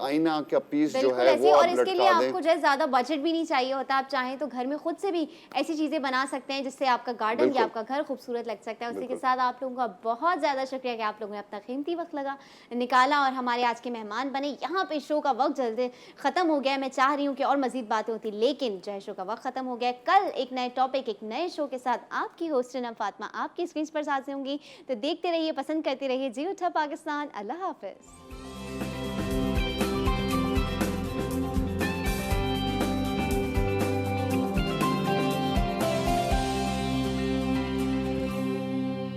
आईना का पीस जो है वो और आप इसके लिए लटका दें। आपको जो है ज़्यादा बजट भी नहीं चाहिए होता। आप चाहें तो घर में खुद से भी ऐसी चीज़ें बना सकते हैं जिससे आपका गार्डन या आपका घर खूबसूरत लग सकता है। उसी के साथ आप लोगों का बहुत ज़्यादा शुक्रिया कि आप लोगों ने अपना कीमती वक्त निकाला और हमारे आज के मेहमान बने। यहाँ पे शो का वक्त जल्दी ख़त्म हो गया है। मैं चाह रही हूँ कि और मज़ीद बातें होती, लेकिन जो है शो का वक्त ख़त्म हो गया है। कल एक नए टॉपिक, एक नए शो के साथ आपकी होस्ट रिनम फातिमा आपकी स्क्रीन पर साथ होंगी। तो देखते रहिए, पसंद करते रहिए जी उठा पाकिस्तान। अल्लाह हाफिज़।